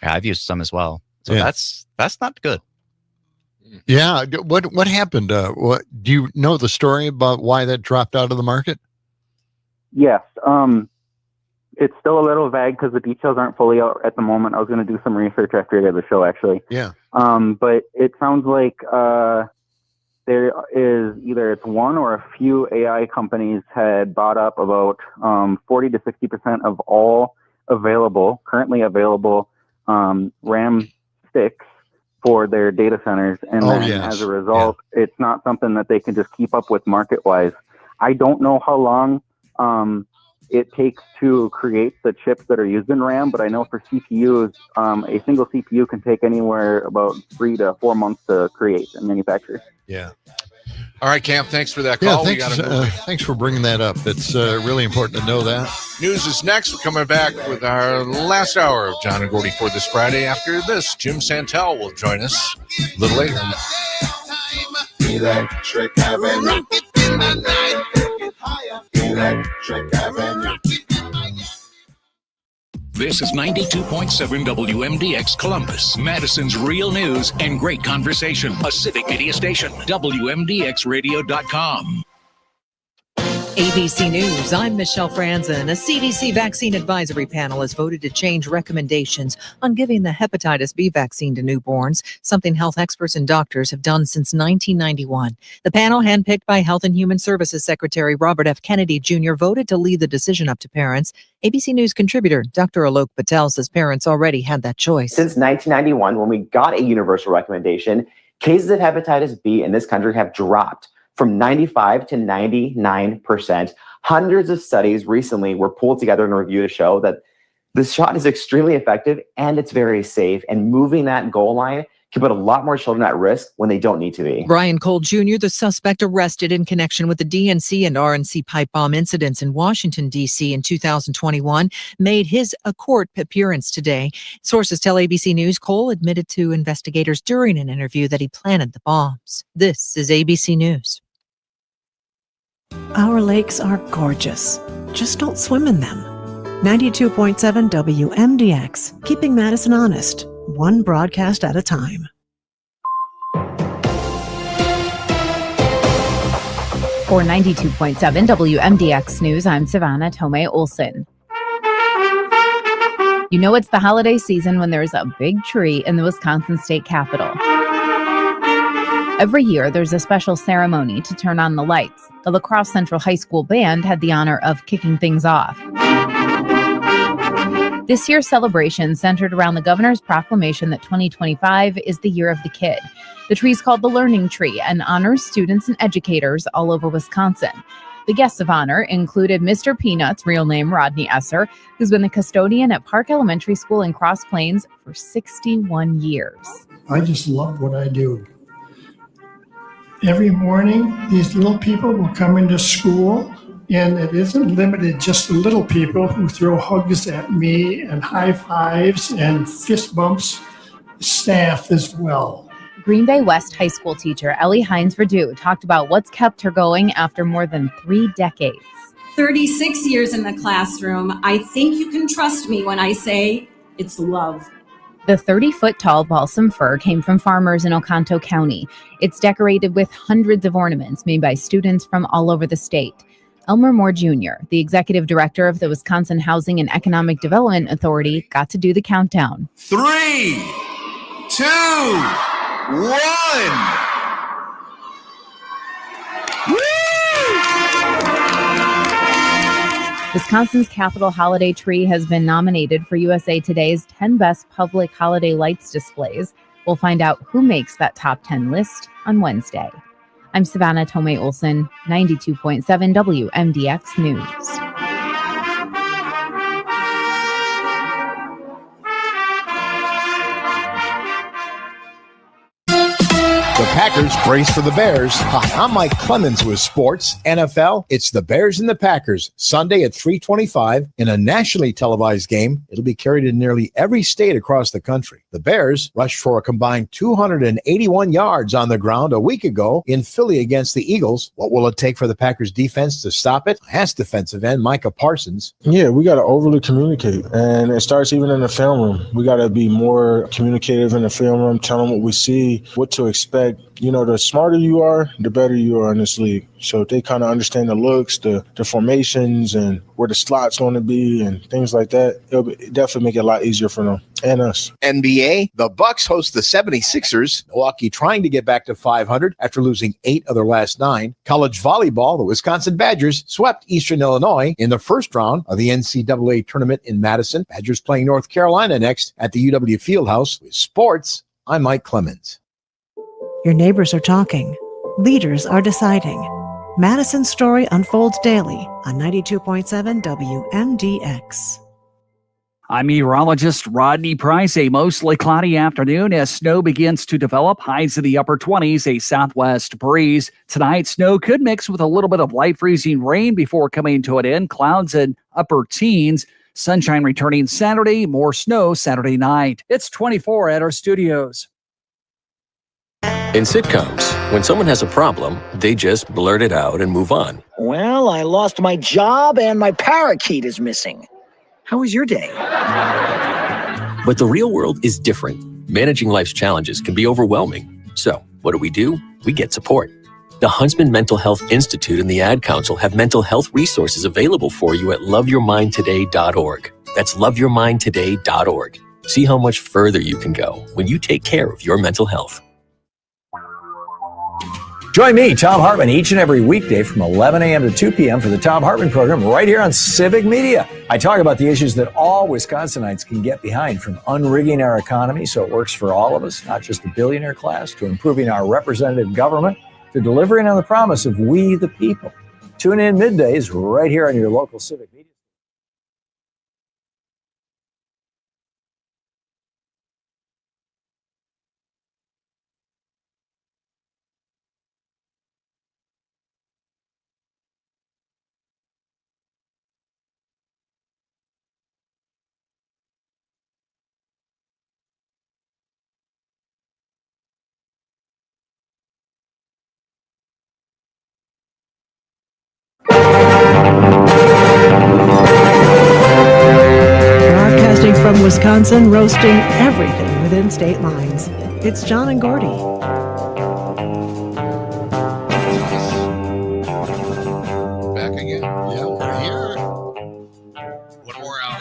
Yeah, I've used some as well. So that's not good. Yeah. What happened? What do you know the story about why that dropped out of the market? Yes. It's still a little vague because the details aren't fully out at the moment. I was going to do some research after I did the show, actually. Yeah. But it sounds like there is either it's one or a few AI companies had bought up about 40 to 60% of all currently available RAM sticks for their data centers. And as a result, it's not something that they can just keep up with market-wise. I don't know how long it takes to create the chips that are used in RAM, but I know for CPUs, a single CPU can take anywhere about 3 to 4 months to create and manufacture. Yeah. All right, Cam, thanks for that call. Yeah, thanks for bringing that up. It's really important to know that. News is next. We're coming back with our last hour of John and Gordy for this Friday. After this, Jim Santel will join us a little later. Electric Avenue. Electric Avenue. This is 92.7 WMDX Columbus, Madison's real news and great conversation. A Civic Media station. WMDXradio.com. ABC News, I'm Michelle Franzen. A CDC vaccine advisory panel has voted to change recommendations on giving the hepatitis B vaccine to newborns, something health experts and doctors have done since 1991. The panel, handpicked by Health and Human Services Secretary Robert F. Kennedy Jr., voted to leave the decision up to parents. ABC News contributor Dr. Alok Patel says parents already had that choice. Since 1991, when we got a universal recommendation, cases of hepatitis B in this country have dropped from 95 to 99%. Hundreds of studies recently were pulled together in a review to show that the shot is extremely effective and it's very safe. And moving that goal line can put a lot more children at risk when they don't need to be. Brian Cole Jr., the suspect arrested in connection with the DNC and RNC pipe bomb incidents in Washington, D.C. in 2021, made his court appearance today. Sources tell ABC News Cole admitted to investigators during an interview that he planted the bombs. This is ABC News. Our lakes are gorgeous. Just don't swim in them. 92.7 WMDX, keeping Madison honest, one broadcast at a time. For 92.7 WMDX News, I'm Savannah Tomei Olson. You know it's the holiday season when there's a big tree in the Wisconsin State Capitol. Every year, there's a special ceremony to turn on the lights. The La Crosse Central High School Band had the honor of kicking things off. This year's celebration centered around the governor's proclamation that 2025 is the year of the kid. The tree is called the Learning Tree and honors students and educators all over Wisconsin. The guests of honor included Mr. Peanuts, real name Rodney Esser, who's been the custodian at Park Elementary School in Cross Plains for 61 years. I just love what I do. Every morning, these little people will come into school, and it isn't limited just to little people who throw hugs at me and high fives and fist bumps, staff as well. Green Bay West High School teacher Ellie Hines-Verdew talked about what's kept her going after more than 3 decades. 36 years in the classroom. I think you can trust me when I say it's love. The 30-foot-tall balsam fir came from farmers in Oconto County. It's decorated with hundreds of ornaments made by students from all over the state. Elmer Moore Jr., the executive director of the Wisconsin Housing and Economic Development Authority, got to do the countdown. 3, 2, 1. Wisconsin's Capitol Holiday Tree has been nominated for USA Today's 10 Best Public Holiday Lights Displays. We'll find out who makes that top 10 list on Wednesday. I'm Savannah Tomei Olson, 92.7 WMDX News. The Packers brace for the Bears. Hi, I'm Mike Clemens with Sports NFL. It's the Bears and the Packers, Sunday at 3:25 in a nationally televised game. It'll be carried in nearly every state across the country. The Bears rushed for a combined 281 yards on the ground a week ago in Philly against the Eagles. What will it take for the Packers defense to stop it? Ask defensive end Micah Parsons. Yeah, we got to overly communicate, and it starts even in the film room. We got to be more communicative in the film room, tell them what we see, what to expect. You know, the smarter you are, the better you are in this league. So if they kind of understand the looks, the formations, and where the slot's going to be and things like that, it'll definitely make it a lot easier for them and us. NBA, the Bucks host the 76ers. Milwaukee trying to get back to 500 after losing 8 of their last 9. College volleyball, the Wisconsin Badgers swept Eastern Illinois in the first round of the NCAA tournament in Madison. Badgers playing North Carolina next at the UW Fieldhouse. With sports, I'm Mike Clemens. Your neighbors are talking. Leaders are deciding. Madison's story unfolds daily on 92.7 WMDX. I'm meteorologist Rodney Price. A mostly cloudy afternoon as snow begins to develop. Highs in the upper 20s, a southwest breeze. Tonight, snow could mix with a little bit of light freezing rain before coming to an end. Clouds in upper teens. Sunshine returning Saturday. More snow Saturday night. It's 24 at our studios. In sitcoms, when someone has a problem, they just blurt it out and move on. Well, I lost my job and my parakeet is missing. How was your day? But the real world is different. Managing life's challenges can be overwhelming. So, what do? We get support. The Huntsman Mental Health Institute and the Ad Council have mental health resources available for you at loveyourmindtoday.org. That's loveyourmindtoday.org. See how much further you can go when you take care of your mental health. Join me, Tom Hartman, each and every weekday from 11 a.m. to 2 p.m. for the Tom Hartman program right here on Civic Media. I talk about the issues that all Wisconsinites can get behind, from unrigging our economy so it works for all of us, not just the billionaire class, to improving our representative government, to delivering on the promise of we the people. Tune in middays right here on your local Civic Media. Broadcasting from Wisconsin, roasting everything within state lines. It's John and Gordy. Back again. Yeah, we're here. One more hour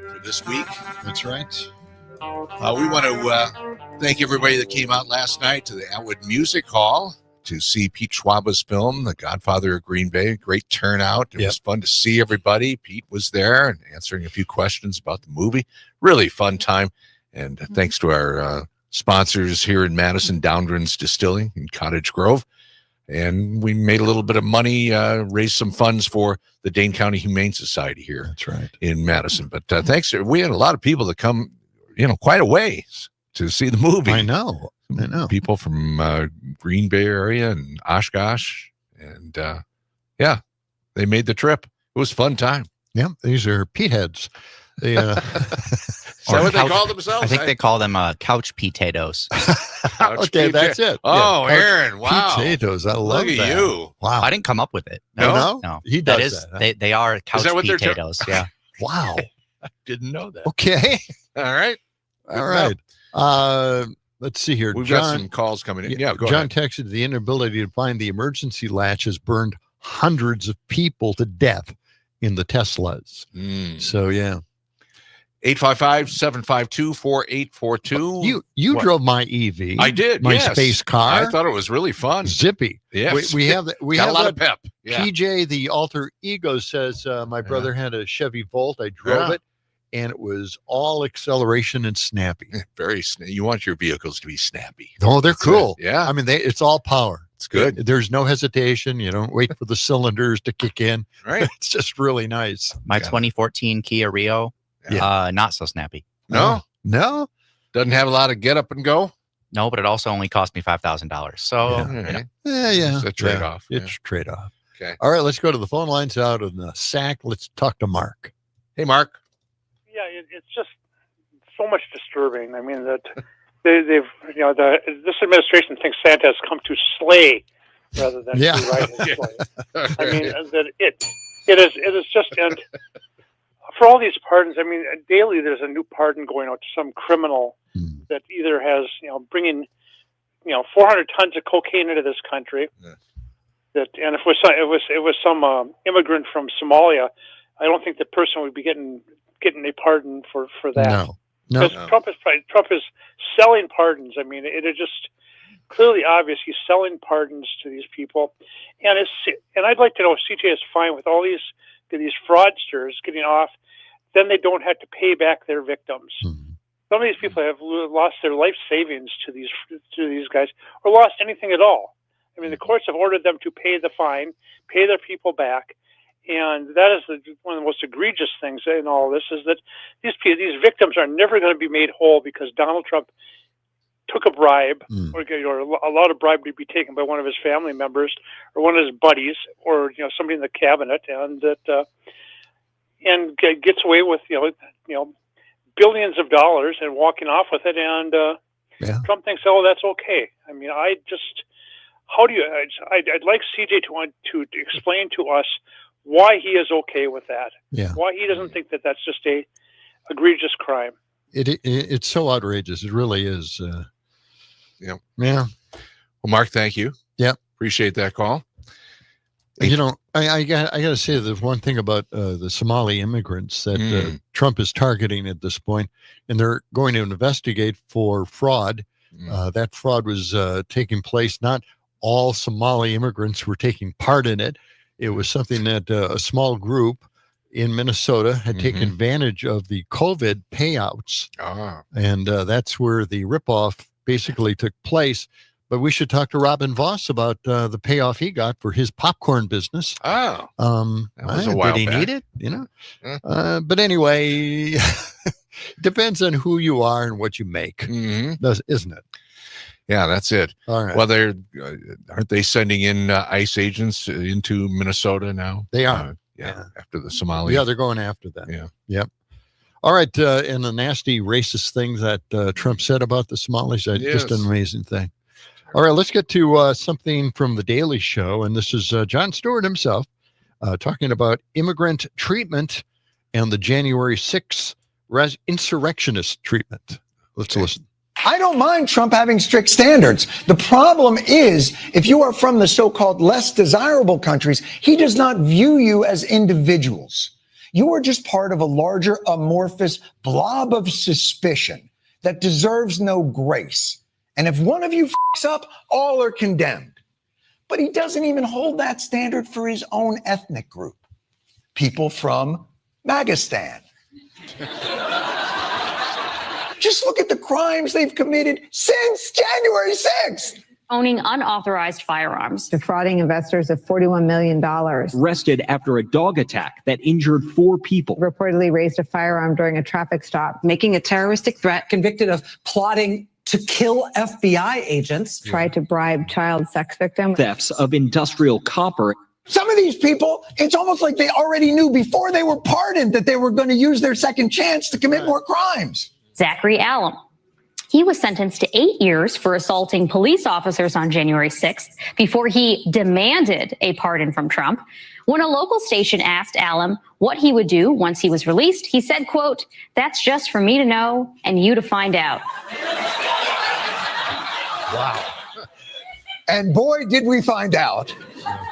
for this week. That's right. We want to thank everybody that came out last night to the Atwood Music Hall to see Pete Schwaba's film, The Godfather of Green Bay. Great turnout. It was fun to see everybody. Pete was there and answering a few questions about the movie. Really fun time. And thanks to our sponsors here in Madison, Downdren's Distilling in Cottage Grove. And we made a little bit of money, raised some funds for the Dane County Humane Society here. That's right. In Madison. But thanks. We had a lot of people that come, quite a ways to see the movie. I know. People from Green Bay area and Oshkosh. And they made the trip. It was a fun time. Yeah, these are Pete heads. They, Is that what they call themselves? I think they call them couch potatoes. Okay, that's it. Oh, Yeah, Aaron, wow. Potatoes. I love Look at that. you. Wow. I didn't come up with it. No? He does that, huh? They are couch that what they're potatoes. Yeah. Wow. I didn't know that. Okay. All right. All right. Let's see here. We've John, got some calls coming in. Yeah, go John ahead. texted the inability to find the emergency latch has burned hundreds of people to death in the Teslas. So, yeah. 855-752-4842. You drove my EV. I did. My yes. space car. I thought it was really fun. Zippy. Yes. We have that. We got have a lot that. of pep. Yeah. PJ, the alter ego, says my brother had a Chevy Volt. I drove it, and it was all acceleration and snappy. Very. You want your vehicles to be snappy. Oh, they're That's cool. it. Yeah. I mean, it's all power. It's good. There's no hesitation. You don't wait for the cylinders to kick in. Right. It's just really nice. My 2014 Kia Rio, not so snappy. No. No. Doesn't have a lot of get up and go. No, but it also only cost me $5,000. So, Yeah. It's a trade-off. It's a trade-off. Okay. All right, let's go to the phone lines out in the SAC. Let's talk to Mark. Hey, Mark. Yeah, it's just so much disturbing. I mean, that they've this administration thinks Santa has come to slay rather than to ride his sleigh. I mean, that it is just, and for all these pardons, I mean, daily there's a new pardon going out to some criminal that either has, bringing, 400 tons of cocaine into this country. Yeah. That, and if it was some immigrant from Somalia, I don't think the person would be getting a pardon for that. No. Trump is selling pardons. I mean, it is just clearly obvious he's selling pardons to these people, and I'd like to know if CJ is fine with all these fraudsters getting off. Then they don't have to pay back their victims. Some of these people have lost their life savings to these guys, or lost anything at all. I mean, the courts have ordered them to pay the fine, pay their people back, and that is one of the most egregious things in all this is that these victims are never going to be made whole because Donald Trump took a bribe or allowed a bribe to be taken by one of his family members or one of his buddies or somebody in the cabinet, and that and gets away with billions of dollars and walking off with it, and Trump thinks, oh, that's okay. I mean, how do you? I'd like CJ to explain to us why he is okay with that. Yeah. Why he doesn't think that that's just a egregious crime. It's so outrageous. It really is. Yeah. Well, Mark, thank you. Yeah. Appreciate that call. I got to say there's one thing about the Somali immigrants that Trump is targeting at this point, and they're going to investigate for fraud. That fraud was taking place. Not all Somali immigrants were taking part in it. It was something that a small group in Minnesota had taken advantage of the COVID payouts. And that's where the ripoff basically took place. But we should talk to Robin Voss about the payoff he got for his popcorn business. That was a while did he back. need it? But anyway, depends on who you are and what you make, isn't it? Yeah, that's it. All right. Well, aren't they sending in ICE agents into Minnesota now? They are. After the Somalis. Yeah, they're going after them. Yeah. Yep. All right. And the nasty racist things that Trump said about the Somalis, just an amazing thing. All right, let's get to something from The Daily Show. And this is Jon Stewart himself talking about immigrant treatment and the January 6th insurrectionist treatment. Let's listen. I don't mind Trump having strict standards. The problem is, if you are from the so-called less desirable countries, he does not view you as individuals. You are just part of a larger amorphous blob of suspicion that deserves no grace. And if one of you fucks up, all are condemned. But he doesn't even hold that standard for his own ethnic group. People from Magistan. Just look at the crimes they've committed since January 6th. Owning unauthorized firearms. Defrauding investors of $41 million. Arrested after a dog attack that injured 4 people. Reportedly raised a firearm during a traffic stop. Making a terroristic threat. Convicted of plotting to kill FBI agents. Tried to bribe child sex victims. Thefts of industrial copper. Some of these people, it's almost like they already knew before they were pardoned that they were going to use their second chance to commit more crimes. Zachary Allum. He was sentenced to 8 years for assaulting police officers on January 6th before he demanded a pardon from Trump. When a local station asked Allum what he would do once he was released, he said, quote, "That's just for me to know and you to find out." Wow. And boy, did we find out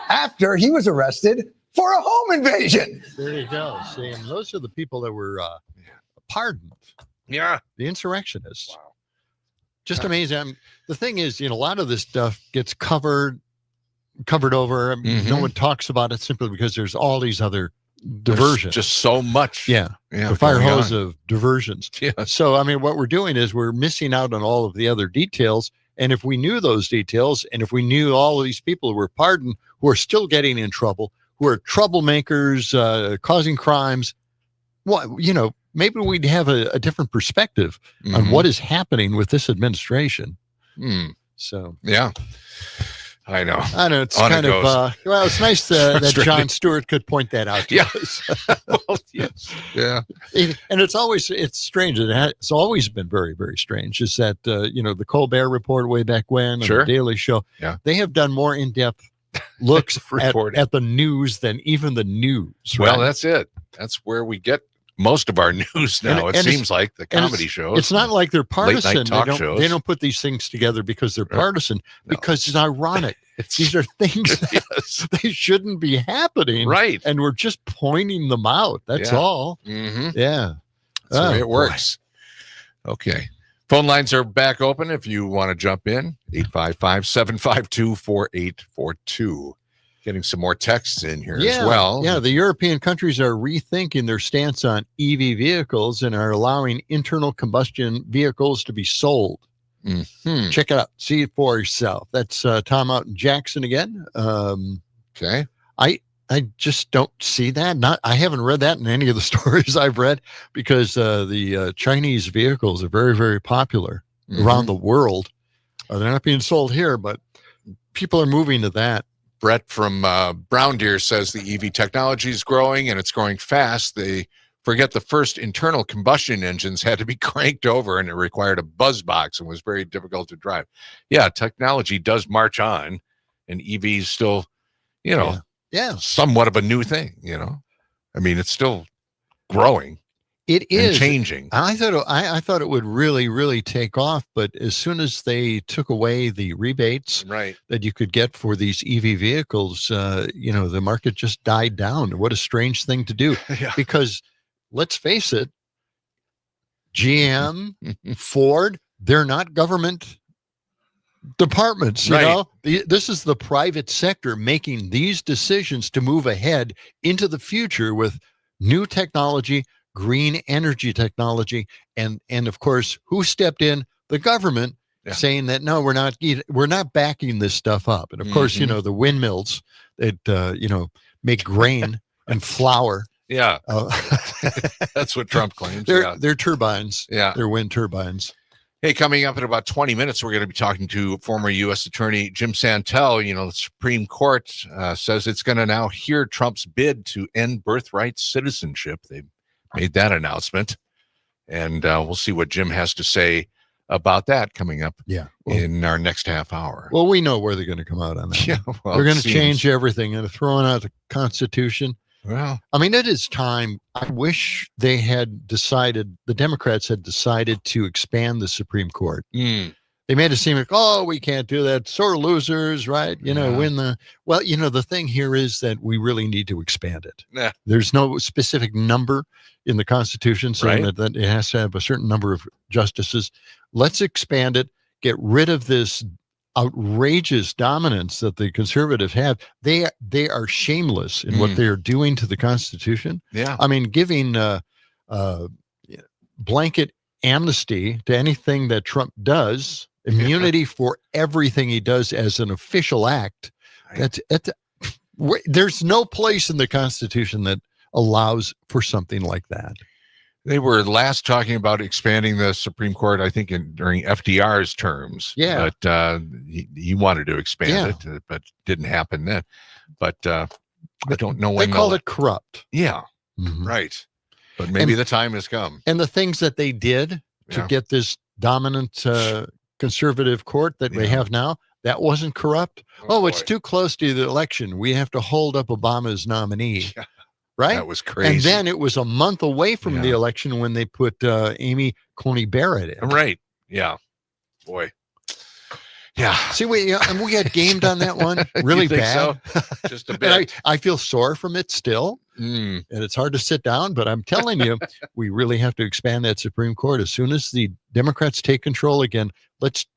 after he was arrested for a home invasion. There you go. See, and those are the people that were pardoned. Yeah. The insurrectionists. Wow. Just amazing. The thing is, a lot of this stuff gets covered over. No one talks about it simply because there's all these other diversions. There's just so much. Yeah. The fire hose of diversions. Yeah. So, what we're doing is we're missing out on all of the other details. And if we knew those details, and if we knew all of these people who were pardoned, who are still getting in trouble, who are troublemakers, causing crimes, maybe we'd have a different perspective on what is happening with this administration. So yeah. I know. It's kind of well. It's nice that John Stewart could point that out to us. Well, yes, yeah. And it's strange. It's always been very, very strange. Is that the Colbert Report way back when, and the Daily Show. Yeah, they have done more in-depth looks at the news than even the news. Well, right? that's it. That's where we get most of our news now. It seems like the comedy shows. It's not like they're partisan. Late night talk shows. They don't put these things together because they're partisan. Because it's ironic. These are things that they shouldn't be happening. Right. And we're just pointing them out. That's all. Mm-hmm. Yeah. That's the way it works. Okay. Phone lines are back open if you want to jump in. 855-752-4842. Getting some more texts in here as well. Yeah, the European countries are rethinking their stance on EV vehicles and are allowing internal combustion vehicles to be sold. Mm-hmm. Check it out. See it for yourself. That's Tom out in Jackson again. Okay. I just don't see that. I haven't read that in any of the stories I've read because the Chinese vehicles are very, very popular around the world. They're not being sold here, but people are moving to that. Brett from Brown Deer says the EV technology is growing and it's growing fast. They forget the first internal combustion engines had to be cranked over and it required a buzz box and was very difficult to drive. Yeah, technology does march on and EVs still, somewhat of a new thing, I mean, it's still growing. It is changing. I thought it would really, really take off, but as soon as they took away the rebates that you could get for these EV vehicles, the market just died down. What a strange thing to do. Because let's face it, GM, Ford, they're not government departments. This is the private sector making these decisions to move ahead into the future with new technology, green energy technology, and of course, who stepped in? The government, saying that no, we're not backing this stuff up. And of course, the windmills that make grain and flour. Yeah, that's what Trump claims. They're turbines. Yeah, they're wind turbines. Hey, coming up in about 20 minutes, we're going to be talking to former U.S. Attorney Jim Santel. The Supreme Court says it's going to now hear Trump's bid to end birthright citizenship. They've made that announcement, and we'll see what Jim has to say about that coming up in our next half hour. Well, we know where they're going to come out on that. Yeah, well, they're going to change everything and throwing out the Constitution. Well, I mean, it is time. I wish they had decided, the Democrats had decided to expand the Supreme Court. They made it seem like, we can't do that. Sore losers, right? The thing here is that we really need to expand it. There's no specific number in the Constitution saying that it has to have a certain number of justices. Let's expand it, get rid of this outrageous dominance that the conservatives have. They are shameless in what they are doing to the Constitution. Yeah. I mean, giving blanket amnesty to anything that Trump does, immunity for everything he does as an official act. There's no place in the Constitution that allows for something like that. They were last talking about expanding the Supreme Court, I think, during FDR's terms. Yeah. But he wanted to expand it, but didn't happen then. But I don't know when. They called it corrupt. Yeah. Right. But maybe the time has come. And the things that they did to get this dominant conservative court that we have now, that wasn't corrupt. It's too close to the election. We have to hold up Obama's nominee. Yeah. Right? That was crazy. And then it was a month away from the election when they put Amy Coney Barrett in. Right. Yeah. Boy. Yeah. See, we got gamed on that one really bad. So? Just a bit. I feel sore from it still. And it's hard to sit down, but I'm telling you, we really have to expand that Supreme Court. As soon as the Democrats take control again, let's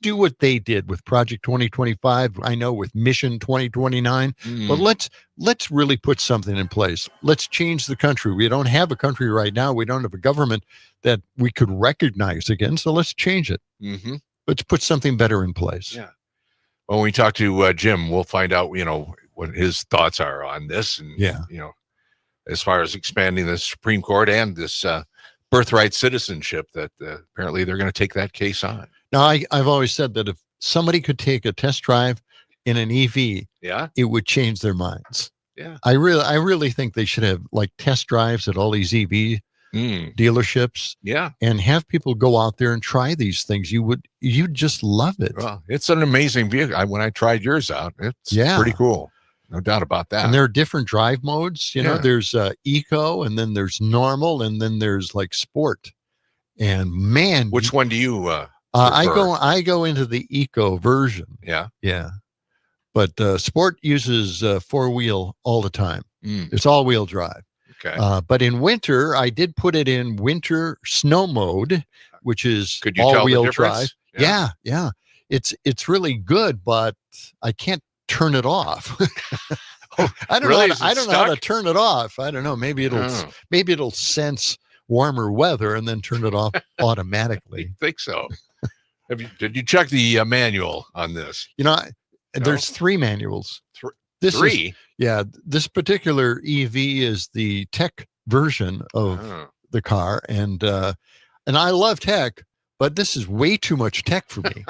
do what they did with Project 2025. I know with Mission 2029, but let's really put something in place. Let's change the country. We don't have a country right now. We don't have a government that we could recognize again. So let's change it. Let's put something better in place. Yeah. Well, when we talk to Jim, we'll find out, what his thoughts are on this. And, as far as expanding the Supreme Court and this birthright citizenship that apparently they're going to take that case on. Now, I've always said that if somebody could take a test drive in an EV, it would change their minds. Yeah. I really think they should have like test drives at all these EV dealerships. Yeah. And have people go out there and try these things. You'd just love it. Well, it's an amazing vehicle. When I tried yours out, it's pretty cool. No doubt about that. And there are different drive modes. You know, there's eco, and then there's normal, and then there's like sport. And man, which one do you I go into the eco version. Yeah. Yeah. But sport uses 4-wheel all the time. It's all-wheel drive. Okay. But in winter, I did put it in winter snow mode, which is Could you all-wheel tell the drive. difference? Yeah. It's really good, but I can't turn it off. I don't Really? know. Is it I don't know how to stuck? turn it off. I don't know. Maybe it'll sense warmer weather and then turn it off automatically. I think so. Did you check the manual on this? You know, there's 3 manuals. This 3? This particular EV is the tech version of the car, and I love tech, but this is way too much tech for me.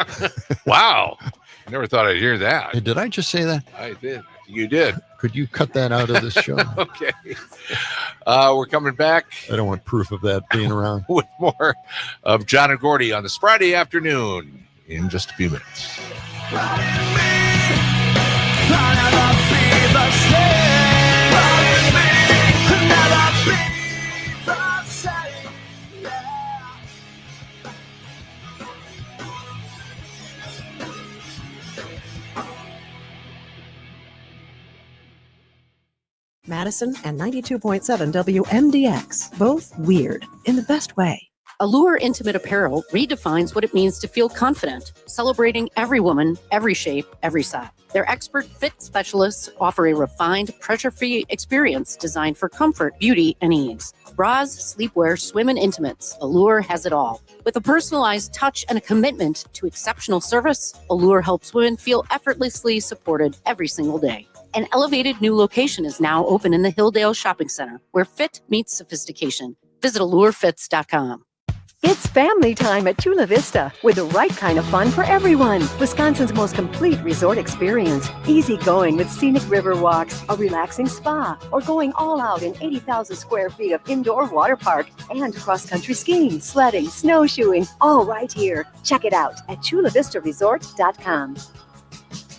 Wow. I never thought I'd hear that. Hey, did I just say that? I did. You did. Could you cut that out of this show? Okay. We're coming back. I don't want proof of that being around. With more of John and Gordy on this Friday afternoon in just a few minutes. Madison and 92.7 WMDX, both weird in the best way. Allure Intimate Apparel redefines what it means to feel confident, celebrating every woman, every shape, every size. Their expert fit specialists offer a refined, pressure-free experience designed for comfort, beauty, and ease. Bras, sleepwear, swim, and intimates, Allure has it all. With a personalized touch and a commitment to exceptional service, Allure helps women feel effortlessly supported every single day. An elevated new location is now open in the Hilldale Shopping Center, where fit meets sophistication. Visit allurefits.com. It's family time at Chula Vista with the right kind of fun for everyone. Wisconsin's most complete resort experience. Easy going with scenic river walks, a relaxing spa, or going all out in 80,000 square feet of indoor water park and cross-country skiing, sledding, snowshoeing, all right here. Check it out at chulavistaresort.com.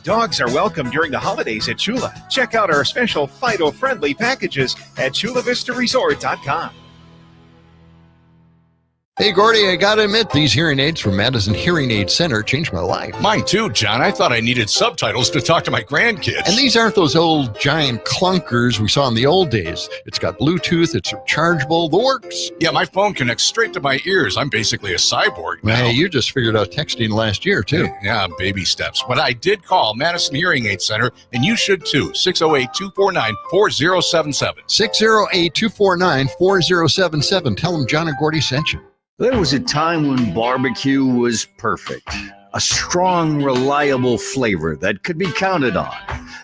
Dogs are welcome during the holidays at Chula. Check out our special Fido-friendly packages at chulavistaresort.com. Hey, Gordy, I got to admit, these hearing aids from Madison Hearing Aid Center changed my life. Mine too, John. I thought I needed subtitles to talk to my grandkids. And these aren't those old giant clunkers we saw in the old days. It's got Bluetooth, it's rechargeable, the works. Yeah, my phone connects straight to my ears. I'm basically a cyborg now. Hey, you just figured out texting last year, too. Yeah, baby steps. But I did call Madison Hearing Aid Center, and you should too. 608-249-4077. 608-249-4077. Tell them John and Gordy sent you. There was a time when barbecue was perfect. A strong, reliable flavor that could be counted on.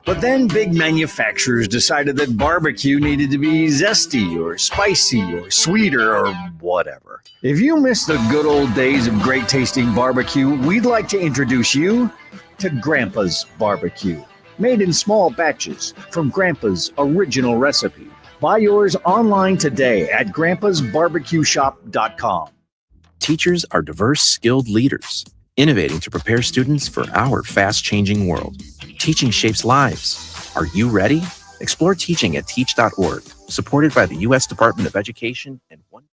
But then big manufacturers decided that barbecue needed to be zesty or spicy or sweeter or whatever. If you miss the good old days of great tasting barbecue, we'd like to introduce you to Grandpa's Barbecue. Made in small batches from Grandpa's original recipe. Buy yours online today at grandpasbarbecueshop.com. Teachers are diverse, skilled leaders, innovating to prepare students for our fast-changing world. Teaching shapes lives. Are you ready? Explore teaching at teach.org, supported by the U.S. Department of Education and one.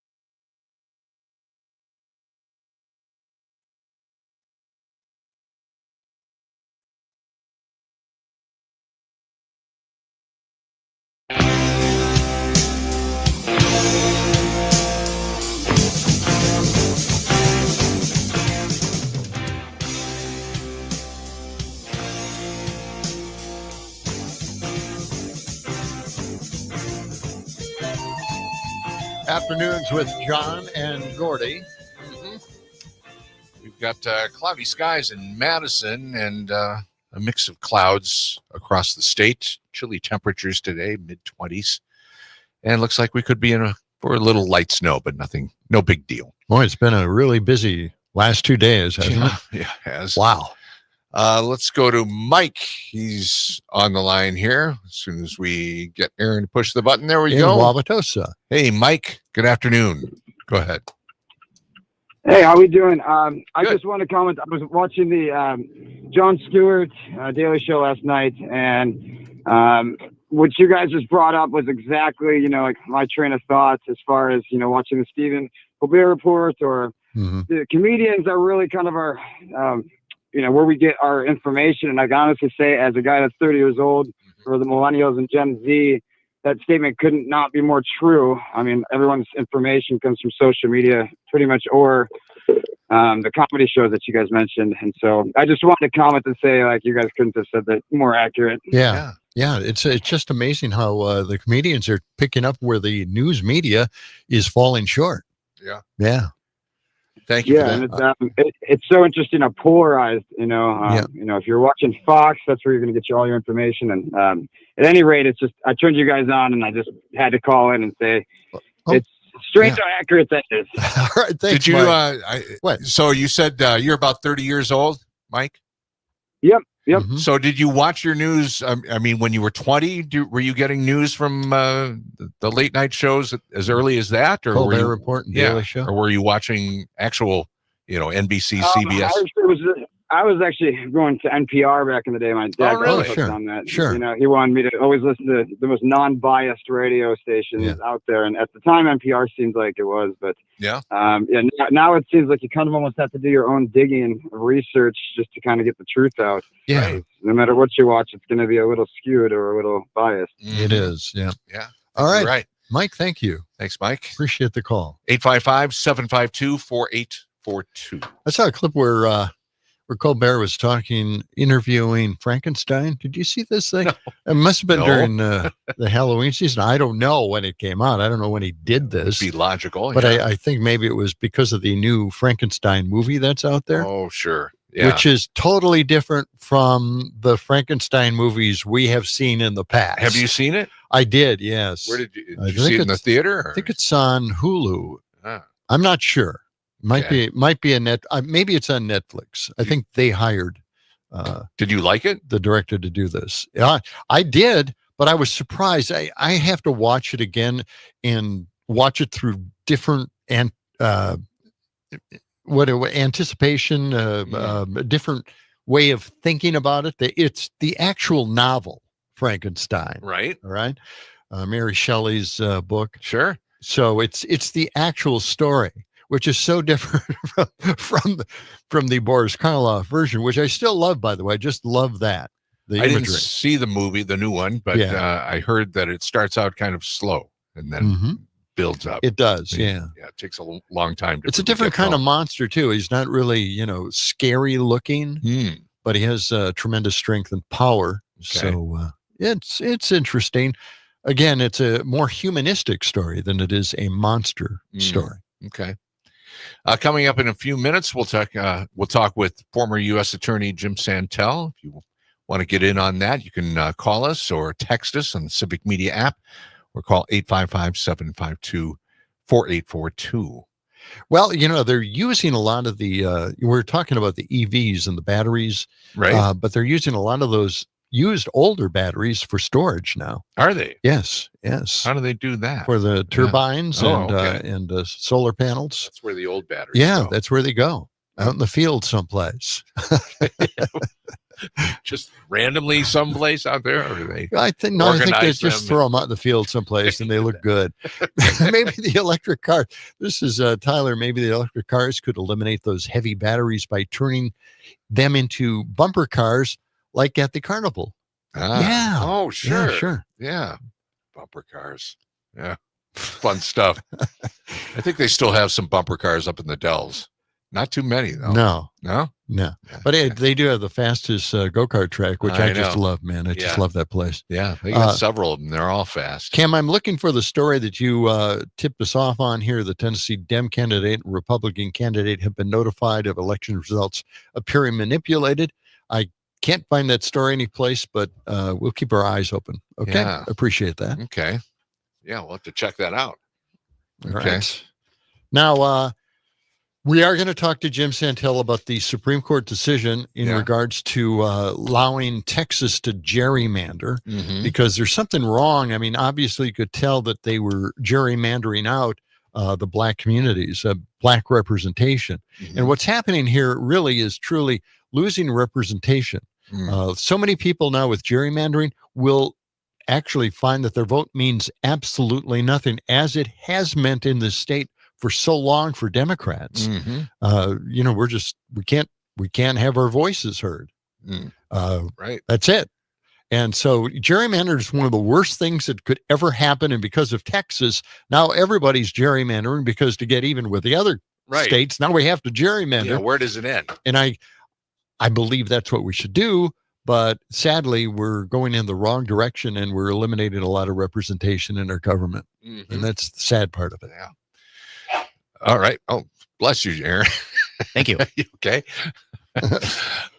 Afternoons with John and Gordy. We've got cloudy skies in Madison and a mix of clouds across the state. Chilly temperatures today, mid-20s. And looks like we could be for a little light snow, but no big deal. Boy, it's been a really busy Last 2 days, hasn't it? Yeah, it has. Wow. Let's go to Mike. He's on the line here. As soon as we get Aaron to push the button, there we In go. Wauwatosa. Hey, Mike. Good afternoon. Go ahead. Hey, how we doing? I just want to comment. I was watching the Jon Stewart Daily Show last night, and what you guys just brought up was exactly, like my train of thoughts as far as, watching the Stephen Colbert Report, or the comedians are really kind of our, where we get our information. And I can honestly say, as a guy that's 30 years old, for the millennials and Gen Z, that statement couldn't not be more true. I mean, everyone's information comes from social media pretty much, or the comedy shows that you guys mentioned. And so I just wanted to comment and say, like, you guys couldn't have said that more accurate. Yeah. It's just amazing how the comedians are picking up where the news media is falling short. Yeah. Thank you. Yeah, and it's so interesting, polarized. If you're watching Fox, that's where you're going to get all your information. And at any rate, it's just I turned you guys on, and I just had to call in and say it's strange how accurate that is. All right, thanks. Did you? What? So you said you're about 30 years old, Mike? Yep. So did you watch your news? I mean, when you were 20, were you getting news from the late night shows as early as that, or Colbert Report and Daily Show, or were you watching actual, NBC, CBS? I was actually going to NPR back in the day. My dad really? on that. Sure. He wanted me to always listen to the most non-biased radio stations out there, and at the time, NPR seemed like it was, but now it seems like you kind of almost have to do your own digging, research, just to kind of get the truth out. Yeah. Right? No matter what you watch, it's going to be a little skewed or a little biased. It is. Yeah. Yeah. All right. Right. Mike, thank you. Thanks, Mike. Appreciate the call. 855-752-4842. I saw a clip where Colbert was interviewing Frankenstein. Did you see this thing? No. It must have been during the Halloween season. I don't know when it came out. I don't know when he did this. It'd be logical. But I think maybe it was because of the new Frankenstein movie that's out there. Oh, sure. Yeah. Which is totally different from the Frankenstein movies we have seen in the past. Have you seen it? I did, yes. Where did you see it in the theater? Or? I think it's on Hulu. I'm not sure. Might be a maybe it's on Netflix. I think they hired. Did you like it? The director to do this. I did, but I was surprised. I have to watch it again and watch it through different anticipation, a different way of thinking about it. It's the actual novel Frankenstein, right? All right, Mary Shelley's book. Sure. So it's the actual story, which is so different from the Boris Karloff version, which I still love, by the way. I just love that. The imagery. Didn't see the movie, the new one, but I heard that it starts out kind of slow and then builds up. It does, yeah. Yeah, it takes a long time. It's a different kind of monster, too. He's not really, scary looking, but he has tremendous strength and power. Okay. So it's interesting. Again, it's a more humanistic story than it is a monster story. Okay. Coming up in a few minutes, we'll talk with former U.S. Attorney Jim Santel. If you want to get in on that, you can call us or text us on the Civic Media app, or call 855-752-4842. Well, they're using a lot of the. We're talking about the EVs and the batteries, right? But they're using a lot of those used older batteries for storage now. Are they? Yes. How do they do that? For the turbines and solar panels. That's where the old batteries go. That's where they go. Out in the field someplace. Just randomly someplace out there? Or they I think they just throw them out in the field someplace and they look good. Maybe the electric car. This is Tyler. Maybe the electric cars could eliminate those heavy batteries by turning them into bumper cars, like at the carnival. Yeah. Oh, sure. Yeah, sure. Yeah. Bumper cars. Yeah. Fun stuff. I think they still have some bumper cars up in the Dells. Not too many, though. No. Yeah. But they do have the fastest go-kart track, which I just love, man. I just love that place. Yeah. They got several of them. They're all fast. Cam, I'm looking for the story that you tipped us off on here. The Tennessee Dem candidate and Republican candidate have been notified of election results appearing manipulated. I can't find that story anyplace, but we'll keep our eyes open. Okay. Yeah. Appreciate that. Okay. Yeah, we'll have to check that out. All okay. Right. Now, We are going to talk to Jim Santel about the Supreme Court decision in regards to allowing Texas to gerrymander, because there's something wrong. I mean, obviously, you could tell that they were gerrymandering out the black communities, black representation. And what's happening here really is truly losing representation. So many people now with gerrymandering will actually find that their vote means absolutely nothing, as it has meant in this state for so long for Democrats. You know, we can't have our voices heard. Right. That's it. And so gerrymander is one of the worst things that could ever happen. And because of Texas, now everybody's gerrymandering, because to get even with the other states, now we have to gerrymander. Yeah, where does it end? And I believe that's what we should do. But sadly, we're going in the wrong direction, and we're eliminating a lot of representation in our government. And that's the sad part of it. Yeah. All right. Oh, bless you, Aaron. Thank you. Okay.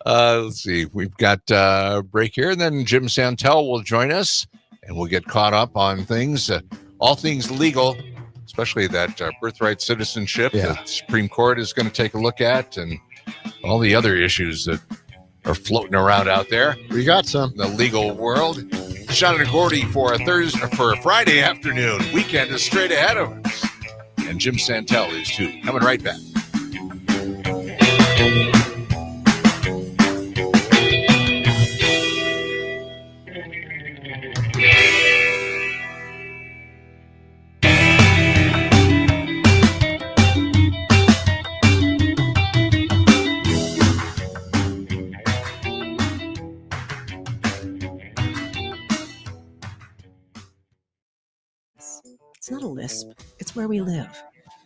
Let's see. We've got a break here, and then Jim Santel will join us, and we'll get caught up on things, all things legal, especially that birthright citizenship that the Supreme Court is going to take a look at, and all the other issues that are floating around out there. We got some. The legal world. John and Gordy for a Friday afternoon. Weekend is straight ahead of us. And Jim Santel is too. Coming right back. It's not a lisp. It's where we live.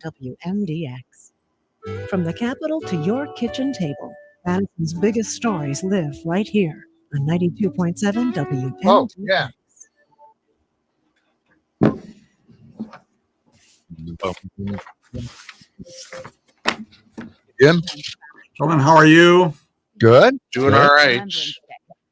WMDX. From the Capitol to your kitchen table, Madison's biggest stories live right here on 92.7 WMDX. Oh, yeah. Jim? Children, how are you? Good. Doing all right.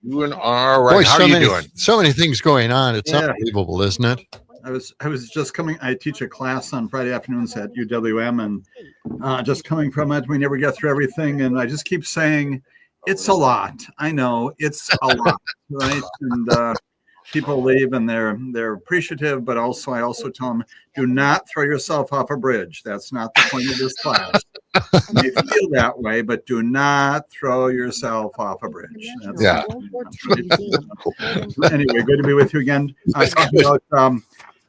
Doing all right. Boy, How are you doing? So many things going on. It's unbelievable, isn't it? I was just coming. I teach a class on Friday afternoons at UWM, and just coming from it, we never get through everything. And I just keep saying, it's a lot. I know it's a lot, right? And people leave, and they're appreciative, but also I also tell them, do not throw yourself off a bridge. That's not the point of this class. You may feel that way, but do not throw yourself off a bridge. That's anyway, good to be with you again. About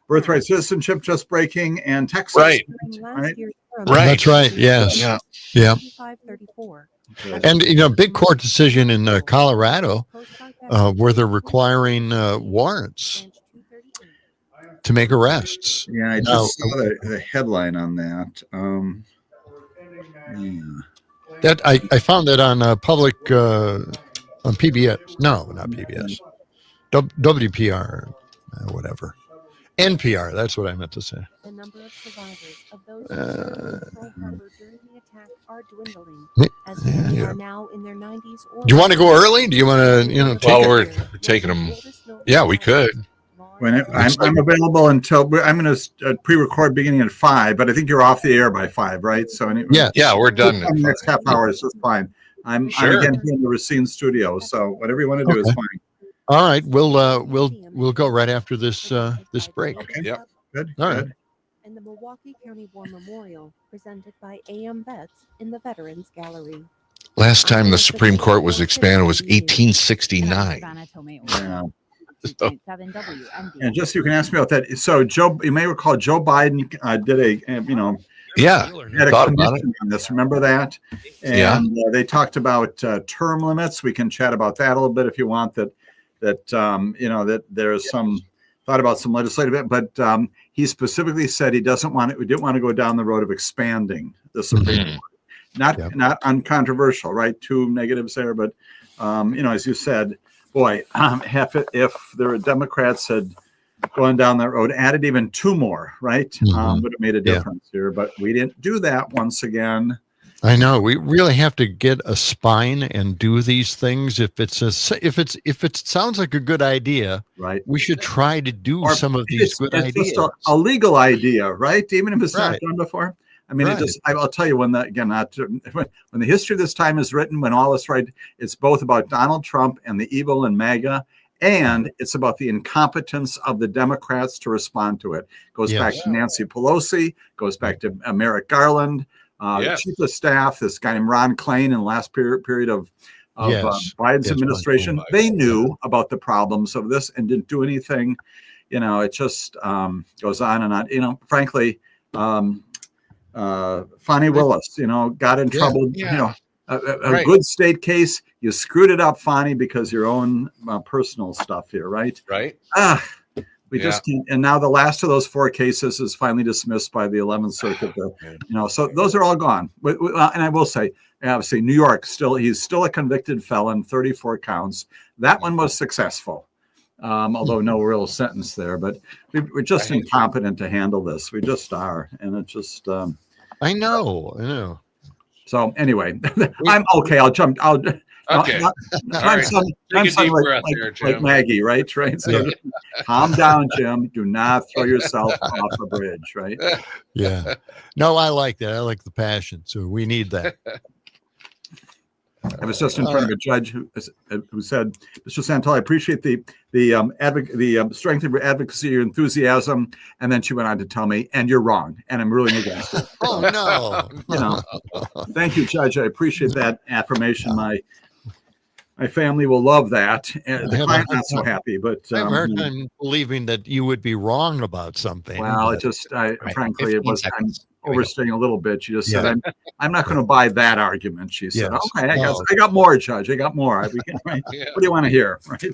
birthright citizenship just breaking, and Texas. Right. That's right. Yes. Yeah. And, you know, big court decision in Colorado where they're requiring warrants to make arrests. Yeah, I just saw the headline on that. That I found that on public on PBS. No, not PBS. WPR, whatever. NPR. That's what I meant to say. The number of survivors of those who served in Pearl Harbor during the attack are dwindling, as many are now in their 90s. Or Do you want to go early? Do you want to, take Well, we're taking them. Yeah, we could. I'm available until I'm going to pre-record beginning at 5, but I think you're off the air by 5, right? So anyway, yeah, we're done. The next half hour is just fine. I'm again here in the Racine studio, so whatever you want to do is fine. All right, we'll go right after this this break. Okay. Yep. Good. All right. And the Milwaukee County War Memorial, presented by AM Vets in the Veterans Gallery. Last time the Supreme Court was expanded was 1869. Yeah. And just so you can ask me about that. So Joe, you may recall Joe Biden did had a commission on this. Remember that? And they talked about term limits. We can chat about that a little bit if you want. That there's some thought about some legislative, but he specifically said we didn't want to go down the road of expanding the Supreme Court. Not uncontroversial, right? Two negatives there, but as you said, boy, if the Democrats had gone down that road, added even 2 more, right? Would have made a difference here, but we didn't do that once again. I know we really have to get a spine and do these things. If it sounds like a good idea, right? We should try to do some of these good ideas. Just a legal idea, right? Even if it's not done before. I mean, I'll tell you when the history of this time is written, when all is right, it's both about Donald Trump and the evil in MAGA, and it's about the incompetence of the Democrats to respond to it. Goes back to Nancy Pelosi, goes back to Merrick Garland, the chief of staff, this guy named Ron Klain in the last period of Biden's administration. They knew about the problems of this and didn't do anything. It just goes on and on. Frankly, Fani Willis, got in trouble. A good state case. You screwed it up, Fani, because your own personal stuff here, right? Right. We just can't. And now the last of those 4 cases is finally dismissed by the 11th Circuit. So those are all gone. And I will say, obviously, New York he's still a convicted felon, 34 counts. That one was successful, although no real sentence there. But we're just incompetent to handle this. We just are, and it just. I know. So anyway, I'm okay. I'll jump. Okay. I'm like Maggie, right? So calm down, Jim. Do not throw yourself off a bridge, right? Yeah. No, I like that. I like the passion. So we need that. I was just in front of a judge who said, "Mr. Santel, I appreciate the strength of your advocacy, your enthusiasm," and then she went on to tell me, "And you're wrong, and I'm ruling against it." Oh no! Thank you, Judge. I appreciate that affirmation. My family will love that. The client's not so happy, but I have a hard time believing that you would be wrong about something. Well, frankly, I'm overstating a little bit. She just said, "I'm not going to buy that argument." She said, "Okay, I got more, Judge. I got more. Right? What do you want to hear?" Right?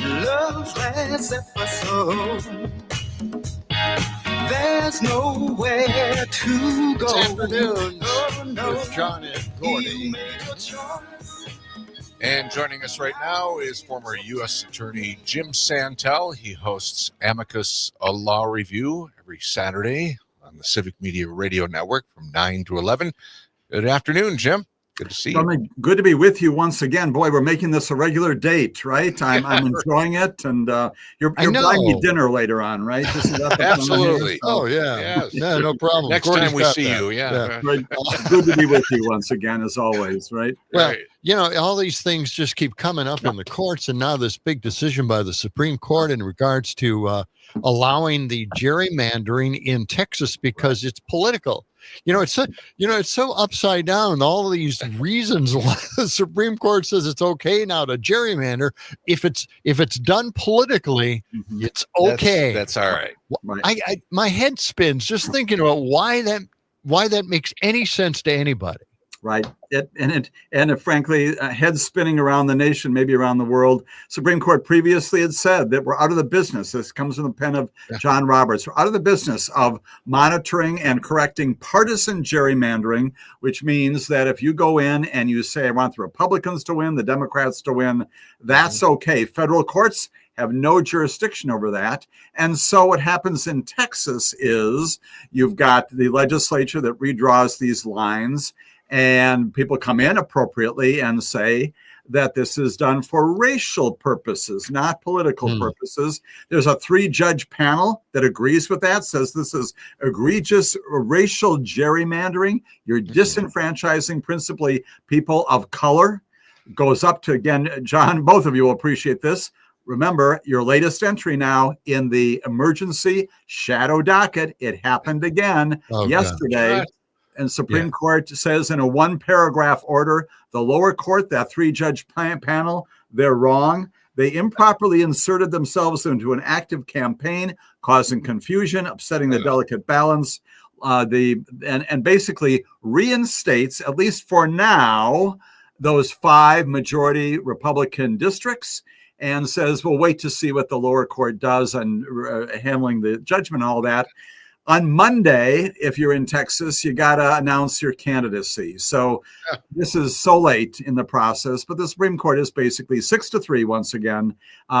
Love's last episode. There's nowhere to go. This afternoon with John and Gordy. And joining us right now is former U.S. Attorney Jim Santel. He hosts Amicus, a law review, every Saturday on the Civic Media Radio Network from 9 to 11. Good afternoon, Jim. Good to see you. Good to be with you once again. Boy, we're making this a regular date, right? I'm enjoying it, and you're buying me dinner later on, right? Absolutely. Oh yeah. Yes. Yeah, no problem. Next time we see you, Right. Good to be with you once again, as always, right? Well, all these things just keep coming up in the courts, and now this big decision by the Supreme Court in regards to allowing the gerrymandering in Texas because it's political. It's so upside down. All these reasons why the Supreme Court says it's okay now to gerrymander. If it's done politically, it's okay. That's all right. My head spins just thinking about why that makes any sense to anybody. Right. Frankly, heads spinning around the nation, maybe around the world. Supreme Court previously had said that we're out of the business. This comes from the pen of John Roberts. We're out of the business of monitoring and correcting partisan gerrymandering, which means that if you go in and you say, I want the Republicans to win, the Democrats to win, that's okay. Federal courts have no jurisdiction over that. And so what happens in Texas is you've got the legislature that redraws these lines, and people come in appropriately and say that this is done for racial purposes, not political purposes. There's a 3-judge panel that agrees with that, says this is egregious racial gerrymandering. You're disenfranchising principally people of color. Goes up to, again, John, both of you will appreciate this. Remember, your latest entry now in the emergency shadow docket. It happened again yesterday. God. And Supreme Court says in a 1-paragraph order, the lower court, that 3-judge panel, they're wrong. They improperly inserted themselves into an active campaign, causing confusion, upsetting the delicate balance, and basically reinstates, at least for now, those 5 majority Republican districts, and says, we'll wait to see what the lower court does on handling the judgment and all that. On Monday, if you're in Texas, you got to announce your candidacy. So this is so late in the process, but the Supreme Court is basically 6-3 once again,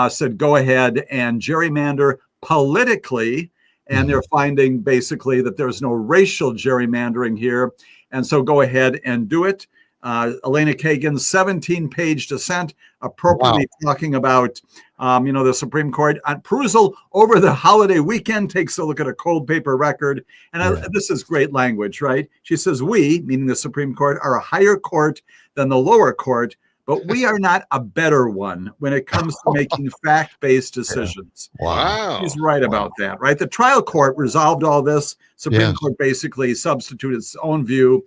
said go ahead and gerrymander politically. And they're finding basically that there's no racial gerrymandering here. And so go ahead and do it. Elena Kagan's 17-page dissent, appropriately talking about, the Supreme Court on perusal over the holiday weekend, takes a look at a cold paper record. And this is great language, right? She says, we, meaning the Supreme Court, are a higher court than the lower court, but we are not a better one when it comes to making fact-based decisions. Wow. She's right about that, right? The trial court resolved all this. Supreme Court basically substituted its own view.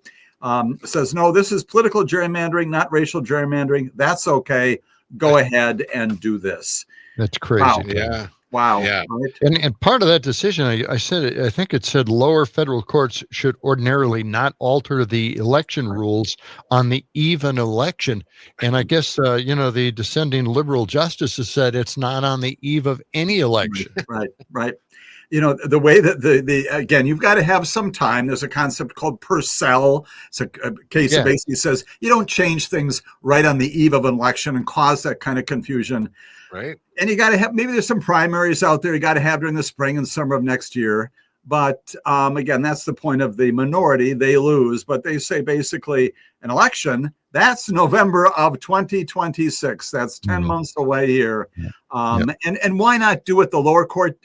Says, no, this is political gerrymandering, not racial gerrymandering. That's okay. Go ahead and do this. That's crazy. Wow. Yeah. Wow. Yeah. Right? And part of that decision, I think it said lower federal courts should ordinarily not alter the election rules on the eve of an election. And I guess, the dissenting liberal justices said it's not on the eve of any election. Right. The way that again, you've got to have some time. There's a concept called Purcell. It's a case that basically says you don't change things right on the eve of an election and cause that kind of confusion. Right. And you got to have, maybe there's some primaries out there you got to have during the spring and summer of next year. But again, that's the point of the minority. They lose, but they say basically an election, that's November of 2026. That's 10 months away here. And why not do what the lower court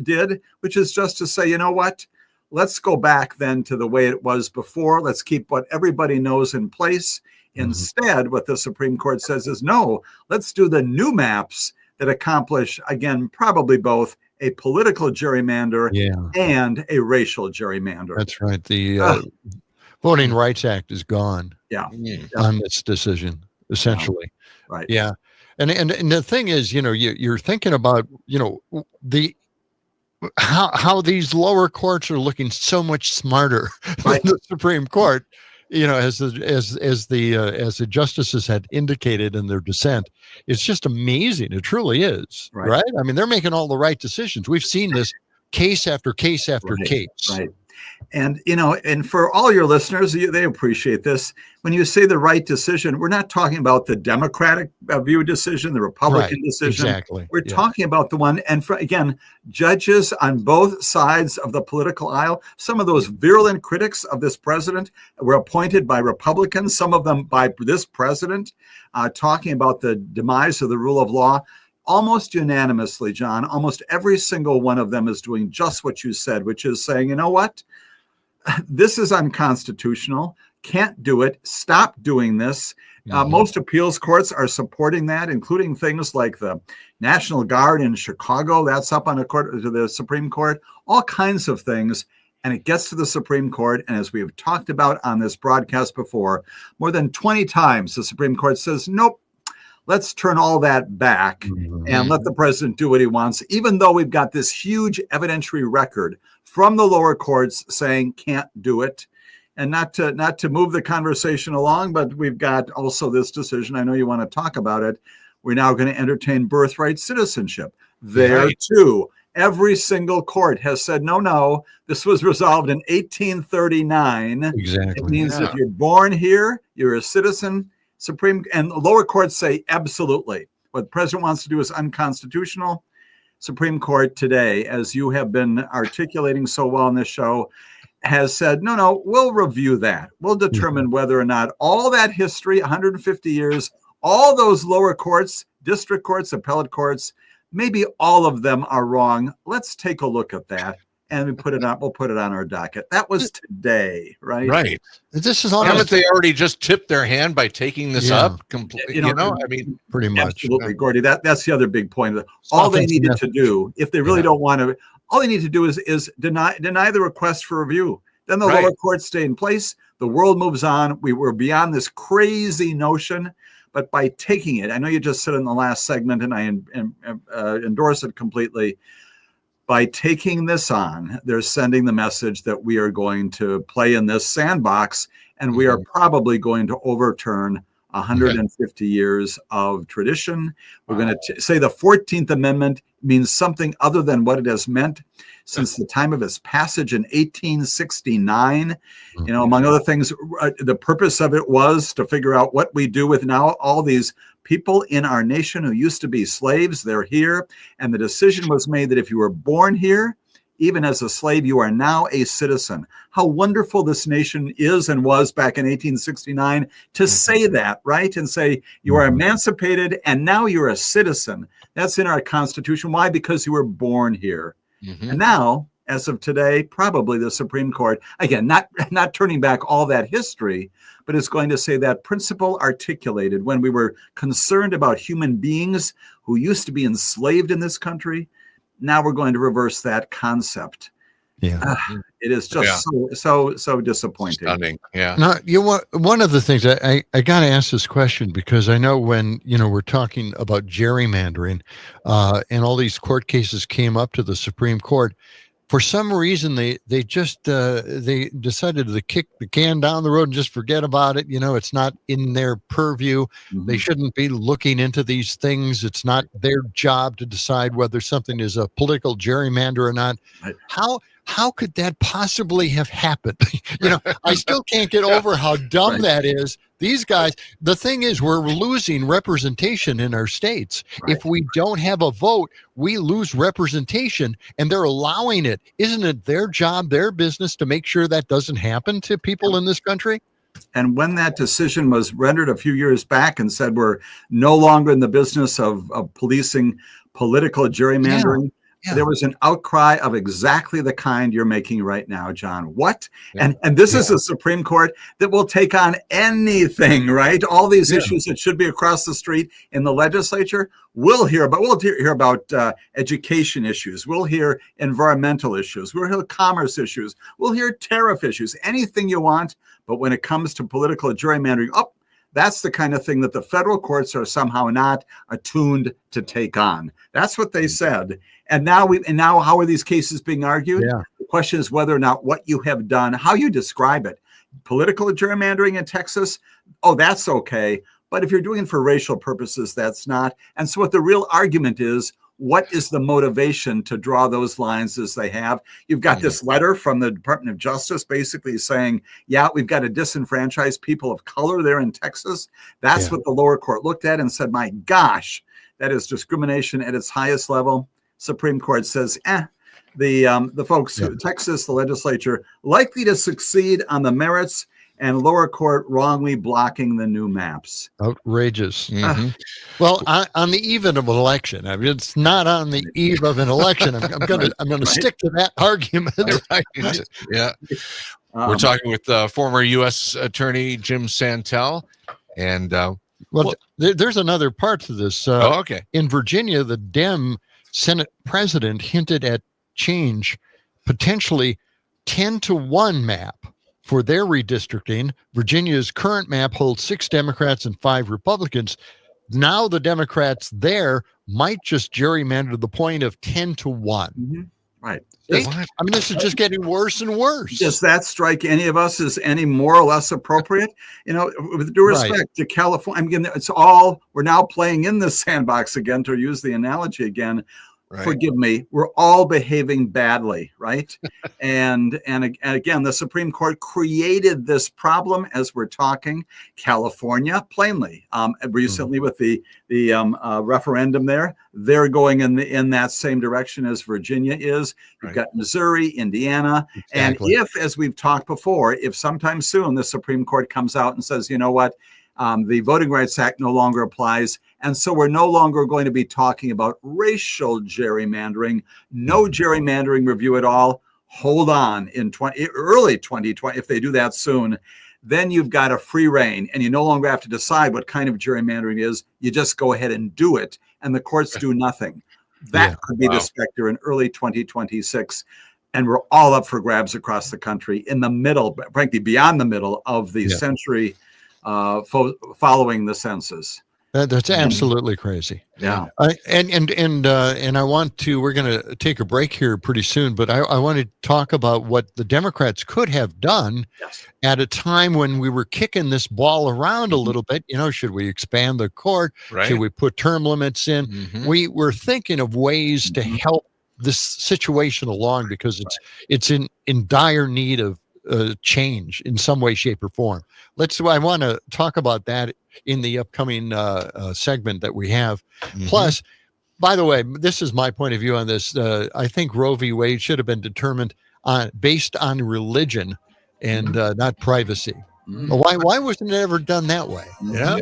did, which is just to say, you know what? Let's go back then to the way it was before. Let's keep what everybody knows in place. Instead, what the Supreme Court says is, no, let's do the new maps that accomplish, again, probably both a political gerrymander and a racial gerrymander. That's right. The Voting Rights Act is gone on this decision, essentially. Right. Yeah. And the thing is, you're thinking about, how these lower courts are looking so much smarter than the Supreme Court. As the justices had indicated in their dissent, it's just amazing. It truly is, right? I mean, they're making all the right decisions. We've seen this case after case after case. Right. And, and for all your listeners, they appreciate this. When you say the right decision, we're not talking about the Democratic view decision, the Republican decision. Exactly. We're talking about the one, and again, judges on both sides of the political aisle. Some of those virulent critics of this president were appointed by Republicans, some of them by this president, talking about the demise of the rule of law. Almost unanimously, John, almost every single one of them is doing just what you said, which is saying, you know what? This is unconstitutional. Can't do it. Stop doing this. Most appeals courts are supporting that, including things like the National Guard in Chicago. That's up on the Supreme Court. All kinds of things. And it gets to the Supreme Court. And as we have talked about on this broadcast before, more than 20 times the Supreme Court says, nope, let's turn all that back and let the president do what he wants, even though we've got this huge evidentiary record from the lower courts saying can't do it. And not to move the conversation along, but we've got also this decision. I know you want to talk about it. We're now going to entertain birthright citizenship. There too, every single court has said, no, this was resolved in 1839. Exactly. It means if you're born here, you're a citizen. Supreme and lower courts say absolutely. What the president wants to do is unconstitutional. Supreme Court today, as you have been articulating so well on this show, has said, no, we'll review that. We'll determine whether or not all that history, 150 years, all those lower courts, district courts, appellate courts, maybe all of them are wrong. Let's take a look at that. And we'll put it on our docket. That was today, right? Right. This is haven't they already just tipped their hand by taking this up? Pretty much. Absolutely, Gordy. That's the other big point. All they needed to do, if they really don't want to, all they need to do is deny the request for review. Then the lower courts stay in place. The world moves on. We were beyond this crazy notion. But by taking it, I know you just said in the last segment, and I endorse it completely. By taking this on, they're sending the message that we are going to play in this sandbox, and we are probably going to overturn 150 years of tradition. We're going to say the 14th Amendment means something other than what it has meant since the time of its passage in 1869. You know, among other things, the purpose of it was to figure out what we do with now all these people in our nation who used to be slaves. They're here. And the decision was made that if you were born here, even as a slave, you are now a citizen. How wonderful this nation is and was back in 1869 to say that, right? And say you are emancipated and now you're a citizen. That's in our Constitution. Why? Because you were born here. And now, as of today, probably the Supreme Court, again, not turning back all that history, but it's going to say that principle articulated when we were concerned about human beings who used to be enslaved in this country. Now we're going to reverse that concept. Yeah, it is just so disappointing. Stunning. Yeah. Now, one of the things I got to ask this question because I know when we're talking about gerrymandering, and all these court cases came up to the Supreme Court. For some reason, they decided to kick the can down the road and just forget about it. It's not in their purview. They shouldn't be looking into these things. It's not their job to decide whether something is a political gerrymander or not. How could that possibly have happened? I still can't get over how dumb that is. These guys, the thing is, we're losing representation in our states. If we don't have a vote, we lose representation, and they're allowing it. Isn't it their job, their business to make sure that doesn't happen to people in this country? And when that decision was rendered a few years back and said we're no longer in the business of policing political gerrymandering, there was an outcry of exactly the kind you're making right now, John. What? And this is a Supreme Court that will take on anything, right? All these issues that should be across the street in the legislature, we'll hear about education issues. We'll hear environmental issues. We'll hear commerce issues. We'll hear tariff issues, anything you want. But when it comes to political gerrymandering, that's the kind of thing that the federal courts are somehow not attuned to take on. That's what they said. And now how are these cases being argued? The question is whether or not what you have done, how you describe it. Political gerrymandering in Texas, that's okay. But if you're doing it for racial purposes, that's not. And so what the real argument is, what is the motivation to draw those lines as they have? You've got this letter from the Department of Justice basically saying, we've got to disenfranchise people of color there in Texas. That's what the lower court looked at and said, my gosh, that is discrimination at its highest level. Supreme Court says, the folks, Texas, the legislature, likely to succeed on the merits, and lower court wrongly blocking the new maps. Outrageous. Well, on the eve of an election, I mean, it's not on the eve of an election. I'm gonna stick to that argument. We're talking with former U.S. Attorney Jim Santel, and there's another part to this. In Virginia, the Dem Senate president hinted at change, potentially 10-1 map for their redistricting. Virginia's current map holds 6 Democrats and 5 Republicans. Now the Democrats there might just gerrymander to the point of 10-1. Right. This is just getting worse and worse. Does that strike any of us as any more or less appropriate? With due respect to California, we're now playing in this sandbox again, to use the analogy again. Forgive me, we're all behaving badly, right? and again, the Supreme Court created this problem as we're talking. California, plainly, recently with the referendum there, they're going in that same direction as Virginia is. You've got Missouri, Indiana, and if, as we've talked before, if sometime soon the Supreme Court comes out and says, you know what, the Voting Rights Act no longer applies, and so we're no longer going to be talking about racial gerrymandering, no gerrymandering review at all. Hold on, in early 2020, if they do that soon, then you've got a free reign, and you no longer have to decide what kind of gerrymandering is. You just go ahead and do it, and the courts do nothing. That could be the specter in early 2026. And we're all up for grabs across the country in the middle, frankly, beyond the middle of the century following the census. That's absolutely crazy. Yeah. And I want to, we're going to take a break here pretty soon, but I want to talk about what the Democrats could have done at a time when we were kicking this ball around a little bit. Should we expand the court? Right. Should we put term limits in? We were thinking of ways to help this situation along because it's in dire need of change in some way, shape, or form. I want to talk about that in the upcoming segment that we have. Plus, by the way, this is my point of view on this. I think Roe v. Wade should have been determined based on religion and not privacy. Why wasn't it ever done that way? Yeah.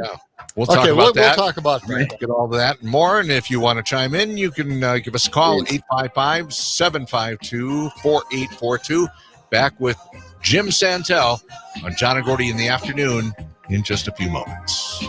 We'll talk about that. We'll talk about that. Get all of that and more. And if you want to chime in, you can give us a call, 855-752-4842. Back with Jim Santel on John and Gordy in the afternoon in just a few moments.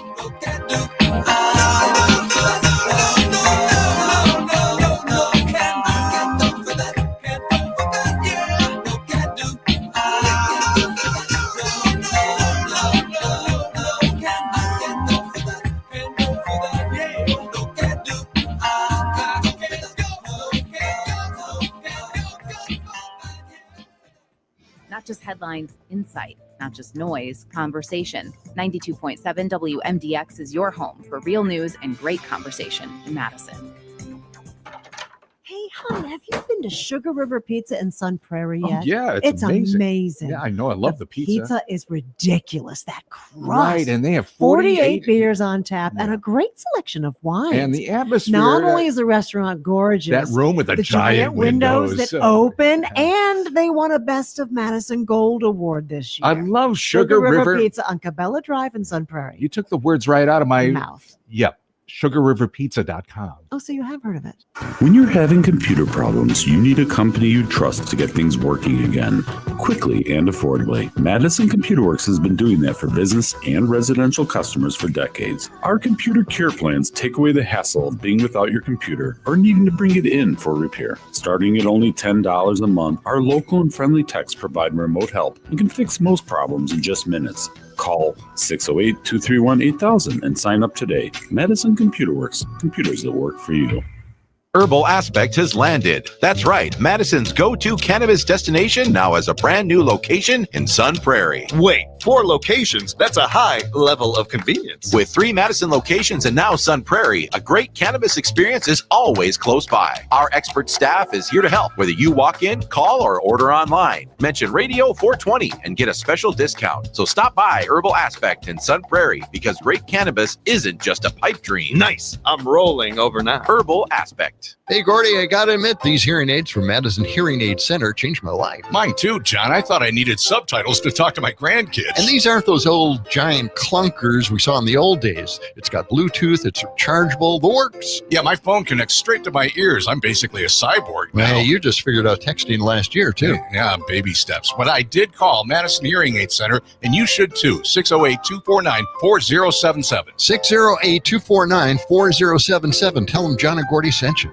Not just headlines, insight, not just noise, conversation. 92.7 WMDX is your home for real news and great conversation in Madison. Hey, hon, have you been to Sugar River Pizza in Sun Prairie yet? Oh, yeah, it's amazing. Yeah, I know. I love the pizza. Pizza is ridiculous. That crust. Right, and they have 48 beers on tap and a great selection of wines. And the atmosphere. Not only is the restaurant gorgeous, that room with the giant windows that open, and they won a Best of Madison Gold Award this year. I love Sugar River Pizza on Cabela Drive in Sun Prairie. You took the words right out of my mouth. Yep. SugarRiverPizza.com. Oh, so you have heard of it. When you're having computer problems, you need a company you trust to get things working again, quickly and affordably. Madison Computer Works has been doing that for business and residential customers for decades. Our computer care plans take away the hassle of being without your computer or needing to bring it in for repair. Starting at only $10 a month, our local and friendly techs provide remote help and can fix most problems in just minutes. Call 608-231-8000 and sign up today. Madison Computer Works, computers that work for you. Herbal Aspect has landed. That's right. Madison's go-to cannabis destination now has a brand new location in Sun Prairie. Wait, 4 locations? That's a high level of convenience. With 3 Madison locations and now Sun Prairie, a great cannabis experience is always close by. Our expert staff is here to help, whether you walk in, call, or order online. Mention Radio 420 and get a special discount. So stop by Herbal Aspect in Sun Prairie because great cannabis isn't just a pipe dream. Nice. I'm rolling over now. Herbal Aspect. Hey, Gordy, I got to admit, these hearing aids from Madison Hearing Aid Center changed my life. Mine too, John. I thought I needed subtitles to talk to my grandkids. And these aren't those old giant clunkers we saw in the old days. It's got Bluetooth, it's rechargeable, the works. Yeah, my phone connects straight to my ears. I'm basically a cyborg now. Hey, you just figured out texting last year, too. Yeah, baby steps. But I did call Madison Hearing Aid Center, and you should too. 608-249-4077. 608-249-4077. Tell them John and Gordy sent you.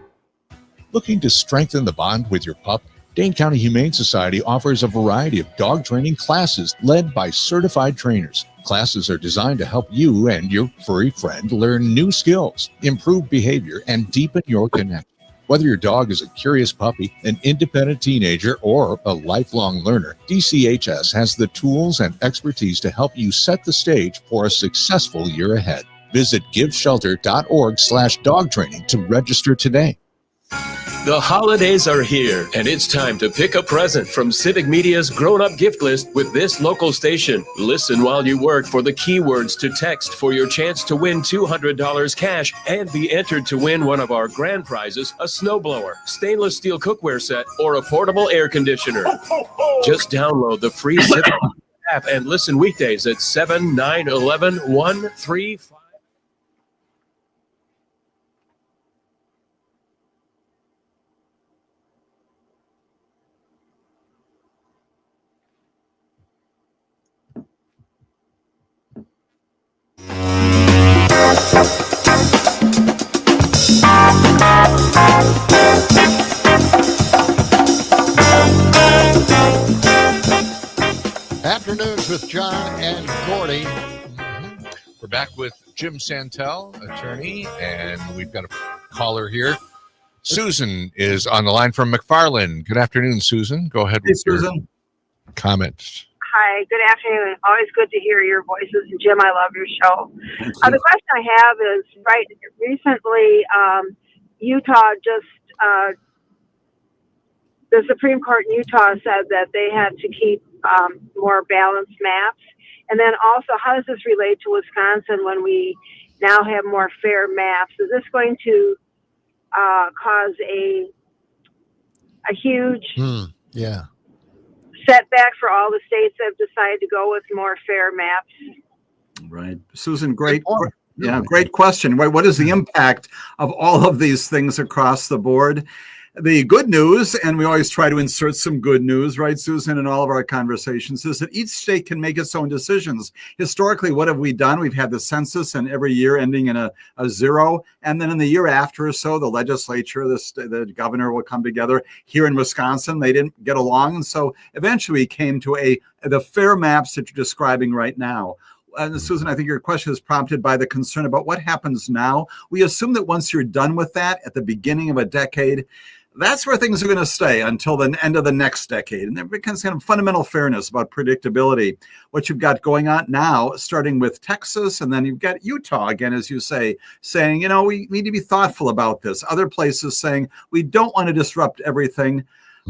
Looking to strengthen the bond with your pup? Dane County Humane Society offers a variety of dog training classes led by certified trainers. Classes are designed to help you and your furry friend learn new skills, improve behavior, and deepen your connection. Whether your dog is a curious puppy, an independent teenager, or a lifelong learner, DCHS has the tools and expertise to help you set the stage for a successful year ahead. Visit giveshelter.org/dog training to register today. The holidays are here, and it's time to pick a present from Civic Media's grown-up gift list with this local station. Listen while you work for the keywords to text for your chance to win $200 cash and be entered to win one of our grand prizes, a snowblower, stainless steel cookware set, or a portable air conditioner. Just download the free Civic app and listen weekdays at 7, 9, 11, 1, 3, 5. Afternoons with John and Gordy. We're back with Jim Santel, attorney, and we've got a caller here. Susan is on the line from McFarland. Good afternoon, Susan. Go ahead with your comments. Hi, good afternoon. Always good to hear your voices. And Jim, I love your show. The question I have is, recently Utah the Supreme Court in Utah said that they had to keep more balanced maps. And then also, how does this relate to Wisconsin when we now have more fair maps? Is this going to cause a huge setback for all the states that have decided to go with more fair maps? Right. Susan, great question. What is the impact of all of these things across the board? The good news, and we always try to insert some good news, right, Susan, in all of our conversations, is that each state can make its own decisions. Historically, what have we done? We've had the census, and every year ending in a zero. And then in the year after or so, the legislature, the governor will come together. Here in Wisconsin, they didn't get along. And so eventually we came to the fair maps that you're describing right now. Susan, I think your question is prompted by the concern about what happens now. We assume that once you're done with that at the beginning of a decade, that's where things are going to stay until the end of the next decade. And there becomes kind of fundamental fairness about predictability. What you've got going on now, starting with Texas, and then you've got Utah, again, as you say, saying, we need to be thoughtful about this. Other places saying, we don't want to disrupt everything.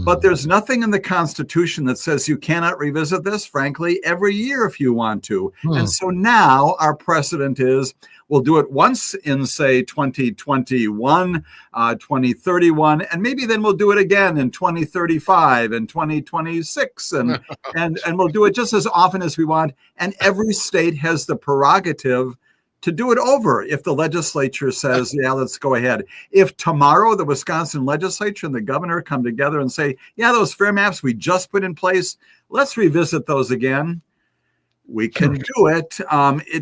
But there's nothing in the Constitution that says you cannot revisit this, frankly, every year if you want to. And so now our precedent is we'll do it once in, say, 2021, 2031, and maybe then we'll do it again in 2035 and 2026, and we'll do it just as often as we want. And every state has the prerogative to do it over if the legislature says, yeah, let's go ahead. If tomorrow the Wisconsin legislature and the governor come together and say, yeah, those fair maps we just put in place, let's revisit those again, we can do it.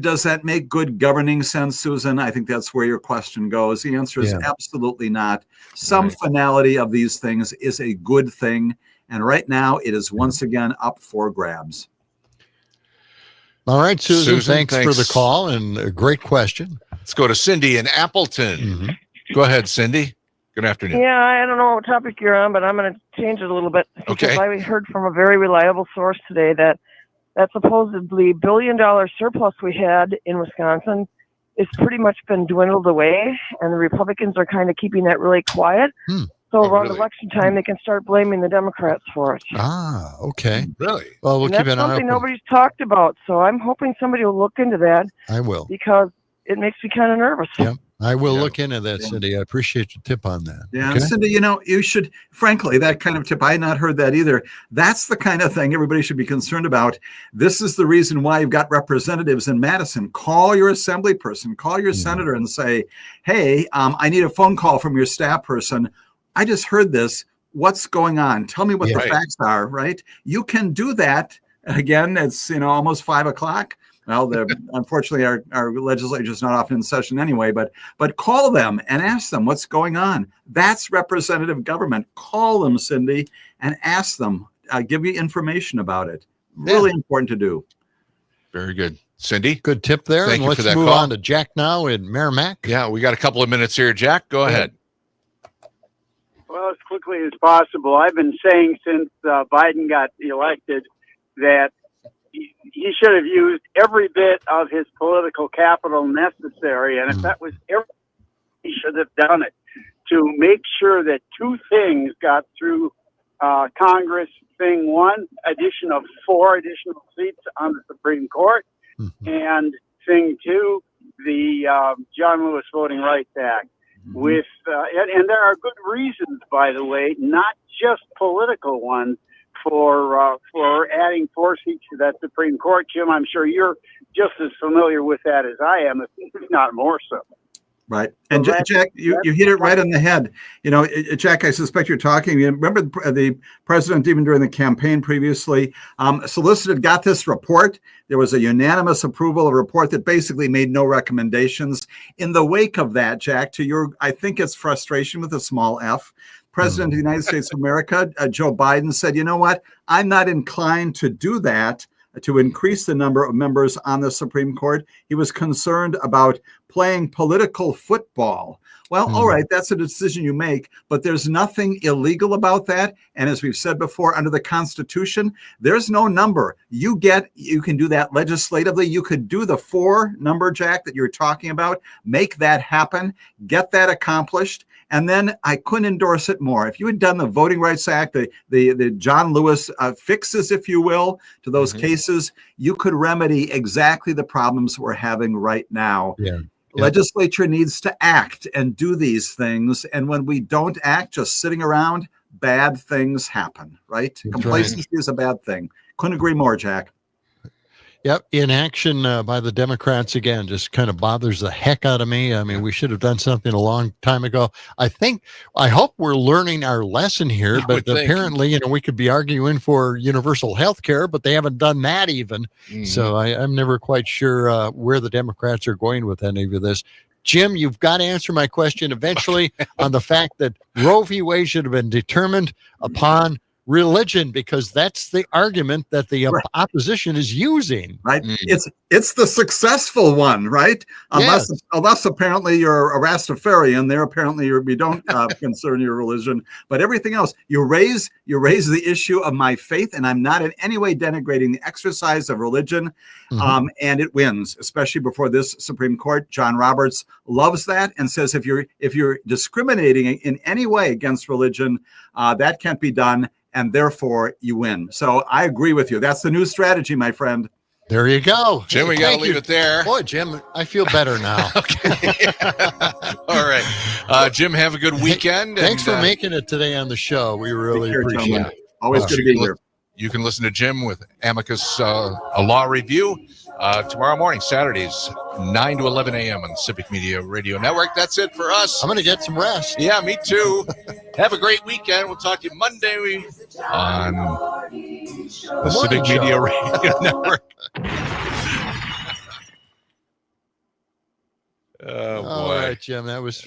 Does that make good governing sense, Susan? I think that's where your question goes. The answer is absolutely not. Some finality of these things is a good thing. And right now it is once again up for grabs. All right, Susan, thanks for the call and a great question. Let's go to Cindy in Appleton. Go ahead, Cindy. Good afternoon. Yeah, I don't know what topic you're on, but I'm going to change it a little bit. Because I heard from a very reliable source today that supposedly $1 billion surplus we had in Wisconsin is pretty much been dwindled away, and the Republicans are kind of keeping that really quiet. So around election time, they can start blaming the Democrats for it. Ah, okay. Really? Well, we'll keep an eye on it. That's something nobody's talked about, so I'm hoping somebody will look into that. I will. Because it makes me kind of nervous. Yeah, I will look into that, Cindy. I appreciate your tip on that. Yeah, okay? Cindy, you should, frankly, that kind of tip, I had not heard that either. That's the kind of thing everybody should be concerned about. This is the reason why you've got representatives in Madison. Call your assembly person, call your senator and say, hey, I need a phone call from your staff person. I just heard this. What's going on? Tell me what the facts are, right? You can do that. Again, it's almost 5:00. Well, unfortunately, our legislature is not often in session anyway, but call them and ask them what's going on. That's representative government. Call them, Cindy, and ask them. Give you information about it. Really important to do. Very good. Cindy? Good tip there. Thank you let's for that move call. on to Jack now in Merrimack. Yeah, we got a couple of minutes here. Jack, go ahead. Well, as quickly as possible. I've been saying since Biden got elected that he should have used every bit of his political capital necessary. And if that was everything, he should have done it to make sure that two things got through Congress. Thing one, addition of 4 additional seats on the Supreme Court. And thing two, the John Lewis Voting Rights Act. With and there are good reasons, by the way, not just political ones, for adding 4 seats to that Supreme Court. Jim, I'm sure you're just as familiar with that as I am, if not more so. Right. And so Jack, you hit it right on the head. Jack, I suspect you're talking. You remember the president, even during the campaign previously, got this report. There was a unanimous approval of a report that basically made no recommendations. In the wake of that, Jack, I think it's frustration with a small f, President of the United States of America, Joe Biden, said, you know what? I'm not inclined to do that. to increase the number of members on the Supreme Court. He was concerned about playing political football. Well, all right, that's a decision you make, but there's nothing illegal about that. And as we've said before, under the Constitution, there's no number. You can do that legislatively. You could do the 4 number, Jack, that you're talking about, make that happen, get that accomplished. And then I couldn't endorse it more. If you had done the Voting Rights Act, the John Lewis fixes, if you will, to those cases, you could remedy exactly the problems we're having right now. Yeah. Legislature needs to act and do these things. And when we don't act, just sitting around, bad things happen, right? Complacency is a bad thing. Couldn't agree more, Jack. Yep. Inaction by the Democrats, again, just kind of bothers the heck out of me. I mean, we should have done something a long time ago. I hope we're learning our lesson here, but apparently, we could be arguing for universal health care, but they haven't done that even. Mm-hmm. So I'm never quite sure where the Democrats are going with any of this. Jim, you've got to answer my question eventually on the fact that Roe v. Wade should have been determined upon religion, because that's the argument that the opposition is using. Right. It's the successful one, right? Unless apparently you're a Rastafarian, there apparently we don't concern your religion, but everything else, you raise the issue of my faith, and I'm not in any way denigrating the exercise of religion, and it wins, especially before this Supreme Court. John Roberts loves that and says if you're discriminating in any way against religion, that can't be done. And therefore you win. So I agree with you. That's the new strategy, my friend. There you go. Jim, we got to leave it there. Boy, Jim, I feel better now. Okay. All right. Jim, have a good weekend. Thanks for making it today on the show. We really appreciate it. Always good to be here. You can listen to Jim with Amicus, a law review, tomorrow morning, Saturdays, 9 to 11 a.m. on the Civic Media Radio Network. That's it for us. I'm going to get some rest. Yeah, me too. Have a great weekend. We'll talk to you Monday on the Civic Media Radio Network. Oh, boy. All right, Jim, that was